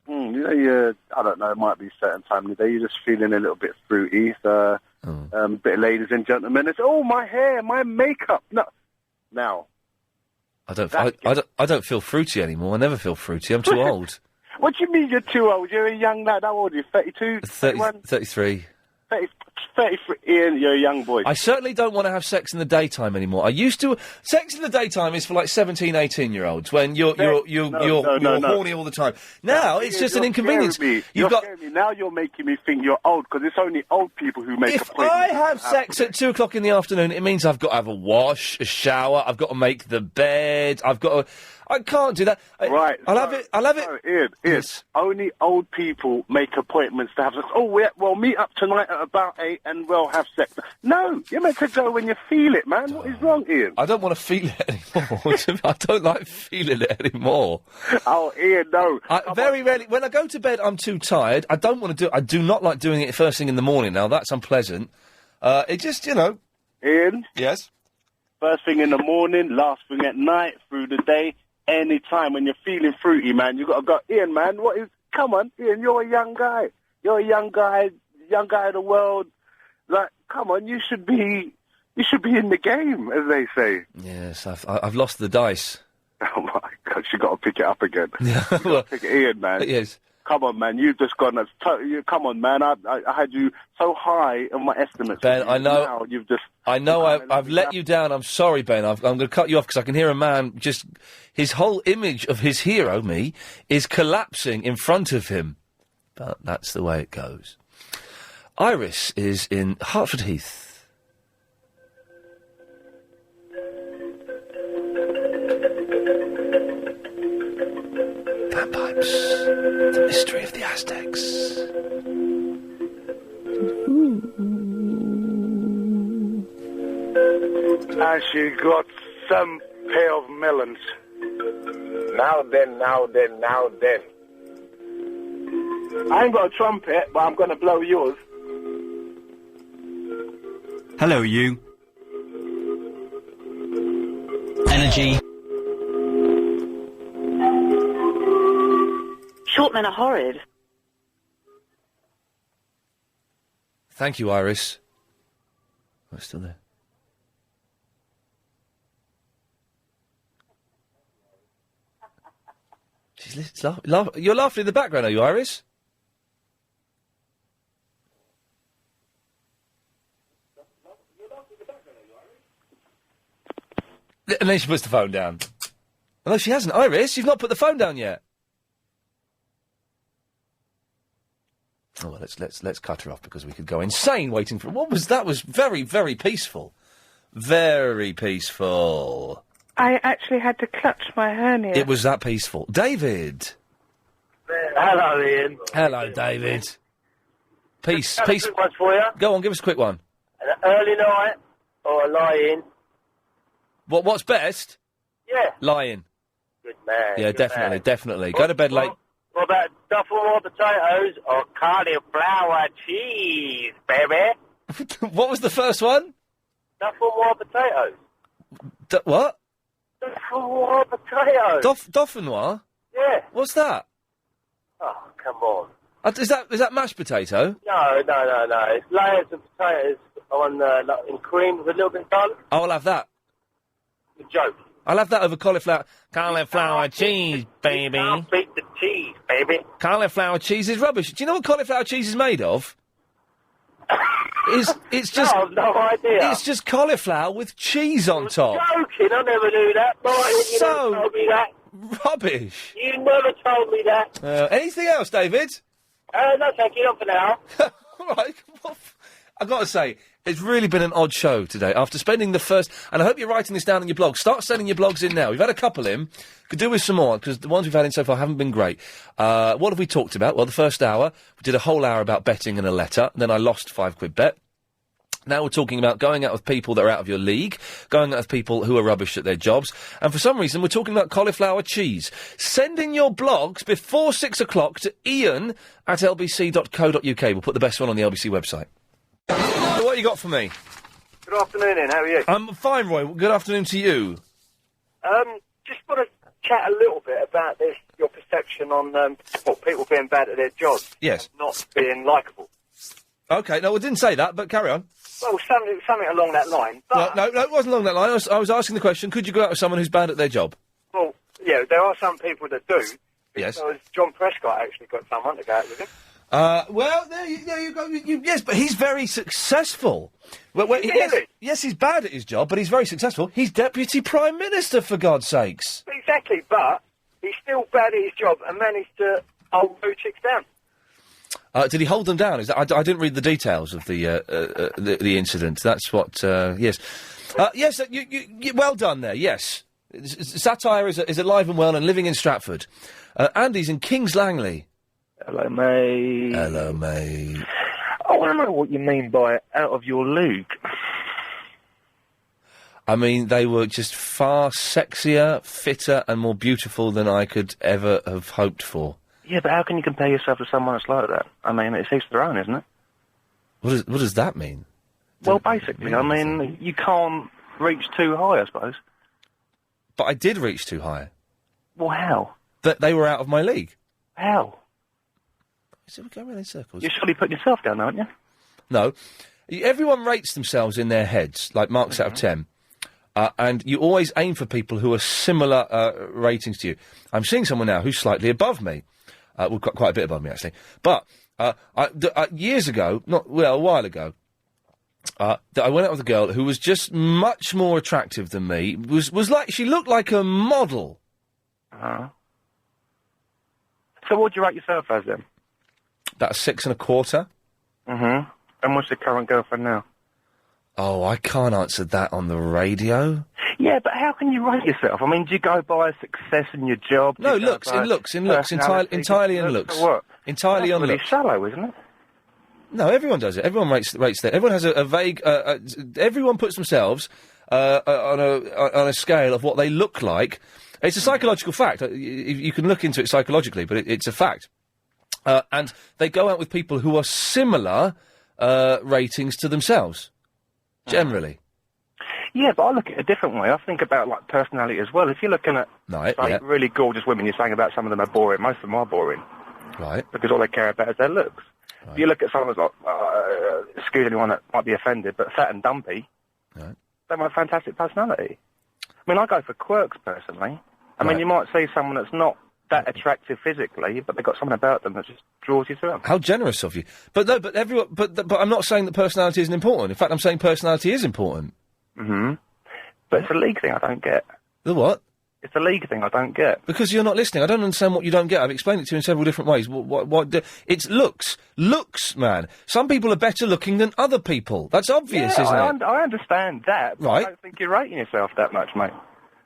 Speaker 19: I don't know, it might be a certain time of the day, you're just feeling a little bit fruity, so, bit of ladies and gentlemen, it's, my hair, my makeup, no. Now...
Speaker 1: I don't feel fruity anymore. I never feel fruity. I'm too old.
Speaker 19: What do you mean you're too old? You're a young lad. How old are you? 32?
Speaker 1: 33.
Speaker 19: 33. Ian, you're a young boy.
Speaker 1: I certainly don't want to have sex in the daytime anymore. I used to... Sex in the daytime is for like 17, 18-year-olds when you're horny all the time. Now, it's just an inconvenience.
Speaker 19: You're scaring me. Now you're making me think you're old, because it's only old people who make
Speaker 1: If I have sex at 2 o'clock in the afternoon, it means I've got to have a wash, a shower, I've got to make the bed, I've got to... I can't do that.
Speaker 19: Right.
Speaker 1: I'll have it.
Speaker 19: Ian, yes. Only old people make appointments to have sex. Oh, we'll meet up tonight at about 8 and we'll have sex. No, you're meant to go when you feel it, man. What is wrong, Ian?
Speaker 1: I don't want to feel it anymore. I don't like feeling it anymore.
Speaker 19: Oh, Ian, no.
Speaker 1: Very rarely. When I go to bed, I'm too tired. I don't want to do it. I do not like doing it first thing in the morning. Now, that's unpleasant. It just,
Speaker 19: Ian?
Speaker 1: Yes?
Speaker 19: First thing in the morning, last thing at night, through the day. Any time when you're feeling fruity, man, you got to go, Ian, man, come on, Ian, you're a young guy. You're a young guy of the world. Like, come on, you should be in the game, as they say.
Speaker 1: Yes, I've lost the dice.
Speaker 19: Oh, my God, you got to pick it up again.
Speaker 1: Yeah,
Speaker 19: pick it, Ian, man.
Speaker 1: Yes.
Speaker 19: Come on, man, you've just gone, come on, man, I had you so high on my estimates.
Speaker 1: Ben, I know.
Speaker 19: Now you've just...
Speaker 1: I know I've let you down. I'm sorry, Ben. I'm going to cut you off because I can hear a man just... His whole image of his hero, me, is collapsing in front of him. But that's the way it goes. Iris is in Hertford Heath. Bagpipes. The mystery of the Aztecs.
Speaker 19: And she got some pair of melons.
Speaker 5: Now then.
Speaker 19: I ain't got a trumpet, but I'm going to blow yours.
Speaker 8: Hello, you.
Speaker 3: Energy.
Speaker 9: Short men are horrid.
Speaker 1: Thank you, Iris. I'm still there. She's you're laughing in the background, are you, Iris? And then she puts the phone down. Oh, no, she hasn't. Iris, you've not put the phone down yet. Oh, well, let's cut her off because we could go insane waiting for... What was that? Was very, very peaceful. Very peaceful.
Speaker 20: I actually had to clutch my hernia.
Speaker 1: It was that peaceful. David.
Speaker 5: Hello, Ian.
Speaker 1: Hello, David. Peace.
Speaker 5: Got a quick one for you.
Speaker 1: Go on, give us a quick one.
Speaker 5: An early night or a lie-in?
Speaker 1: What's best?
Speaker 5: Yeah.
Speaker 1: Lying.
Speaker 5: Good man.
Speaker 1: Yeah,
Speaker 5: good
Speaker 1: definitely,
Speaker 5: man.
Speaker 1: definitely. Go to bed late.
Speaker 5: What about duffel potatoes or cauliflower cheese, baby?
Speaker 1: What was the first one?
Speaker 5: Duffel potatoes.
Speaker 1: What?
Speaker 5: Raw potato.
Speaker 1: Dauphinoise?
Speaker 5: Yeah.
Speaker 1: What's that?
Speaker 5: Oh, come on.
Speaker 1: Is that mashed potato?
Speaker 5: No. It's layers of potatoes on like in cream with a little bit of garlic.
Speaker 1: I'll have that.
Speaker 5: A joke.
Speaker 1: I'll have that over cauliflower cheese, baby.
Speaker 5: Can't beat the cheese, baby.
Speaker 1: Cauliflower cheese is rubbish. Do you know what cauliflower cheese is made of? It's just
Speaker 5: No, I've no idea.
Speaker 1: It's just cauliflower with cheese on top.
Speaker 5: Joking, I never knew that. Martin, you
Speaker 1: So-
Speaker 5: never told me that.
Speaker 1: Rubbish.
Speaker 5: You never told me that.
Speaker 1: Anything else, David?
Speaker 5: No, thank you. Not for now.
Speaker 1: All right. I've got to say, it's really been an odd show today. After spending the first... And I hope you're writing this down in your blog. Start sending your blogs in now. We've had a couple in. Could do with some more, because the ones we've had in so far haven't been great. What have we talked about? Well, the first hour, we did a whole hour about betting and a letter. Then I lost £5 bet. Now we're talking about going out with people that are out of your league, going out with people who are rubbish at their jobs, and for some reason we're talking about cauliflower cheese. Send in your blogs before 6 o'clock to iain@lbc.co.uk. We'll put the best one on the LBC website. So what you got for me?
Speaker 5: Good afternoon, Ian. How are you?
Speaker 1: I'm fine, Roy. Good afternoon to you.
Speaker 5: Just want to chat a little bit about this, your perception on people being bad at their jobs.
Speaker 1: Yes.
Speaker 5: Not being likeable.
Speaker 1: Okay, no, I didn't say that, but carry on.
Speaker 5: Well, something along that line. But,
Speaker 1: No, it wasn't along that line. I was asking the question, could you go out with someone who's bad at their job?
Speaker 5: well, yeah, there are some people that do.
Speaker 1: Yes.
Speaker 5: So John Prescott actually got someone to go out with him.
Speaker 1: Well, there you go. Yes, but he's very successful.
Speaker 5: Really?
Speaker 1: Yes, he's bad at his job, but he's very successful. He's Deputy Prime Minister, for God's sakes.
Speaker 5: Exactly, but he's still bad at his job and managed to hold two chicks down.
Speaker 1: Did he hold them down? I didn't read the details of the incident. That's what. Yes, yes. You well done there. Yes, satire is alive and well and living in Stratford. Andy's in Kings Langley.
Speaker 14: Hello, mate.
Speaker 1: Hello, mate.
Speaker 14: I want to know what you mean by out of your league.
Speaker 1: I mean, they were just far sexier, fitter, and more beautiful than I could ever have hoped for.
Speaker 14: Yeah, but how can you compare yourself to someone that's like that? I mean, it's each their own, isn't it?
Speaker 1: What does that mean?
Speaker 14: Well, basically, I mean, you can't reach too high, I suppose.
Speaker 1: But I did reach too high.
Speaker 14: Well, how?
Speaker 1: They were out of my league.
Speaker 14: How?
Speaker 1: So we're going around in circles.
Speaker 14: You're surely putting yourself down, aren't you?
Speaker 1: No. Everyone rates themselves in their heads, like marks out of 10. And you always aim for people who are similar ratings to you. I'm seeing someone now who's slightly above me. Well, quite a bit above me, actually. But years ago, a while ago, I went out with a girl who was just much more attractive than me. She looked like a model.
Speaker 14: So what do you rate yourself as, then?
Speaker 1: About a 6.25.
Speaker 14: Mm-hmm. And what's your current girlfriend now?
Speaker 1: Oh, I can't answer that on the radio.
Speaker 14: Yeah, but how can you rate yourself? I mean, do you go by success in your job?
Speaker 1: No, looks, entirely in looks.
Speaker 14: What?
Speaker 1: Entirely
Speaker 14: That's
Speaker 1: on
Speaker 14: really
Speaker 1: looks.
Speaker 14: shallow, isn't it?
Speaker 1: No, everyone does it. Everyone rates that. Everyone has a vague. Everyone puts themselves on a scale of what they look like. It's a psychological fact. You can look into it psychologically, but it's a fact. And they go out with people who are similar ratings to themselves, generally.
Speaker 14: Yeah, but I look at it a different way. I think about, like, personality as well. If you're looking at really gorgeous women, you're saying about some of them are boring. Most of them are boring.
Speaker 1: Right.
Speaker 14: Because all they care about is their looks. Right. If you look at someone who's like, excuse anyone that might be offended, but fat and dumpy,
Speaker 1: right.
Speaker 14: They have a fantastic personality. I mean, I go for quirks, personally. I mean, you might see someone that's not that attractive physically, but they've got something about them that just draws you to them.
Speaker 1: How generous of you! But no, but everyone, but I'm not saying that personality isn't important. In fact, I'm saying personality is important.
Speaker 14: Mm-hmm. But it's a league thing I don't get.
Speaker 1: The what?
Speaker 14: It's a league thing I don't get.
Speaker 1: Because you're not listening. I don't understand what you don't get. I've explained it to you in several different ways. It's looks. Looks, man. Some people are better looking than other people. That's obvious, isn't it?
Speaker 14: I understand that, but I don't think you're rating yourself that much, mate.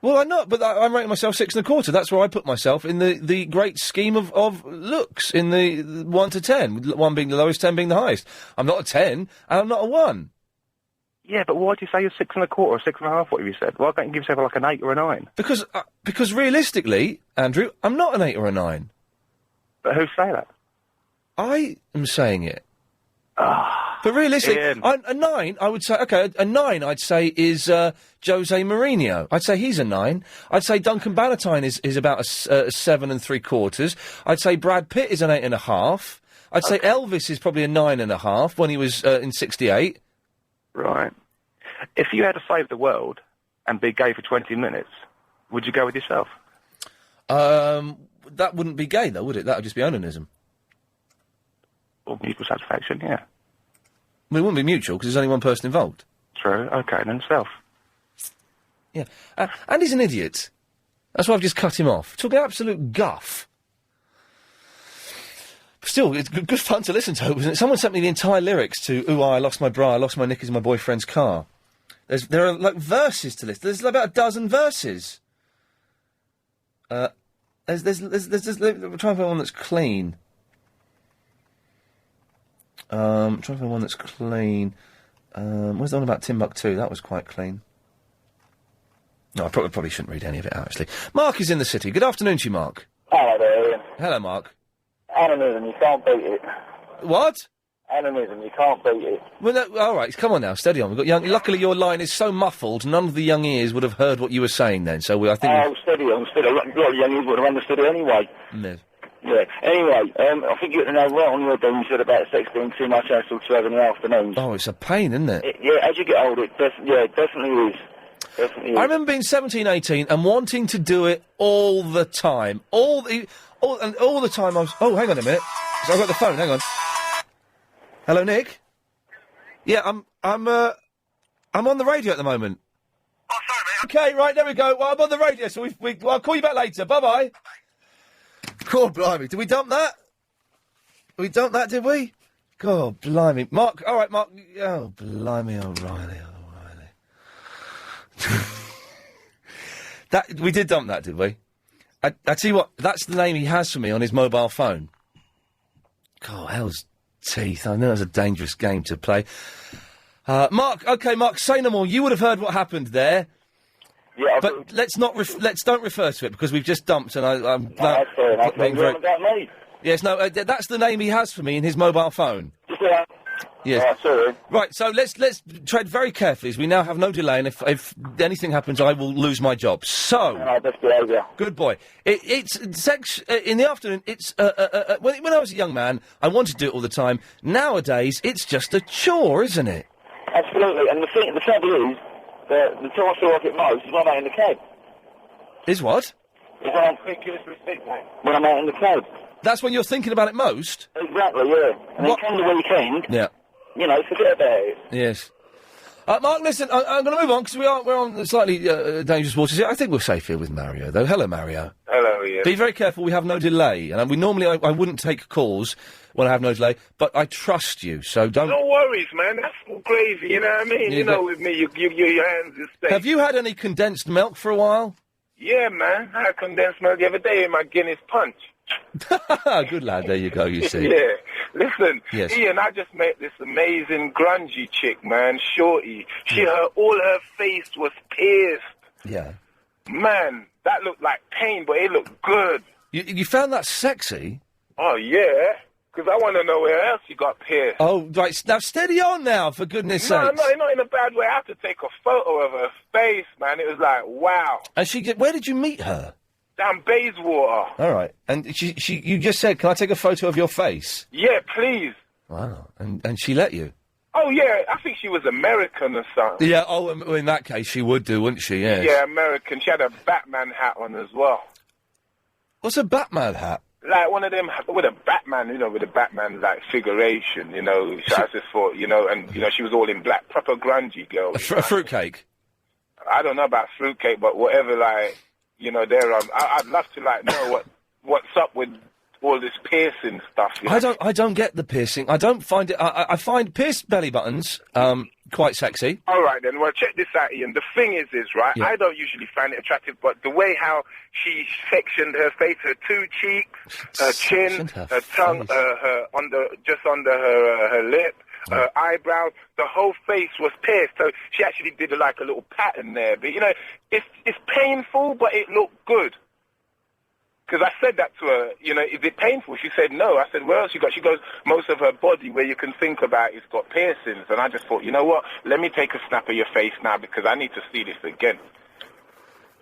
Speaker 1: Well, I'm not, but I'm rating myself 6.25. That's where I put myself in the great scheme of looks, in the 1 to 10, 1 being the lowest, 10 being the highest. I'm not a 10, and I'm not a 1.
Speaker 14: Yeah, but why do you say you're 6.25 or 6.5, what have you said? Why don't you give yourself like an 8 or a 9?
Speaker 1: Because realistically, Andrew, I'm not an 8 or a 9.
Speaker 14: But who say that?
Speaker 1: I am saying it. But realistically,
Speaker 2: Ian.
Speaker 1: a 9, I would say, okay, a 9 I'd say is Jose Mourinho. I'd say he's a 9. I'd say Duncan Bannatyne is about a 7 3/4. I'd say Brad Pitt is an 8.5. I'd say Elvis is probably a 9.5 when he was in 68.
Speaker 2: Right. If you had to save the world and be gay for 20 minutes, would you go with yourself?
Speaker 1: That wouldn't be gay, though, would it? That would just be onanism.
Speaker 2: Or mutual satisfaction, yeah.
Speaker 1: Well, it wouldn't be mutual, because there's only one person involved.
Speaker 2: True, okay, then self.
Speaker 1: Yeah. And he's an idiot. That's why I've just cut him off. Talking absolute guff. Still, it's good fun to listen to, wasn't it? Someone sent me the entire lyrics to Ooh, I lost my bra, I lost my knickers in my boyfriend's car. There are, like, verses to this. There's about a dozen verses. We're trying to find one that's clean. Trying to find one that's clean. Where's the one about Timbuktu? That was quite clean. No, I probably shouldn't read any of it out, actually. Mark is in the city. Good afternoon to you, Mark.
Speaker 9: Hello there, Ian.
Speaker 1: Hello, Mark.
Speaker 9: Animism, you can't beat it.
Speaker 1: What?
Speaker 9: Animism, you can't beat it.
Speaker 1: Well, no, all right, come on now, steady on. We've got young. Luckily, your line is so muffled, none of the young ears would have heard what you were saying then. So I think.
Speaker 9: Oh, steady on. A lot of young ears would have understood it anyway.
Speaker 1: No.
Speaker 9: Yeah. Anyway, I think you know right on your day you said about sex being too much until 12 in the afternoon.
Speaker 1: Oh, it's a pain, isn't it?
Speaker 9: Yeah, as you get older, it definitely is. Definitely is.
Speaker 1: I remember being 17, 18 and wanting to do it all the time. All the time I was... Oh, hang on a minute. So I've got the phone, hang on. Hello, Nick? Yeah, I'm on the radio at the moment.
Speaker 9: Oh, sorry, mate.
Speaker 1: Okay, right, there we go. Well, I'm on the radio, so I'll call you back later. Bye-bye. God, blimey. Did we dump that? We dumped that, did we? God, blimey. Mark, all right, Mark. Oh, blimey, O'Reilly. We did dump that, did we? I tell you what, that's the name he has for me on his mobile phone. God, hell's teeth. I know it's a dangerous game to play. Mark, say no more. You would have heard what happened there.
Speaker 9: Yeah,
Speaker 1: but let's don't refer to it because we've just dumped and I'm
Speaker 9: that's fair enough.
Speaker 1: being very...
Speaker 9: About me.
Speaker 1: Yes, no, that's the name he has for me in his mobile phone.
Speaker 9: Yeah.
Speaker 1: Yes.
Speaker 9: Sorry.
Speaker 1: Right, so let's tread very carefully as we now have no delay, and if anything happens, I will lose my job. So,
Speaker 9: best behaviour.
Speaker 1: Good boy. It's sex in the afternoon. It's when I was a young man, I wanted to do it all the time. Nowadays, it's just a chore, isn't it?
Speaker 9: Absolutely. And the trouble is, the time I feel like it most is when I'm out in the cab.
Speaker 1: Is what?
Speaker 9: Is when I'm thinking it's respect, mate. When I'm out in the cab.
Speaker 1: That's when you're thinking about it most.
Speaker 9: Exactly. Yeah. And then come the weekend.
Speaker 1: Yeah.
Speaker 9: You know, forget about it.
Speaker 1: Yes. Mark, listen, I'm going to move on because we're on slightly dangerous waters here. I think we're safe here with Mario, though. Hello, Mario.
Speaker 23: Hello, Ian.
Speaker 1: Be very careful. We have no delay, and we normally I wouldn't take calls when I have no delay, but I trust you, so don't.
Speaker 23: No worries, man. That's all crazy. You know what I mean?
Speaker 1: Yeah,
Speaker 23: you know, with me, your hands is safe.
Speaker 1: Have you had any condensed milk for a while?
Speaker 23: Yeah, man. I had condensed milk the other day in my Guinness Punch.
Speaker 1: Good lad. There you go. You see.
Speaker 23: Yeah. Listen,
Speaker 1: Yes.
Speaker 23: Ian, I just met this amazing grungy chick, man, Shorty. All her face was pierced.
Speaker 1: Yeah.
Speaker 23: Man, that looked like pain, but it looked good.
Speaker 1: You found that sexy?
Speaker 23: Oh, yeah. Because I want to know where else you got pierced.
Speaker 1: Oh, right. Now, steady on now, for goodness
Speaker 23: No,
Speaker 1: sakes.
Speaker 23: not in a bad way. I had to take a photo of her face, man. It was like, wow.
Speaker 1: And where did you meet her?
Speaker 23: Down Bayswater.
Speaker 1: All right. And you just said, can I take a photo of your face?
Speaker 23: Yeah, please.
Speaker 1: Wow. And she let you?
Speaker 23: Oh, yeah. I think she was American or something.
Speaker 1: Yeah, in that case, she would do, wouldn't she? Yes.
Speaker 23: Yeah, American. She had a Batman hat on as well.
Speaker 1: What's a Batman hat?
Speaker 23: Like one of them with a Batman, with the Batman, like, figuration, So I just thought, and, she was all in black, proper grungy girl.
Speaker 1: A fruitcake?
Speaker 23: I don't know about fruitcake, but whatever, like, I'd love to, like, know what's up with all this piercing stuff.
Speaker 1: I don't get the piercing. I don't find it. I find pierced belly buttons quite sexy.
Speaker 23: All right, then. Well, check this out, Ian. The thing is, right,
Speaker 1: Yeah.
Speaker 23: I don't usually find it attractive, but the way how she sectioned her face, her two cheeks, her chin, her tongue, just under her lip, her eyebrows, the whole face was pierced. So she actually did like a little pattern there. But, it's painful, but it looked good. Because I said that to her, you know, is it painful? She said no. I said, where else you got? She goes, most of her body where you can think about is got piercings. And I just thought, you know what? Let me take a snap of your face now because I need to see this again.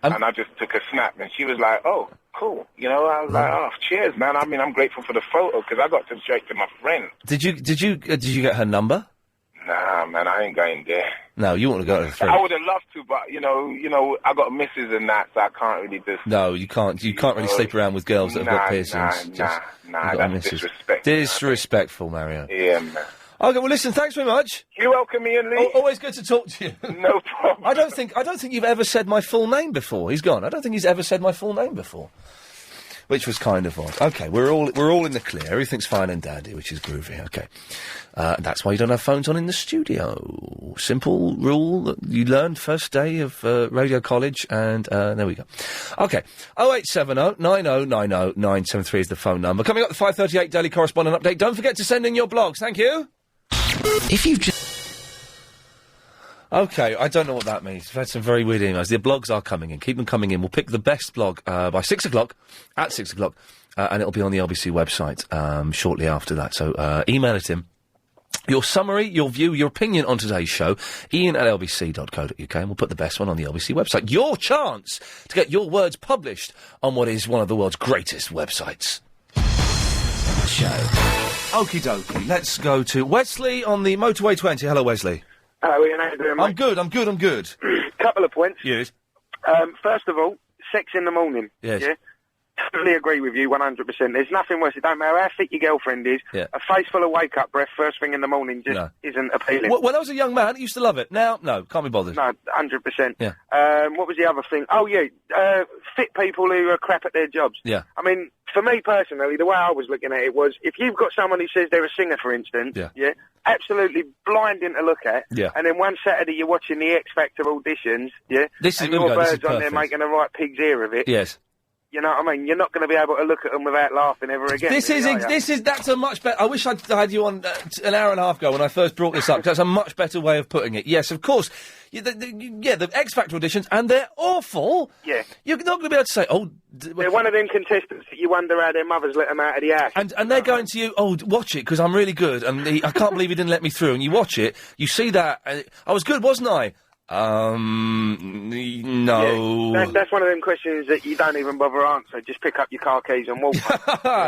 Speaker 23: And I just took a snap, and she was like, oh, cool. You know, I was like, oh, cheers, man. I mean, I'm grateful for the photo because I got to straight to my friend.
Speaker 1: Did you get her number?
Speaker 23: Nah, man, I ain't going there.
Speaker 1: No, you want to go to the friend.
Speaker 23: I would have loved to, but, you know, I got misses and that, so I can't really just...
Speaker 1: No, you can't really sleep around with girls that have got piercings.
Speaker 23: Nah, that's disrespectful.
Speaker 1: Disrespectful, Mario.
Speaker 23: Yeah, man.
Speaker 1: Okay, well, listen, thanks very much.
Speaker 23: You're welcome, Iain Lee.
Speaker 1: Always good to talk to you.
Speaker 23: No problem.
Speaker 1: I don't think you've ever said my full name before. He's gone. I don't think he's ever said my full name before. Which was kind of odd. Okay, we're all in the clear. Everything's fine and dandy, which is groovy. Okay. That's why you don't have phones on in the studio. Simple rule that you learned first day of radio college, and there we go. Okay, 0870 9090 973 is the phone number. Coming up, the 5:38 Daily Correspondent Update. Don't forget to send in your blogs. Thank you. If you've just... Okay, I don't know what that means. We've had some very weird emails. The blogs are coming in. Keep them coming in. We'll pick the best blog by 6 o'clock, at 6 o'clock, and it'll be on the LBC website shortly after that. So email it in. Your summary, your view, your opinion on today's show, iain@lbc.co.uk, and we'll put the best one on the LBC website. Your chance to get your words published on what is one of the world's greatest websites. Show. Okie dokie. Let's go to Wesley on the Motorway 20. Hello, Wesley.
Speaker 6: Hello, Iain. How you doing, mate?
Speaker 1: I'm good.
Speaker 6: Couple of points.
Speaker 1: Yes.
Speaker 6: First of all, sex in the morning.
Speaker 1: Yes.
Speaker 6: Yeah? Totally agree with you, 100%. There's nothing worse. It don't matter how fit your girlfriend is.
Speaker 1: Yeah.
Speaker 6: A face full of wake-up breath first thing in the morning just isn't appealing.
Speaker 1: When I was a young man, I used to love it. Now, no, can't be bothered.
Speaker 6: No, 100%.
Speaker 1: Yeah.
Speaker 6: What was the other thing? Oh, yeah, fit people who are crap at their jobs.
Speaker 1: Yeah.
Speaker 6: I mean, for me personally, the way I was looking at it was, if you've got someone who says they're a singer, for instance, absolutely blinding to look at, and then one Saturday you're watching the X Factor auditions, and your bird's on there making a right pig's ear of it.
Speaker 1: Yes.
Speaker 6: You know what I mean? You're not going to be able to look at them without laughing ever again.
Speaker 1: That's a much better... I wish I'd had you on an hour and a half ago when I first brought this up. That's a much better way of putting it. Yes, of course. The X Factor auditions, and they're awful.
Speaker 6: Yeah.
Speaker 1: You're not going to be able to say,
Speaker 6: they're one of them contestants that you wonder how their mothers let them out of the house.
Speaker 1: And they're going to you, watch it, because I'm really good, and I can't believe he didn't let me through. And you watch it, you see that, and I was good, wasn't I? No.
Speaker 6: Yeah, that's one of them questions that you don't even bother answer. Just pick up your car keys and walk.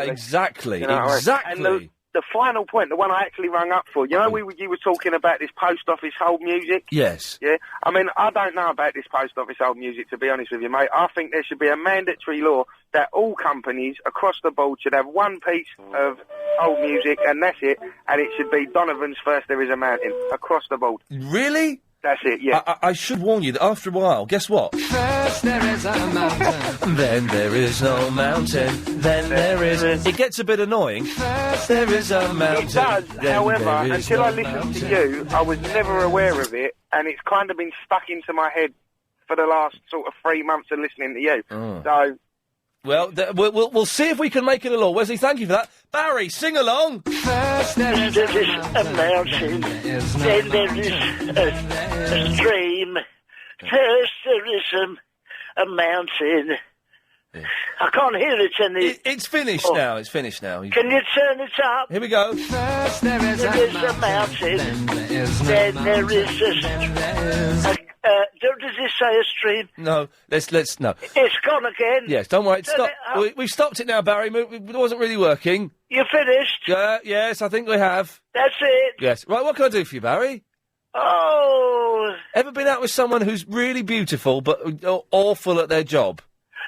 Speaker 1: Exactly.
Speaker 6: You know,
Speaker 1: Exactly.
Speaker 6: And the final point, the one I actually rung up for, you know, you were talking about this post office hold music?
Speaker 1: Yes.
Speaker 6: Yeah? I mean, I don't know about this post office hold music, to be honest with you, mate. I think there should be a mandatory law that all companies across the board should have one piece of hold music, and that's it, and it should be Donovan's First There Is a Mountain, across the board.
Speaker 1: Really?
Speaker 6: That's it, yeah.
Speaker 1: I should warn you that after a while, guess what?
Speaker 11: First there is a mountain.
Speaker 1: Then there is no mountain. Then there is... It gets a bit annoying.
Speaker 11: First
Speaker 1: there is a mountain.
Speaker 6: It does, however, until I listened to you, I was never aware of it, and it's kind of been stuck into my head for the last sort of 3 months of listening to you.
Speaker 1: Oh.
Speaker 6: So...
Speaker 1: Well, we'll see if we can make it a law. Wesley, thank you for that. Barry, sing along.
Speaker 11: First there is a mountain, then there is a stream. First there is a mountain. I can't hear it in the...
Speaker 1: It's finished now. It's finished now.
Speaker 11: Can you turn it up?
Speaker 1: Here we go.
Speaker 11: First there is a mountain, then there is a does it say a stream?
Speaker 1: No, let's no.
Speaker 11: It's gone again.
Speaker 1: Yes, don't worry.
Speaker 11: Turn
Speaker 1: Stop. We've stopped it now, Barry. It wasn't really working.
Speaker 11: You finished?
Speaker 1: Yes, I think we have.
Speaker 11: That's it.
Speaker 1: Yes. Right, what can I do for you, Barry?
Speaker 11: Oh.
Speaker 1: Ever been out with someone who's really beautiful but awful at their job?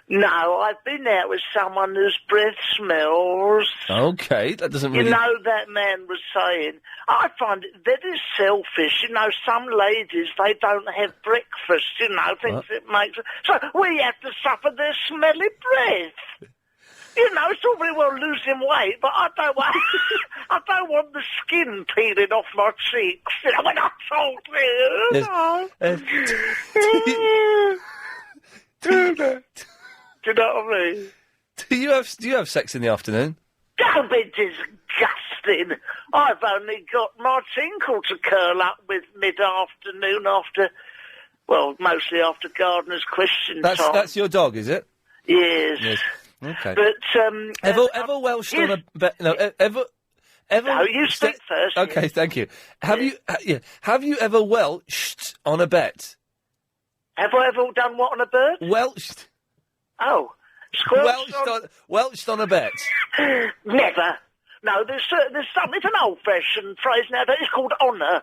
Speaker 11: No, I've been out with someone whose breath smells.
Speaker 1: Okay, that doesn't really...
Speaker 11: You know, that man was saying, I find it very selfish. You know, some ladies, they don't have breakfast, you know, things that makes... So we have to suffer their smelly breath. You know, it's all very well losing weight, but I don't want, I don't want the skin peeling off my cheeks, you know, when I talk to you. Do you know what I mean?
Speaker 1: Do you have sex in the afternoon?
Speaker 11: Don't be disgusting. I've only got my tinkle to curl up with mid-afternoon after, well, mostly after Gardener's question time.
Speaker 1: That's your dog, is it?
Speaker 11: Yes.
Speaker 1: Okay.
Speaker 11: But
Speaker 1: Ever Welsh on a bet? No, ever.
Speaker 11: No, you speak first.
Speaker 1: Okay, thank you. Have you ever Welshed on a bet?
Speaker 11: Have I ever done what on a bird?
Speaker 1: Welched.
Speaker 11: Oh, squelched
Speaker 1: Welched on a bet.
Speaker 11: Never. No, there's something. It's an old-fashioned phrase now that is called honour.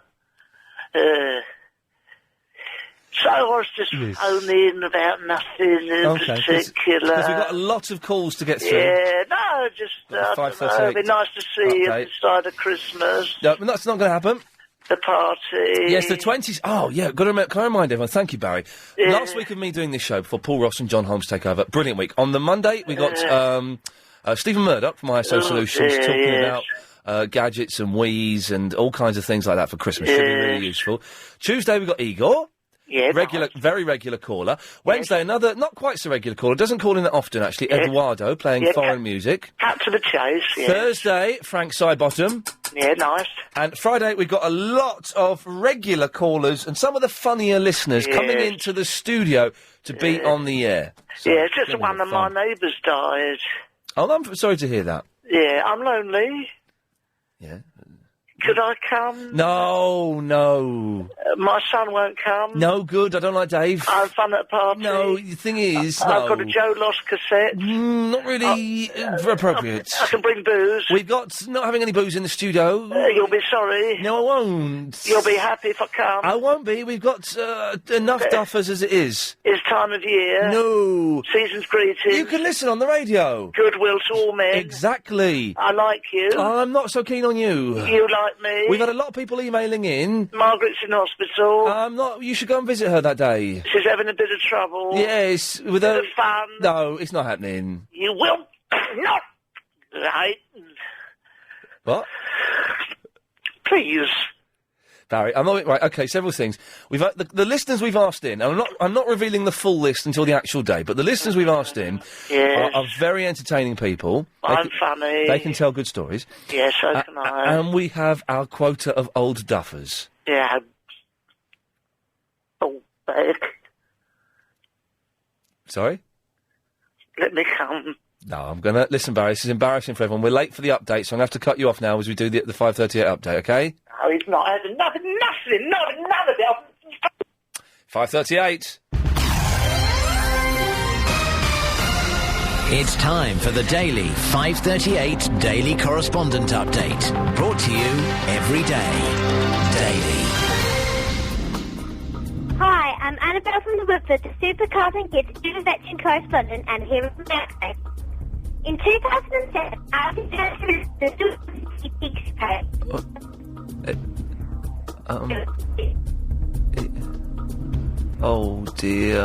Speaker 11: So I was just phoning about nothing in particular.
Speaker 1: Because we've got a lot of calls to get through.
Speaker 11: Yeah, no, just it'd be nice to see you this side of Christmas.
Speaker 1: No, that's not going to happen.
Speaker 11: The party.
Speaker 1: Yes, the 20s. Oh, yeah, got to remember. Can I remind everyone? Thank you, Barry.
Speaker 11: Yeah.
Speaker 1: Last week of me doing this show before Paul Ross and John Holmes take over. Brilliant week. On the Monday, we got Stephen Murdoch from ISO Solutions talking about gadgets and Wiis and all kinds of things like that for Christmas. Should be really useful. Tuesday, we got Igor.
Speaker 11: Yeah,
Speaker 1: very regular caller. Wednesday, another not quite so regular caller. Doesn't call in that often, actually.
Speaker 11: Yeah.
Speaker 1: Eduardo playing foreign music.
Speaker 11: Cut to the chase. Yeah.
Speaker 1: Thursday, Frank Sidebottom.
Speaker 11: Yeah, nice.
Speaker 1: And Friday, we've got a lot of regular callers and some of the funnier listeners coming into the studio to be on the air. So,
Speaker 11: yeah, it's just one of my neighbours died.
Speaker 1: Oh, I'm sorry to hear that.
Speaker 11: Yeah, I'm lonely.
Speaker 1: Yeah.
Speaker 11: Could I come?
Speaker 1: No.
Speaker 11: My son won't come.
Speaker 1: No good. I don't like Dave.
Speaker 11: I'm fun at a party.
Speaker 1: No, the thing is,
Speaker 11: I've got a Joe Lost cassette.
Speaker 1: Not really appropriate.
Speaker 11: I can bring booze.
Speaker 1: We've got not having any booze in the studio.
Speaker 11: You'll be sorry.
Speaker 1: No, I won't.
Speaker 11: You'll be happy if I come.
Speaker 1: I won't be. We've got enough duffers as it is.
Speaker 11: It's time of year.
Speaker 1: No.
Speaker 11: Season's greetings.
Speaker 1: You can listen on the radio.
Speaker 11: Goodwill to all men.
Speaker 1: Exactly.
Speaker 11: I like you.
Speaker 1: I'm not so keen on you.
Speaker 11: You like me.
Speaker 1: We've had a lot of people emailing in.
Speaker 11: Margaret's in hospital.
Speaker 1: I'm not. You should go and visit her that day.
Speaker 11: She's having a bit of trouble.
Speaker 1: Yes, with
Speaker 11: Bit
Speaker 1: her.
Speaker 11: of fun.
Speaker 1: No, it's not happening.
Speaker 11: You will not. Right.
Speaker 1: What?
Speaker 11: Please.
Speaker 1: Barry, I'm not right. Okay, several things. We've the listeners we've asked in. And I'm not revealing the full list until the actual day. But the listeners we've asked in are very entertaining people.
Speaker 11: I'm funny.
Speaker 1: They can tell good stories.
Speaker 11: Yes, so can I.
Speaker 1: And we have our quota of old duffers.
Speaker 11: Yeah. Oh, back.
Speaker 1: Sorry?
Speaker 11: Let me come.
Speaker 1: No, I'm going to... Listen, Barry, this is embarrassing for everyone. We're late for the update, so I'm going to have to cut you off now as we do the 5:38 update, OK?
Speaker 11: No, he's not. None of it.
Speaker 1: 5:38.
Speaker 10: It's time for the daily 5:38 Daily Correspondent Update. Brought to you every day. Daily.
Speaker 13: Hi, I'm Annabelle from the Woodford, the Supercars and Kids Innovation Correspondent, and here is my update. In 2007, I was introduced to the Peaks
Speaker 1: Oh, dear.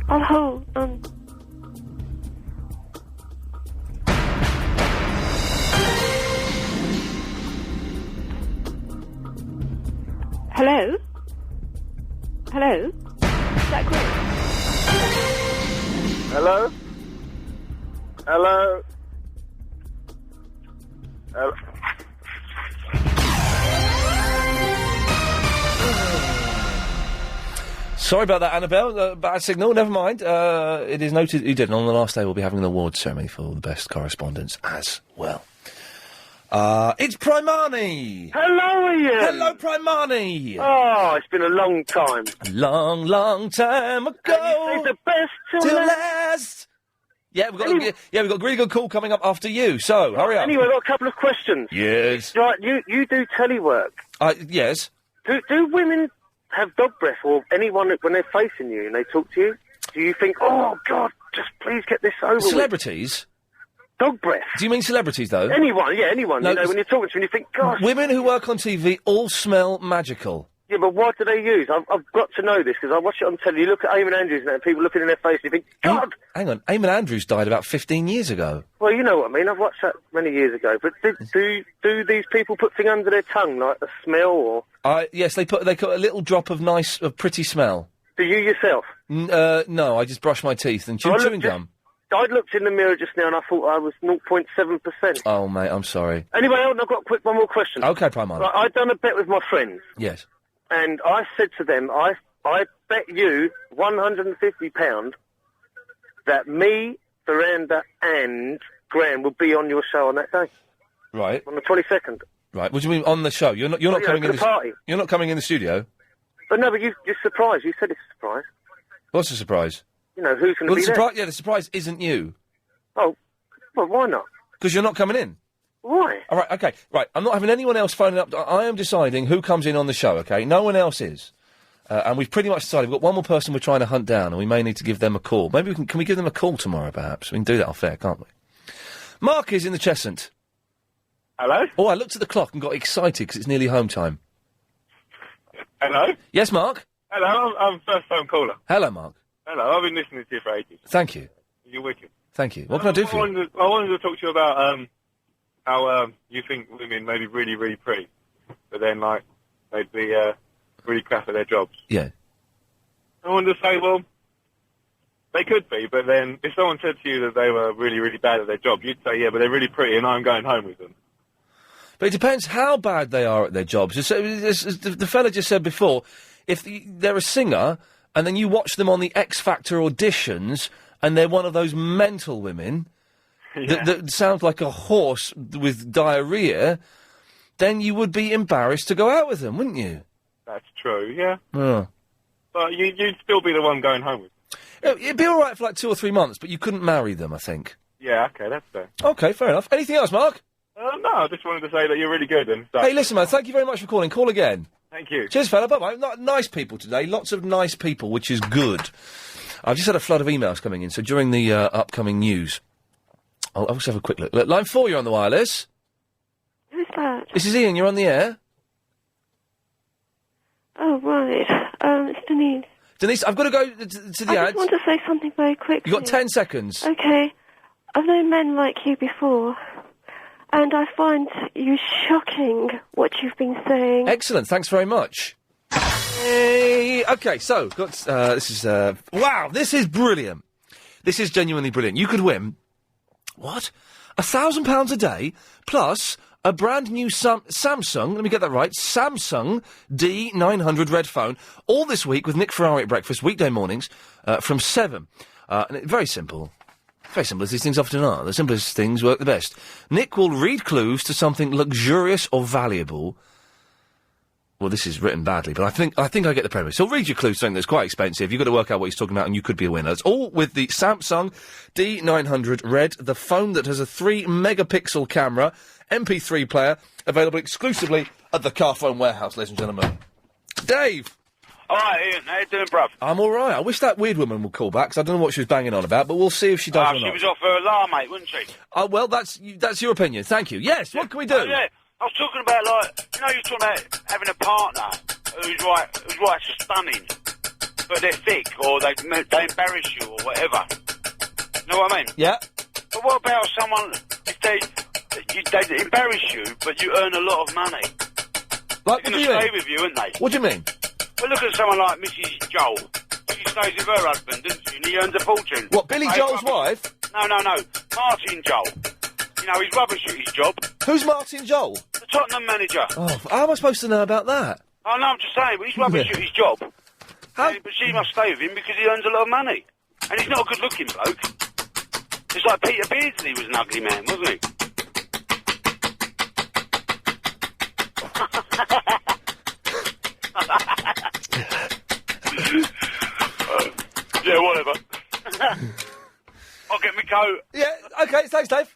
Speaker 13: I'll hold.
Speaker 17: Hello? Hello? Is that Chris?
Speaker 23: Hello? Hello? Hello?
Speaker 1: Sorry about that, Annabelle. Bad signal. Never mind. It is noted you did. And on the last day, we'll be having an awards ceremony for the best correspondence as well. It's Primani!
Speaker 23: Hello, Ian!
Speaker 1: Hello, Primani!
Speaker 23: Oh, it's been a long time.
Speaker 1: A long, long time ago.
Speaker 23: And you say the best till
Speaker 1: last. Yeah, we've got a really good call coming up after you. So hurry up.
Speaker 23: Anyway, I've got a couple of questions.
Speaker 1: Yes.
Speaker 23: Right, you do telework.
Speaker 1: Yes.
Speaker 23: Do women have dog breath, or anyone when they're facing you and they talk to you? Do you think, oh God, just please get this over with?
Speaker 1: Celebrities?
Speaker 23: Dog breath.
Speaker 1: Do you mean celebrities, though?
Speaker 23: Anyone, yeah, anyone.
Speaker 1: No,
Speaker 23: you know, when you're talking to them, you think, gosh.
Speaker 1: Women who work on TV all smell magical.
Speaker 23: Yeah, but what do they use? I've got to know this, because I watch it on telly. You look at Eamon Andrews and people looking in their face, and you think, God!
Speaker 1: Hang on, Eamon Andrews died about 15 years ago.
Speaker 23: Well, you know what I mean. I've watched that many years ago. But do these people put things under their tongue, like a smell, or...?
Speaker 1: Yes, they put a little drop of pretty smell.
Speaker 23: Do you yourself?
Speaker 1: No, I just brush my teeth and chew chewing gum.
Speaker 23: I looked in the mirror just now and I thought I was 0.7%.
Speaker 1: Oh, mate, I'm sorry.
Speaker 23: Anyway, I've got one more question.
Speaker 1: Okay, Prime Minister.
Speaker 23: Right, I'd done a bet with my friends.
Speaker 1: Yes.
Speaker 4: and I said to them, I bet you £150 that me, Veranda, and Graham will be on your show on that day,
Speaker 1: Right.
Speaker 4: on the 22nd.
Speaker 1: Right. What do you mean on the show? You're not coming in
Speaker 4: for the party.
Speaker 1: You're not coming in the studio.
Speaker 4: But no, but you're surprised. You said it's a surprise.
Speaker 1: What's the surprise?
Speaker 4: You know, who's going to
Speaker 1: Well,
Speaker 4: be
Speaker 1: the
Speaker 4: there?
Speaker 1: surprise. Yeah, the surprise isn't you.
Speaker 4: Oh, well, why not?
Speaker 1: Because you're not coming in.
Speaker 4: Why?
Speaker 1: All right. Okay. Right. I'm not having anyone else phoning up. I am deciding who comes in on the show. Okay. No one else is. And we've pretty much decided we've got one more person we're trying to hunt down, and we may need to give them a call. Maybe can we give them a call tomorrow? Perhaps we can do that off air, can't we? Mark is in the Cheshunt.
Speaker 7: Hello?
Speaker 1: Oh, I looked at the clock and got excited because it's nearly home time.
Speaker 7: Hello?
Speaker 1: Yes, Mark?
Speaker 7: Hello, I'm first phone caller.
Speaker 1: Hello, Mark.
Speaker 7: Hello, I've been listening to you for ages.
Speaker 1: Thank you.
Speaker 7: You're wicked.
Speaker 1: Thank you. What can I do for you?
Speaker 7: I wanted to talk to you about how you think women may be really, really pretty, but then, like, they'd be really crap at their jobs.
Speaker 1: Yeah.
Speaker 7: I wanted to say, well, they could be, but then if someone said to you that they were really, really bad at their job, you'd say, yeah, but they're really pretty and I'm going home with them.
Speaker 1: But it depends how bad they are at their jobs. As the fella just said before, if they're a singer and then you watch them on the X Factor auditions and they're one of those mental women that sounds like a horse with diarrhea, then you would be embarrassed to go out with them, wouldn't you?
Speaker 7: That's true, yeah.
Speaker 1: Oh.
Speaker 7: But you'd still be the one going home with them.
Speaker 1: It'd be all right for like 2 or 3 months, but you couldn't marry them, I think.
Speaker 7: Yeah, okay, that's fair.
Speaker 1: Okay, fair enough. Anything else, Mark?
Speaker 7: No, I just wanted to say that you're really good and stuff.
Speaker 1: Hey, listen, man, thank you very much for calling. Call again.
Speaker 7: Thank you.
Speaker 1: Cheers, fella. Bye-bye. Nice people today. Lots of nice people, which is good. I've just had a flood of emails coming in, so during the upcoming news, I'll just have a quick look. Line 4, you're on the wireless.
Speaker 22: Who's that?
Speaker 1: This is Ian, you're on the air.
Speaker 22: Oh, right. It's Denise.
Speaker 1: Denise, I've got to go to the
Speaker 22: I
Speaker 1: ads.
Speaker 22: just want to say something very quickly.
Speaker 1: You've got 10 seconds.
Speaker 22: Okay. I've known men like you before, and I find you shocking, what you've been saying.
Speaker 1: Excellent, thanks very much. Hey, okay, so, wow, this is brilliant. This is genuinely brilliant. You could win, what? £1,000 a day, plus a brand new Samsung, let me get that right, Samsung D900 red phone, all this week with Nick Ferrari at breakfast, weekday mornings, from 7. Very simple. Very simple, as these things often are. The simplest things work the best. Nick will read clues to something luxurious or valuable. Well, this is written badly, but I think I get the premise. He'll read your clues to something that's quite expensive. You've got to work out what he's talking about, and you could be a winner. It's all with the Samsung D900 Red, the phone that has a 3-megapixel camera, MP3 player, available exclusively at the Carphone Warehouse, ladies and gentlemen. Dave!
Speaker 24: All right, Ian, how you doing, bruv?
Speaker 1: I'm all right. I wish that weird woman would call back, because I don't know what she was banging on about, but we'll see if she does or
Speaker 24: She
Speaker 1: not.
Speaker 24: was off her alarm, mate, wasn't she?
Speaker 1: Oh, well, that's your opinion. Thank you. Yes, what can we do?
Speaker 24: Oh, yeah. I was talking about, like, you know, you're talking about having a partner who's right stunning, but they're thick, or they embarrass you, or whatever. You know what I mean?
Speaker 1: Yeah.
Speaker 24: But what about someone, if they embarrass you, but you earn a lot of money?
Speaker 1: Like,
Speaker 24: they're
Speaker 1: what do you
Speaker 24: going to stay
Speaker 1: mean?
Speaker 24: with you, aren't they?
Speaker 1: What do you mean?
Speaker 24: Well, look at someone like Mrs. Joel. She stays with her husband, doesn't she? And he earns a fortune.
Speaker 1: What, Billy Joel's wife?
Speaker 24: No. Martin Joel. You know, he's rubbish at his job.
Speaker 1: Who's Martin Joel?
Speaker 24: The Tottenham manager.
Speaker 1: Oh, how am I supposed to know about that?
Speaker 24: Oh, no, I'm just saying, but he's rubbish at his job. But she must stay with him because he earns a lot of money. And he's not a good-looking bloke. It's like Peter Beardsley was an ugly man, wasn't he? Yeah, whatever. I'll get my coat.
Speaker 1: Yeah, okay, thanks, Dave.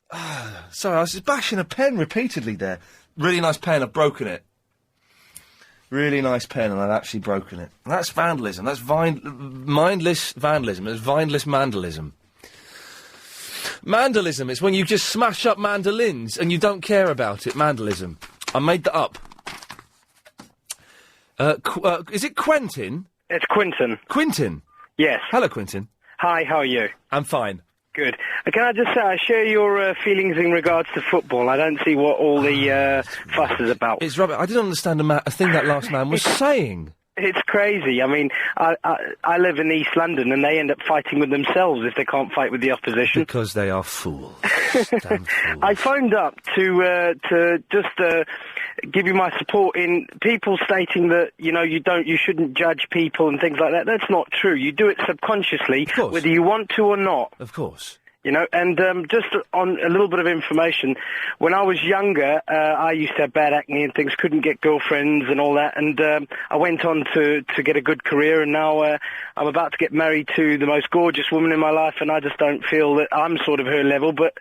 Speaker 1: Sorry, I was just bashing a pen repeatedly there. Really nice pen, I've broken it. Really nice pen, and I've actually broken it. That's vandalism. That's mindless vandalism. It's mindless mandalism. Mandalism is when you just smash up mandolins and you don't care about it. Mandalism. I made that up. Is it Quentin?
Speaker 25: It's Quinton.
Speaker 1: Quintin?
Speaker 25: Yes.
Speaker 1: Hello, Quintin.
Speaker 25: Hi, how are you?
Speaker 1: I'm fine.
Speaker 25: Good. Can I just share your feelings in regards to football? I don't see what all the fuss is about.
Speaker 1: It's rubbish. I didn't understand a thing that last man was saying.
Speaker 25: It's crazy. I mean, I live in East London, and they end up fighting with themselves if they can't fight with the opposition.
Speaker 1: Because they are fools. Damn fools.
Speaker 25: I phoned up to just give you my support in people stating that, you shouldn't judge people and things like that. That's not true. You do it subconsciously, whether you want to or not.
Speaker 1: Of course.
Speaker 25: And just on a little bit of information, when I was younger, I used to have bad acne and things, couldn't get girlfriends and all that, and I went on to get a good career, and now I'm about to get married to the most gorgeous woman in my life, and I just don't feel that I'm sort of her level, but,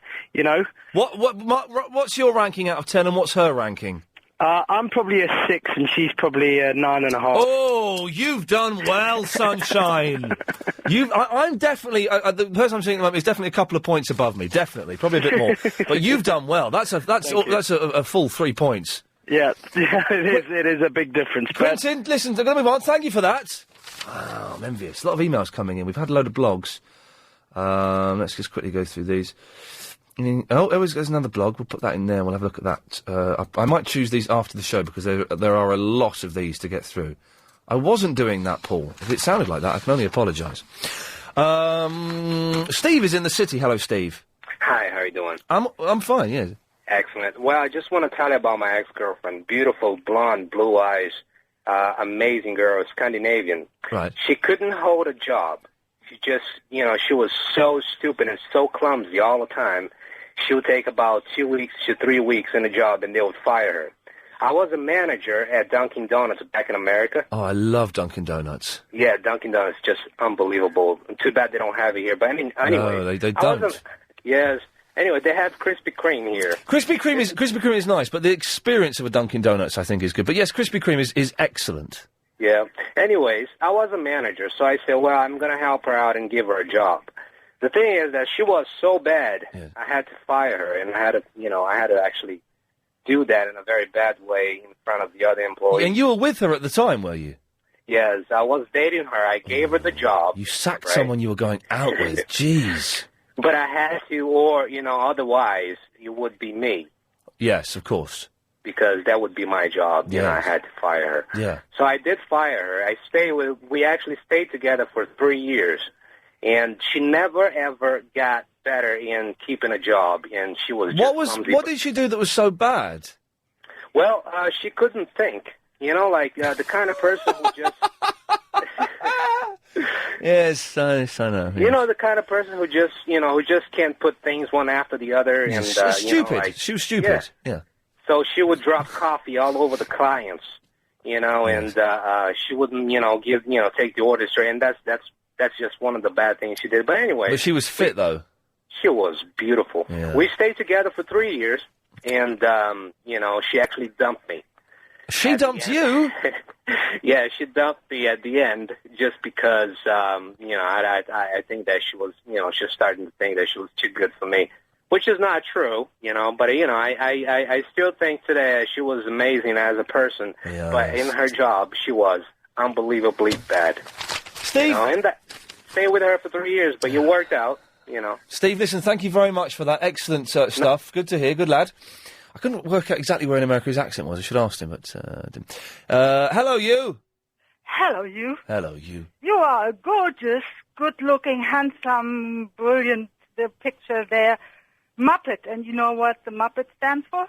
Speaker 1: What's your ranking out of 10, and what's her ranking?
Speaker 25: I'm probably a 6, and she's probably a 9.5.
Speaker 1: Oh, you've done well, sunshine. I'm definitely the person I'm seeing at the moment is definitely a couple of points above me. Definitely, probably a bit more. But you've done well. That's a full 3 points.
Speaker 25: Yeah, it is a big difference.
Speaker 1: Quentin, listen, I'm going to move on. Thank you for that. Oh, I'm envious. A lot of emails coming in. We've had a load of blogs. Let's just quickly go through these. There's another blog. We'll put that in there. We'll have a look at that. I might choose these after the show because there are a lot of these to get through. I wasn't doing that, Paul. If it sounded like that, I can only apologise. Steve is in the city. Hello, Steve.
Speaker 12: Hi, how are you doing?
Speaker 1: I'm fine, yeah.
Speaker 12: Excellent. Well, I just want to tell you about my ex-girlfriend. Beautiful, blonde, blue eyes, amazing girl, Scandinavian.
Speaker 1: Right.
Speaker 12: She couldn't hold a job. She just, she was so stupid and so clumsy all the time. She would take about 2 weeks to 3 weeks in a job, and they would fire her. I was a manager at Dunkin' Donuts back in America.
Speaker 1: Oh, I love Dunkin' Donuts.
Speaker 12: Yeah, Dunkin' Donuts, just unbelievable. Too bad they don't have it here. But anyway.
Speaker 1: No, they don't.
Speaker 12: Yes. Anyway, they have Krispy Kreme here.
Speaker 1: Krispy Kreme is nice, but the experience of a Dunkin' Donuts, I think, is good. But yes, Krispy Kreme is excellent.
Speaker 12: Yeah. Anyways, I was a manager, so I said, well, I'm going to help her out and give her a job. The thing is that she was so bad, I had to fire her, and I had to actually do that in a very bad way in front of the other employees.
Speaker 1: And you were with her at the time, were you?
Speaker 12: Yes, I was dating her. I gave her the job.
Speaker 1: You sacked someone you were going out with. Jeez.
Speaker 12: But I had to, or, otherwise, it would be me.
Speaker 1: Yes, of course.
Speaker 12: Because that would be my job.
Speaker 1: Yes.
Speaker 12: I had to fire her.
Speaker 1: Yeah.
Speaker 12: So I did fire her. We actually stayed together for 3 years. And she never, ever got better in keeping a job. And she was just clumsy.
Speaker 1: What did she do that was so bad?
Speaker 12: Well, she couldn't think. The kind of person who just...
Speaker 1: Yes, I know.
Speaker 12: Yes. The kind of person who just can't put things one after the other. And
Speaker 1: stupid. She was stupid. Yeah.
Speaker 12: So she would drop coffee all over the clients, and she wouldn't, take the orders straight. And that's just one of the bad things she did. But anyway.
Speaker 1: But she was fit, though.
Speaker 12: She was beautiful.
Speaker 1: Yeah.
Speaker 12: We stayed together for 3 years, and, she actually dumped me.
Speaker 1: She dumped you?
Speaker 12: Yeah, she dumped me at the end just because, I think that she was, she was starting to think that she was too good for me. Which is not true, but, I still think today she was amazing as a person, but in her job, she was unbelievably bad.
Speaker 1: Steve?
Speaker 12: And stayed with her for 3 years, but you worked out,
Speaker 1: Steve, listen, thank you very much for that excellent stuff. Good to hear, good lad. I couldn't work out exactly where in America his accent was. I should have asked him, but I didn't. Hello, you.
Speaker 15: Hello, you.
Speaker 1: Hello, you.
Speaker 15: You are a gorgeous, good-looking, handsome, brilliant, the picture there. Muppet, and you know what the Muppet stands for?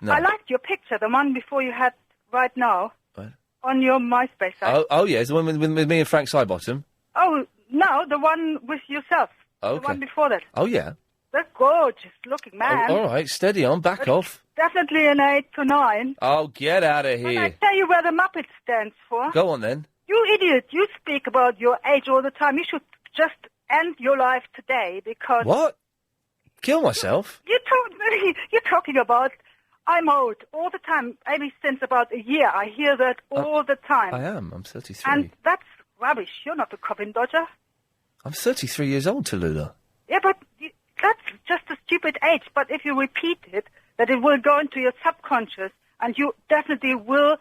Speaker 1: No.
Speaker 15: I liked your picture, the one before you had right now.
Speaker 1: What?
Speaker 15: On your MySpace site.
Speaker 1: Oh, yes, the one with me and Frank Sidebottom.
Speaker 15: Oh, no, the one with yourself.
Speaker 1: Oh, okay.
Speaker 15: The one before that.
Speaker 1: Oh, yeah.
Speaker 15: The gorgeous-looking man.
Speaker 1: Oh, all right, steady on, back off.
Speaker 15: Definitely an 8 to 9.
Speaker 1: Oh, get out of
Speaker 15: Can I
Speaker 1: here.
Speaker 15: tell you where the Muppet stands for?
Speaker 1: Go on, then.
Speaker 15: You idiot, you speak about your age all the time. You should just end your life today because...
Speaker 1: What? Kill myself?
Speaker 15: You're talking about I'm old all the time. Maybe since about a year. I hear that all the time.
Speaker 1: I am. I'm 33.
Speaker 15: And that's rubbish. You're not a coffin dodger.
Speaker 1: I'm 33 years old, Tallulah.
Speaker 15: Yeah, but that's just a stupid age. But if you repeat it, that it will go into your subconscious, and you definitely will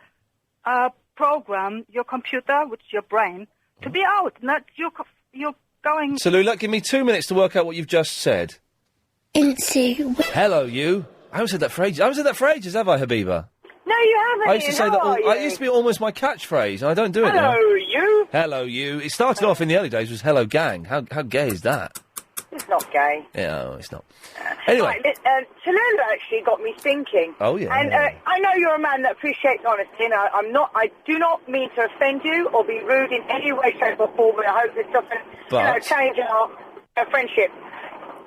Speaker 15: program your computer, which is your brain, to be out. Not you're going...
Speaker 1: Tallulah, give me 2 minutes to work out what you've just said. Hello, you. I haven't said that for ages. Have I, Habiba?
Speaker 15: No, you haven't.
Speaker 1: I used to say that. It used to be almost my catchphrase, and I don't do it now.
Speaker 15: Hello, you.
Speaker 1: Hello, you. It started off in the early days was "Hello, gang." How gay is that?
Speaker 8: not gay.
Speaker 1: Yeah, no, it's not. Anyway.
Speaker 8: Right, Tallulah actually got me thinking.
Speaker 1: Oh, yeah.
Speaker 8: And I know you're a man that appreciates honesty, and I do not mean to offend you or be rude in any way, shape or form, and I hope this doesn't change our friendship.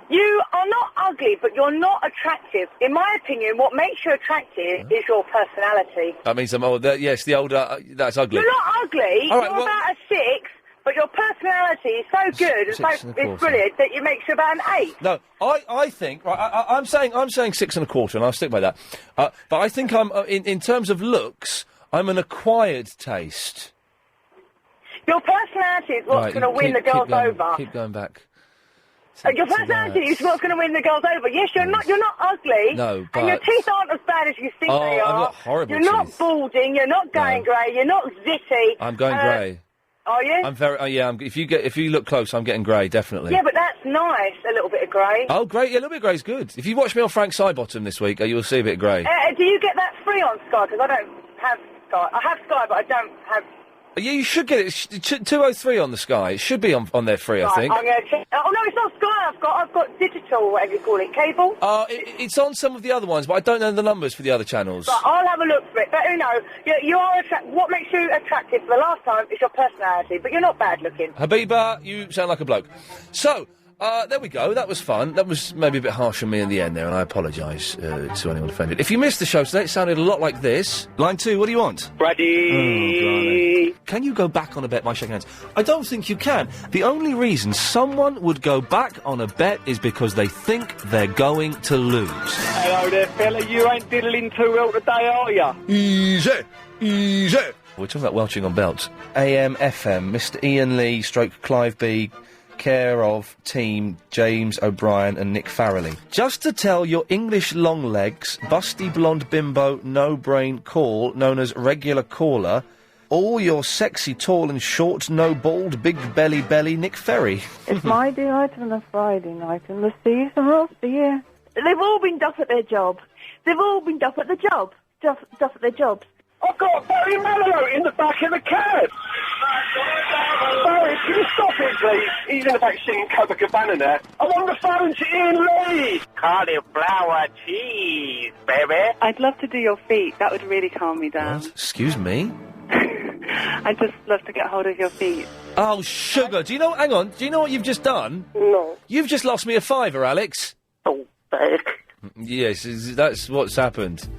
Speaker 8: You are not ugly, but you're not attractive. In my opinion, what makes you attractive is your personality.
Speaker 1: That means I'm old. Yes, the older... that's ugly.
Speaker 8: You're not ugly.
Speaker 1: All right,
Speaker 8: you're about a 6, but your personality is so good, it's brilliant, that it makes you about an 8.
Speaker 1: No, I think... Right, I'm saying 6 1/4, and I'll stick by that. But I think I'm... in terms of looks, I'm an acquired taste.
Speaker 8: Your personality is what's going to win the girls over.
Speaker 1: Keep going back.
Speaker 8: Your personality is what's going to win the girls over. Yes, you're not ugly.
Speaker 1: No, but...
Speaker 8: And your teeth aren't as bad as you think they are.
Speaker 1: I've got horrible
Speaker 8: You're not balding. You're not going grey. You're not zitty.
Speaker 1: I'm going grey.
Speaker 8: Are you?
Speaker 1: I'm very... if you look close, I'm getting grey, definitely.
Speaker 8: Yeah, but that's nice, a little bit of grey.
Speaker 1: Oh, great. Yeah, a little bit of grey's good. If you watch me on Frank Sidebottom this week, you'll see a bit of grey.
Speaker 8: Do you get that free on Sky? Because I don't have Sky. I have Sky, but I don't have...
Speaker 1: Yeah, you should get it. 203 on the Sky. It should be on there free, I think.
Speaker 8: I'm going to check. Oh, no, it's not Sky. I've got digital, whatever you call it, cable.
Speaker 1: It's on some of the other ones, but I don't know the numbers for the other channels.
Speaker 8: But I'll have a look for it. But, you are what makes you attractive for the last time is your personality, but you're not bad looking.
Speaker 1: Habiba, you sound like a bloke. So, there we go. That was fun. That was maybe a bit harsh on me in the end there, and I apologise to anyone offended. If you missed the show today, it sounded a lot like this. Line 2, what do you want?
Speaker 4: Brady!
Speaker 1: Can you go back on a bet by shaking hands? I don't think you can. The only reason someone would go back on a bet is because they think they're going to lose.
Speaker 4: Hello there, fella. You ain't diddling too well today, are ya?
Speaker 1: Easy! We're talking about welching on belts. AM, FM, Mr. Ian Lee, stroke Clive B., care of team James O'Brien and Nick Farrelly. Just to tell your English long legs, busty blonde bimbo, no brain call, known as regular caller, all your sexy tall and short, no bald, big belly Nick Ferry.
Speaker 17: It's my delight on a Friday night in the season of the year.
Speaker 16: They've all been duff at their job. They've all been duff at the job. Duff at their jobs.
Speaker 4: I've got Barry Manilow in the back of the cab. Barry, can you stop it, please? He's in the back singing Copacabana now. I'm on the phone to Ian Lee.
Speaker 11: Cauliflower cheese, baby.
Speaker 20: I'd love to do your feet. That would really calm me down.
Speaker 1: What? Excuse me?
Speaker 20: I'd just love to get hold of your feet.
Speaker 1: Oh, sugar. Hang on. Do you know what you've just done?
Speaker 4: No.
Speaker 1: You've just lost me a fiver, Alex.
Speaker 4: Oh, babe.
Speaker 1: Yes, that's what's happened.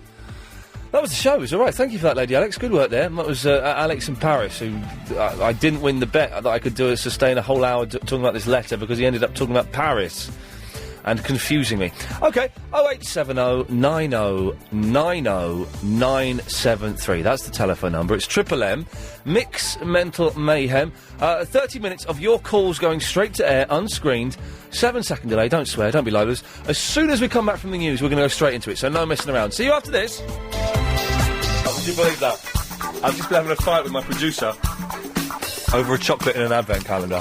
Speaker 1: That was the show. It was all right. Thank you for that, Lady Alex. Good work there. That was Alex in Paris, who I didn't win the bet that I could sustain a whole hour talking about this letter because he ended up talking about Paris and confusing me. OK, 0870 90 90 973. That's the telephone number. It's Triple M. Mix Mental Mayhem. 30 minutes of your calls going straight to air, unscreened. 7-second delay. Don't swear. Don't be libelous. As soon as we come back from the news, we're going to go straight into it. So no messing around. See you after this. Oh, would you believe that? I've just been having a fight with my producer over a chocolate in an advent calendar.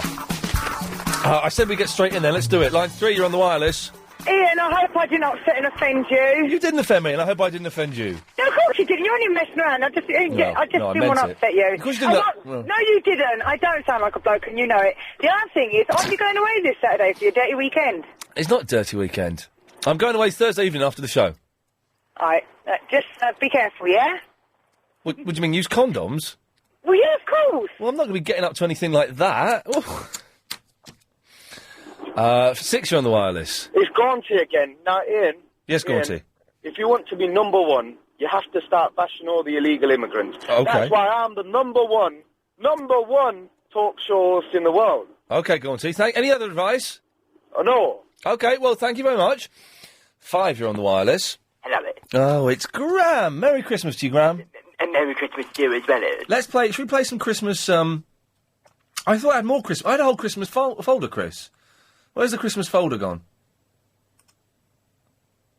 Speaker 1: I said we get straight in there. Let's do it. Line 3, you're on the wireless.
Speaker 8: Ian, I hope I didn't upset and offend you.
Speaker 1: You didn't offend me, and I hope I didn't offend you.
Speaker 8: No, of course you didn't. You weren't even messing around. I just didn't want to upset you.
Speaker 1: Of course you didn't.
Speaker 8: No, you didn't. I don't sound like a bloke, and you know it. The other thing is, aren't you going away this Saturday for your dirty weekend?
Speaker 1: It's not a dirty weekend. I'm going away Thursday evening after the show.
Speaker 8: All right. Just be careful, yeah?
Speaker 1: What do you mean, use condoms?
Speaker 8: Well, yeah, of course.
Speaker 1: Well, I'm not going to be getting up to anything like that. 6, you're on the wireless.
Speaker 4: It's Gaunty again. Now, Ian.
Speaker 1: Yes, Gaunty.
Speaker 4: If you want to be number one, you have to start bashing all the illegal immigrants.
Speaker 1: Okay.
Speaker 4: That's why I'm the number one talk show host in the world.
Speaker 1: Okay, Gaunty. Any other advice?
Speaker 4: No.
Speaker 1: Okay, well, thank you very much. 5, you're on the wireless.
Speaker 18: Hello.
Speaker 1: Oh, it's Graham. Merry Christmas to you, Graham.
Speaker 18: And Merry Christmas to you as well.
Speaker 1: Should we play some Christmas, I thought I had more Christmas. I had a whole Christmas folder, Chris. Where's the Christmas folder gone?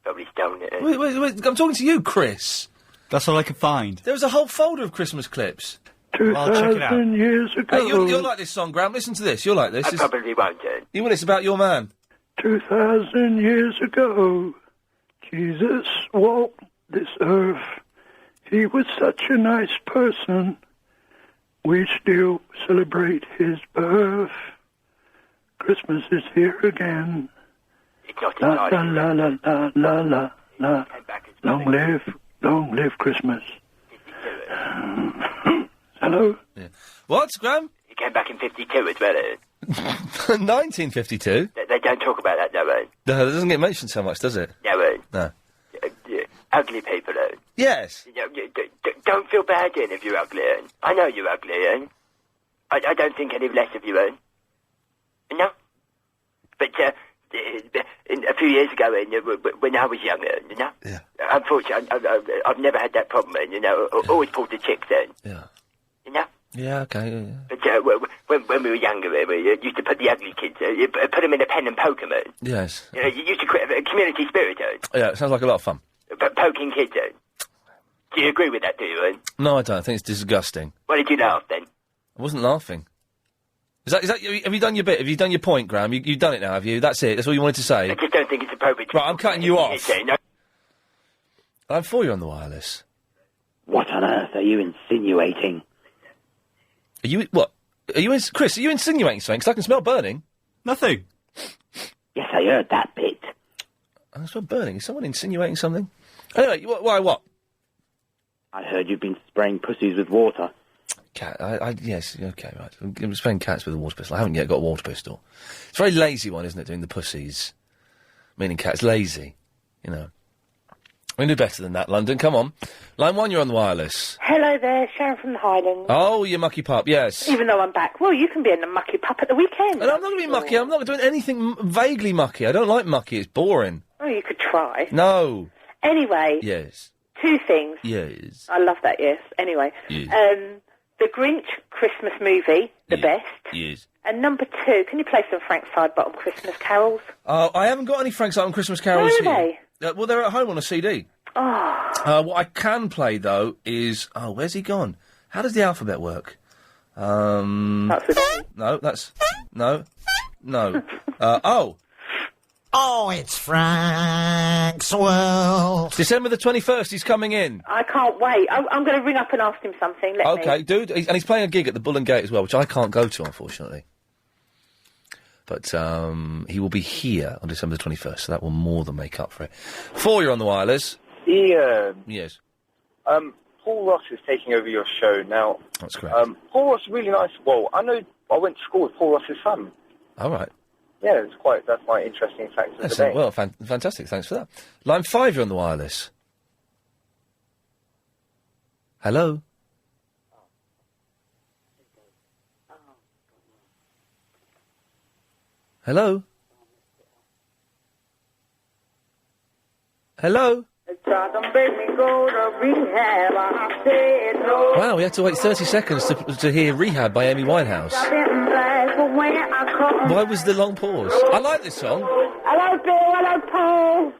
Speaker 18: Probably stolen it.
Speaker 1: Wait, I'm talking to you, Chris.
Speaker 19: That's all I could find.
Speaker 1: There was a whole folder of Christmas clips.
Speaker 14: 2,000 years ago.
Speaker 1: Hey, you'll like this song, Graham. Listen to this. You'll like this.
Speaker 18: I probably won't, Ed.
Speaker 1: You will. It's about your man.
Speaker 14: 2,000 years ago, Jesus walked this earth. He was such a nice person. We still celebrate his birth.
Speaker 2: Christmas is here again.
Speaker 18: It's not
Speaker 2: La
Speaker 18: entirely.
Speaker 2: la la la la la la. Long live Christmas. Hello?
Speaker 1: What, Graham?
Speaker 18: He came back in 52 as well.
Speaker 1: 1952?
Speaker 18: They don't talk about that, no, Ian.
Speaker 1: No, it doesn't get mentioned so much, does it?
Speaker 18: No, Ian.
Speaker 1: No.
Speaker 18: Ugly people, Ian.
Speaker 1: Yes.
Speaker 18: You know, don't feel bad, Ian, if you're ugly, Ian. I know you're ugly, Ian. I don't think any less of you, Ian. No? But, a few years ago, Ian, when I was younger, you know?
Speaker 1: Yeah.
Speaker 18: Unfortunately, I've never had that problem, Ian, you know? Always pulled the chicks, Ian.
Speaker 1: Yeah.
Speaker 18: You know?
Speaker 1: Yeah, okay, yeah.
Speaker 18: But when we were younger, we used to put the ugly kids, put them in a pen and poke them, Ian.
Speaker 1: Yes.
Speaker 18: You know, you used to create a community spirit, Ian.
Speaker 1: Yeah, it sounds like a lot of fun.
Speaker 18: But poking kids, Ian. Do you agree with that, do you, Ian?
Speaker 1: No, I don't. I think it's disgusting.
Speaker 18: Why did you laugh, then?
Speaker 1: I wasn't laughing. Is that, have you done your bit? Have you done your point, Graham? You've done it now, have you? That's it? That's all you wanted to say?
Speaker 18: I just don't think it's appropriate.
Speaker 1: Right, I'm cutting you off.
Speaker 18: No.
Speaker 1: I'm for you on the wireless.
Speaker 3: What on earth are you insinuating?
Speaker 1: Are you... What? Are you... Chris, are you insinuating something? Because I can smell burning. Nothing.
Speaker 3: Yes, I heard that bit.
Speaker 1: I smell burning. Is someone insinuating something? Anyway, why, what?
Speaker 3: I heard you've been spraying pussies with water.
Speaker 1: Cat, yes, okay, right. I'm spraying cats with a water pistol. I haven't yet got a water pistol. It's a very lazy one, isn't it, doing the pussies? Meaning cats lazy, you know. We can do better than that, London, come on. Line 1, you're on the wireless.
Speaker 5: Hello there, Sharon from the Highlands.
Speaker 1: Oh, you mucky pup, yes.
Speaker 5: Even though I'm back. Well, you can be in the mucky pup at the weekend.
Speaker 1: And I'm not going to be mucky, I'm not doing anything vaguely mucky. I don't like mucky, it's boring.
Speaker 5: Oh, you could try.
Speaker 1: No.
Speaker 5: Anyway.
Speaker 1: Yes.
Speaker 5: 2 things.
Speaker 1: Yes.
Speaker 5: I love that, yes. Anyway.
Speaker 1: Yes.
Speaker 5: The Grinch Christmas movie, the best.
Speaker 1: Yes.
Speaker 5: And number 2, can you play some Frank Sidebottom Christmas carols?
Speaker 1: I haven't got any Frank Sidebottom Christmas carols
Speaker 5: Where are
Speaker 1: here. Well, they're at home on a CD.
Speaker 5: Oh.
Speaker 1: What I can play, though, is... Oh, where's he gone? How does the alphabet work?
Speaker 5: That's with A.
Speaker 1: No, that's... No. No. Oh.
Speaker 19: Oh, it's Frank's World.
Speaker 1: December the 21st, he's coming in.
Speaker 5: I can't wait. I'm going to ring up and ask him something. Let me.
Speaker 1: Okay, dude. And he's playing a gig at the Bull and Gate as well, which I can't go to, unfortunately. But he will be here on December the 21st, so that will more than make up for it. 4, you're on the wireless.
Speaker 21: Ian.
Speaker 1: Yes.
Speaker 21: Paul Ross is taking over your show now.
Speaker 1: That's correct.
Speaker 21: Paul Ross is really nice. Well, I know I went to school with Paul Ross's son.
Speaker 1: All right.
Speaker 21: Yeah, that's quite interesting fact of the day.
Speaker 1: Well, fantastic. Thanks for that. Line 5, you're on the wireless. Hello? Hello? Hello? Wow, we had to wait 30 seconds to hear Rehab by Amy Winehouse. Why was the long pause? I like this song.
Speaker 5: Hello, Bill. Hello, Paul.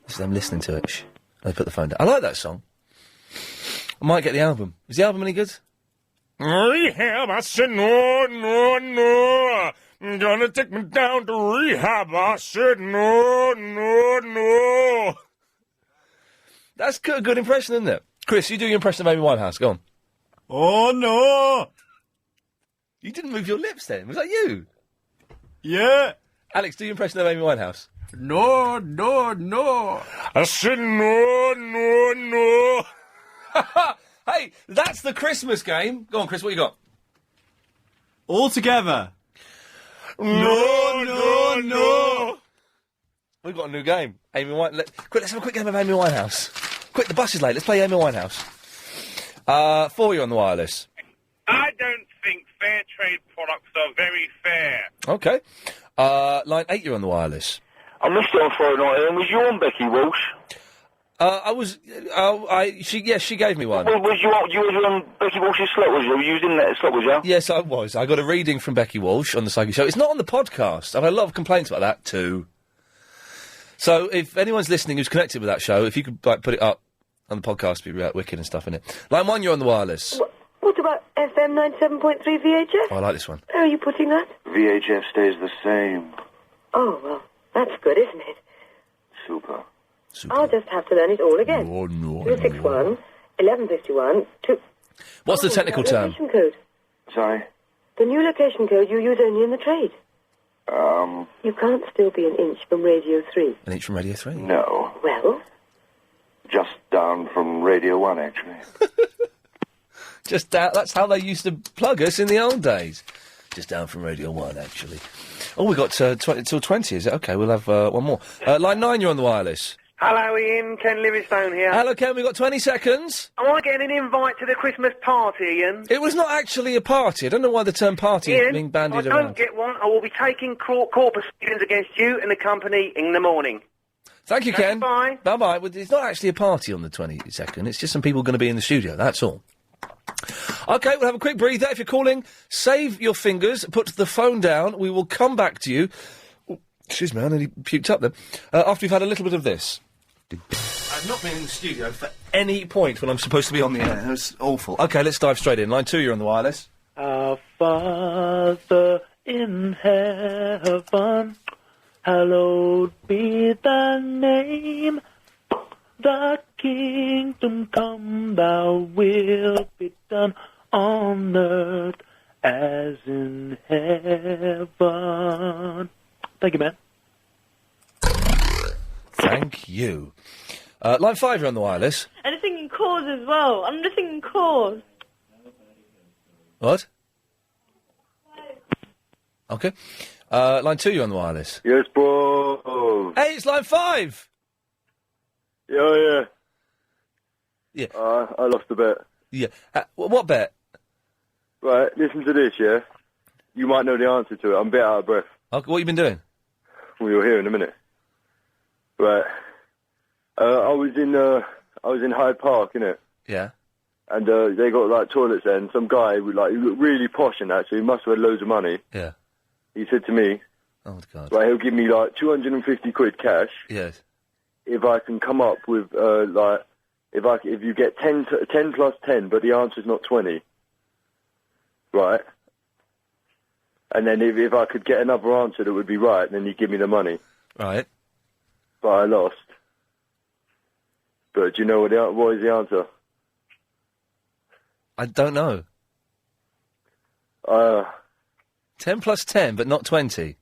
Speaker 1: This is them listening to it. Shh. I put the phone down. I like that song. I might get the album. Is the album any good? Rehab, I said no. Gonna take me down to rehab. I said no. That's a good impression, isn't it? Chris, you do your impression of Amy Winehouse. Go on. Oh, no. You didn't move your lips then. Was that you? Yeah. Alex, do your impression of Amy Winehouse. No. I said no. Hey, that's the Christmas game. Go on, Chris, what you got? All together. No. We've got a new game. Amy Winehouse. Quick, let's have a quick game of Amy Winehouse. Quick, the bus is late. Let's play Amy Winehouse. 4, you're on the wireless.
Speaker 23: I don't think fair trade products are very fair.
Speaker 1: Okay. Line 8, you're on the wireless.
Speaker 9: I missed it on Friday night, and was you on Becky Walsh?
Speaker 1: I was. She gave me one.
Speaker 9: Was you on Becky Walsh's slot? Was you? Were you using that slot? Was you?
Speaker 1: Yes, I was. I got a reading from Becky Walsh on the Psyche Show. It's not on the podcast. I've had a lot of complaints about that too. So if anyone's listening who's connected with that show, if you could put it up on the podcast, it'd be wicked and stuff in it. Line 1, you're on the wireless.
Speaker 16: What about FM 97.3 VHF?
Speaker 1: Oh, I like this one.
Speaker 16: Where are you putting that?
Speaker 9: VHF stays the same.
Speaker 16: Oh, well, that's good, isn't it?
Speaker 9: Super.
Speaker 16: I'll just have to learn it all again.
Speaker 1: No.
Speaker 16: 261
Speaker 6: 1151 to...
Speaker 1: What's the technical term?
Speaker 6: Location code.
Speaker 21: Sorry?
Speaker 6: The new location code you use only in the trade. You can't still be an inch from Radio 3.
Speaker 1: An inch from Radio 3?
Speaker 21: No.
Speaker 6: Well?
Speaker 21: Just down from Radio 1, actually.
Speaker 1: Just down. That's how they used to plug us in the old days. Just down from Radio 1, actually. Oh, we got till 20, is it? OK, we'll have one more. Line 9, you're on the wireless.
Speaker 4: Hello, Ian. Ken Livingstone here.
Speaker 1: Hello, Ken. We've got 20 seconds.
Speaker 4: Am I getting an invite to the Christmas party, Ian?
Speaker 1: It was not actually a party. I don't know why the term party is being bandied
Speaker 4: I
Speaker 1: around.
Speaker 4: don't get one. I will be taking court proceedings against you and the company in the morning.
Speaker 1: Thank you, Ken.
Speaker 4: Bye.
Speaker 1: Bye-bye. Well, it's not actually a party on the 22nd. It's just some people going to be in the studio. That's all. OK, we'll have a quick breather. If you're calling, save your fingers, put the phone down. We will come back to you. Oh, excuse me, I nearly puked up then. After we've had a little bit of this. I've not been in the studio for any point when I'm supposed to be on the air. It's awful. OK, let's dive straight in. Line 2, you're on the wireless.
Speaker 14: Our Father in heaven, hallowed be thy name. Thy kingdom come, thy will be done on earth as in heaven. Thank you, man.
Speaker 1: Thank you. Line 5, you're on the wireless.
Speaker 7: Anything in cause as well. I'm just thinking cause.
Speaker 1: What? OK. Line 2, you're on the wireless.
Speaker 21: Yes, bro.
Speaker 1: Hey, it's line 5!
Speaker 21: Yeah.
Speaker 1: Yeah.
Speaker 21: I lost a bet.
Speaker 1: Yeah. What bet?
Speaker 21: Right, listen to this, yeah? You might know the answer to it. I'm a bit out of breath.
Speaker 1: Okay, what you been doing?
Speaker 21: Well, you'll hear in a minute. Right. I was in Hyde Park, innit?
Speaker 1: Yeah.
Speaker 21: And they got, like, toilets there, and some guy, he looked really posh in that, so he must have had loads of money.
Speaker 1: Yeah.
Speaker 21: He said to me...
Speaker 1: Oh, God.
Speaker 21: Right, he'll give me, like, 250 quid cash.
Speaker 1: Yes.
Speaker 21: If I can come up with, if you get 10 plus 10, but the answer's not 20. Right? And then if I could get another answer that would be right, then you'd give me the money.
Speaker 1: Right.
Speaker 21: But I lost. But do you know what is the answer?
Speaker 1: I don't know. 10 plus 10, but not 20.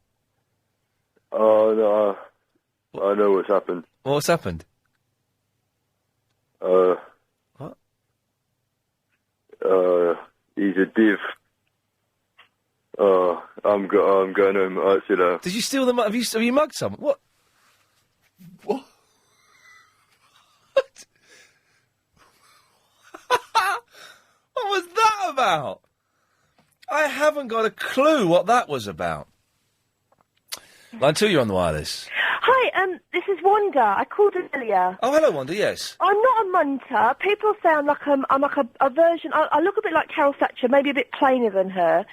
Speaker 21: Oh, no. I know what's happened.
Speaker 1: What's happened?
Speaker 21: What? He's a div. I'm going home. All right, see you later.
Speaker 1: Did you steal the money? Have you mugged someone? What? What? What was that about? I haven't got a clue what that was about. Line 2, you're on the wireless.
Speaker 16: Hi, this is Wanda. I called earlier.
Speaker 1: Oh, hello, Wanda, yes.
Speaker 16: I'm not a munter. People say I'm like a version. I look a bit like Carol Thatcher, maybe a bit plainer than her.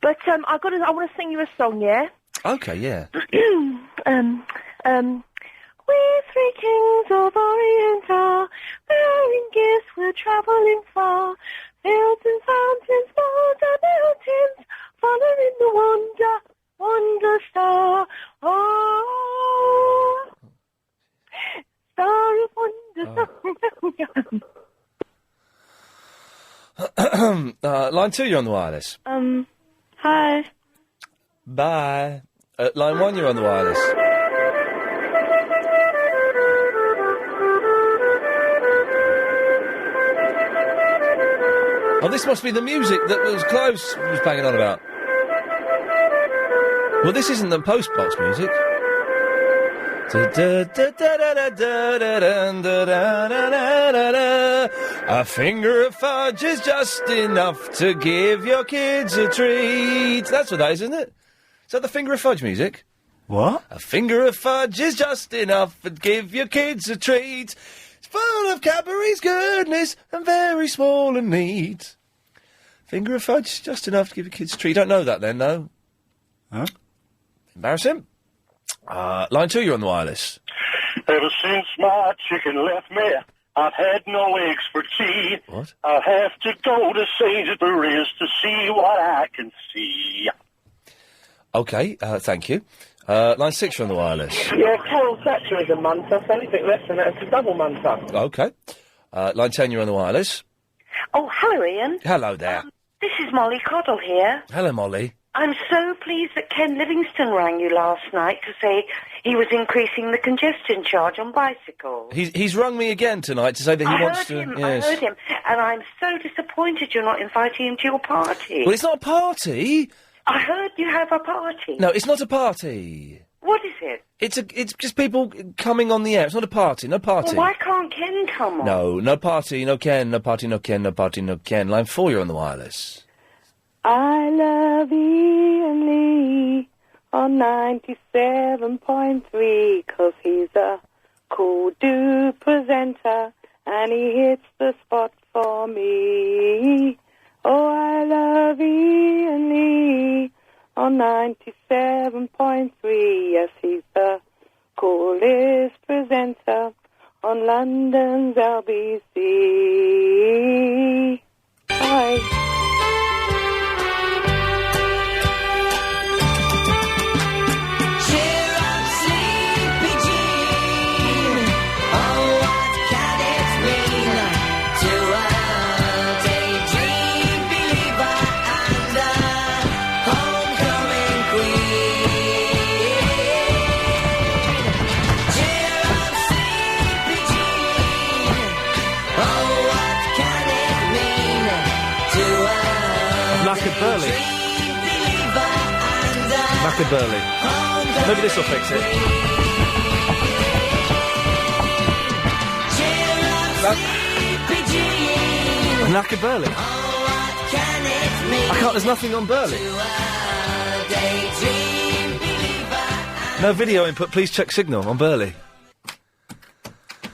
Speaker 16: But I want to sing you a song, yeah?
Speaker 1: Okay, yeah.
Speaker 16: We're three kings of Orient are, bearing gifts, we're travelling far. Fields and fountains, mountains and mountains, following the wonder star. Oh, star of wonder.
Speaker 1: Line 2, you're on the wireless.
Speaker 7: Hi.
Speaker 1: Bye. Line 1, you're on the wireless. Oh, this must be the music that was Close was banging on about. Well, this isn't the postbox music. A finger of fudge is just enough to give your kids a treat. That's what that is, isn't it? Is that the finger of fudge music?
Speaker 10: What?
Speaker 1: A finger of fudge is just enough to give your kids a treat. It's full of Cadbury's goodness and very small and neat. Finger of fudge, just enough to give your kids a treat. Don't know that then, no?
Speaker 10: Huh?
Speaker 1: Embarrassing. Line 2, you're on the wireless.
Speaker 13: Ever since my chicken left me, I've had no eggs for tea.
Speaker 1: What?
Speaker 13: I'll have to go to Sainsbury's to see what I can see.
Speaker 1: OK, thank you. Line 6, you're on the wireless.
Speaker 8: Yeah, Carol Thatcher is a munter, so anything less than that is a double munter.
Speaker 1: OK. Line 10, you're on the wireless.
Speaker 10: Oh, hello, Ian.
Speaker 1: Hello there.
Speaker 10: This is Molly Coddle here.
Speaker 1: Hello, Molly.
Speaker 10: I'm so pleased that Ken Livingstone rang you last night to say he was increasing the congestion charge on bicycles.
Speaker 1: He's rung me again tonight to say that he wants to... Yes.
Speaker 10: I heard him, and I'm so disappointed you're not inviting him to your party.
Speaker 1: Well, it's not a party.
Speaker 10: I heard you have a party.
Speaker 1: No, it's not a party.
Speaker 10: What is it?
Speaker 1: It's just people coming on the air. It's not a party. No party.
Speaker 10: Well, why can't Ken come on?
Speaker 1: No party, no Ken, no party, no Ken, no party, no Ken. Line 4, you're on the wireless.
Speaker 16: I love Ian Lee on 97.3 'cause he's a cool dude presenter and he hits the spot for me. Oh, I love Ian Lee on 97.3. Yes, he's the coolest presenter on London's LBC. Bye.
Speaker 1: Burley. Knackered Burley. Maybe this will fix it. Knackered Burley. I can't, there's nothing on Burley. No video input, please check signal on Burley.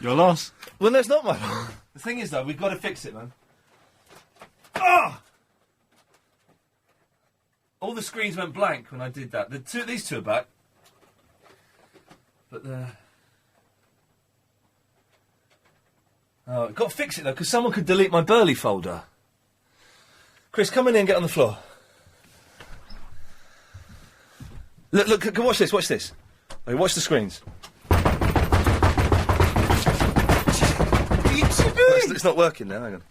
Speaker 12: Your loss.
Speaker 1: Well, that's not my loss. The thing is, though, we've got to fix it, man. Ah! All the screens went blank when I did that. These two are back. But oh, I've got to fix it, though, because someone could delete my Burley folder. Chris, come in here and get on the floor. Look, watch this, watch this. Okay, watch the screens. What are you doing? It's not working now, hang on.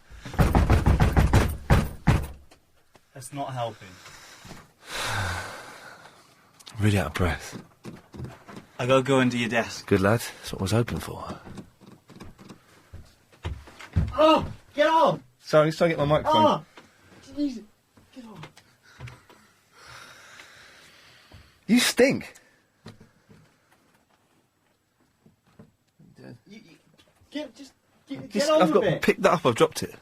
Speaker 12: That's not helping.
Speaker 1: Really out of breath.
Speaker 12: I gotta go under your desk.
Speaker 1: Good lad, that's what I was hoping for.
Speaker 12: Oh, get on!
Speaker 1: Sorry, I'm just trying to get my microphone.
Speaker 12: Oh, Jesus, get on.
Speaker 1: You stink.
Speaker 12: Get on
Speaker 1: I've
Speaker 12: with it.
Speaker 1: Pick that up, I've dropped it.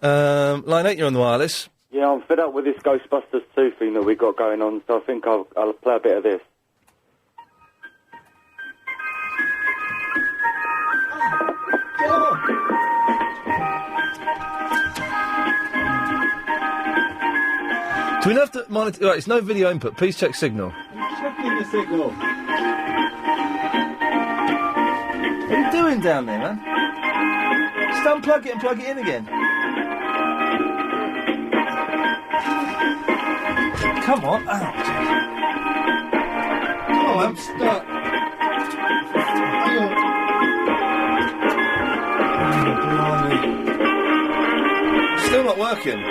Speaker 1: Line 8, you're on the wireless.
Speaker 21: Yeah, I'm fed up with this Ghostbusters 2 thing that we've got going on, so I think I'll play a bit of this.
Speaker 12: Get on!
Speaker 1: Do we have to monitor... Right, it's no video input. Please check signal.
Speaker 12: I'm checking the signal.
Speaker 1: What are you doing down there, man? Just unplug it and plug it in again. Come on. Oh,
Speaker 12: oh, I'm stuck.
Speaker 1: Still not working.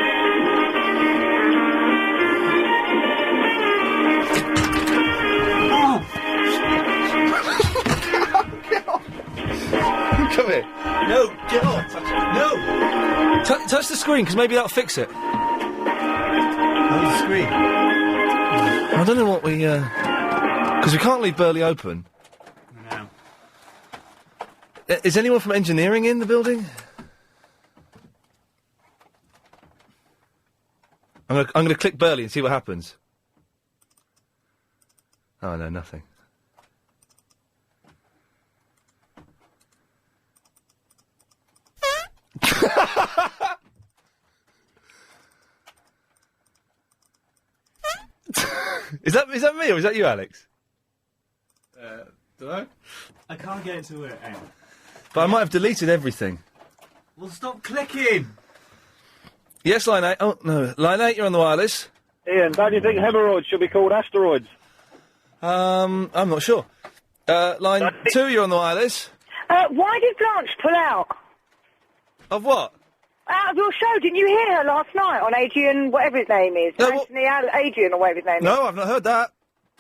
Speaker 12: Oh.
Speaker 1: Get off. Come here.
Speaker 12: No, get off. Touch it. No.
Speaker 1: Touch the screen, because maybe that'll fix it.
Speaker 12: On the screen.
Speaker 1: I don't know what we, because we can't leave Burley open.
Speaker 12: No.
Speaker 1: Is anyone from engineering in the building? I'm gonna click Burley and see what happens. Oh, no, nothing. Is that me or is that you, Alex?
Speaker 12: Do I? I can't get it to work. Hang on.
Speaker 1: But I might have deleted everything.
Speaker 12: Well, stop clicking.
Speaker 1: Yes, line 8. Oh, no. Line 8, you're on the wireless.
Speaker 22: Ian, don't you think hemorrhoids should be called asteroids?
Speaker 1: I'm not sure. Line 2, you're on the wireless.
Speaker 8: Why did Blanche pull out?
Speaker 1: Of what?
Speaker 8: Out of your show, didn't you hear her last night on Adrian, whatever his name is? Anthony Adrian or whatever his name is.
Speaker 1: No, I've not heard that.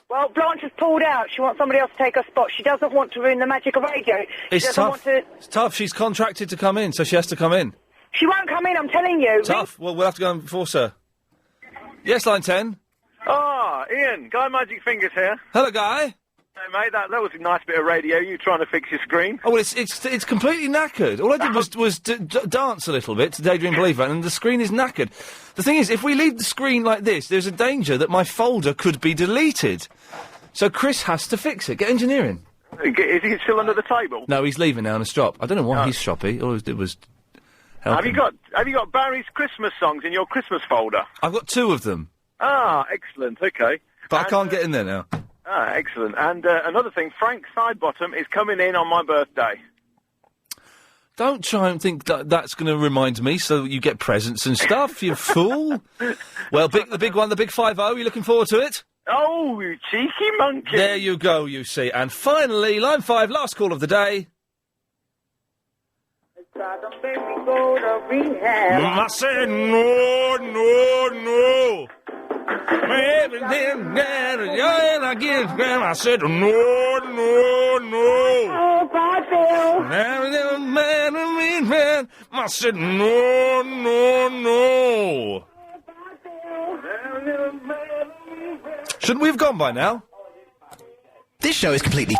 Speaker 8: Well, Blanche has pulled out. She wants somebody else to take her spot. She doesn't want to ruin the magic of radio.
Speaker 1: It's
Speaker 8: she doesn't
Speaker 1: tough.
Speaker 8: want to...
Speaker 1: It's tough. She's contracted to come in, so she has to come in.
Speaker 8: She won't come in, I'm telling you.
Speaker 1: Tough. Well, we'll have to go and force her. Yes, line 10.
Speaker 11: Ah, Ian, Guy Magic Fingers here.
Speaker 1: Hello, Guy.
Speaker 11: Hey, mate, that was a nice bit of radio. You trying to fix your screen?
Speaker 1: Oh, well, it's completely knackered. All I did was dance a little bit to Daydream Believer, and the screen is knackered. The thing is, if we leave the screen like this, there's a danger that my folder could be deleted. So Chris has to fix it. Get engineering.
Speaker 11: Is he still under the table?
Speaker 1: No, he's leaving now in a strop. I don't know why he's shoppy. All he did was help
Speaker 11: Have you
Speaker 1: him.
Speaker 11: got Barry's Christmas songs in your Christmas folder?
Speaker 1: I've got 2 of them,
Speaker 11: Ah, excellent. Okay.
Speaker 1: but I can't get in there now.
Speaker 11: Ah, excellent. And another thing, Frank Sidebottom is coming in on my birthday.
Speaker 1: Don't try and think that's going to remind me so that you get presents and stuff, you fool. Well, the big one, the big 5-0, you looking forward to it?
Speaker 11: Oh, you cheeky monkey.
Speaker 1: There you go, you see. And finally, line 5, last call of the day. I said no, no, no. Everything that I get, I said no, no, no.
Speaker 8: Oh, bye, Bill.
Speaker 1: I said no, no, no. Shouldn't we have gone by now?
Speaker 15: This show is completely...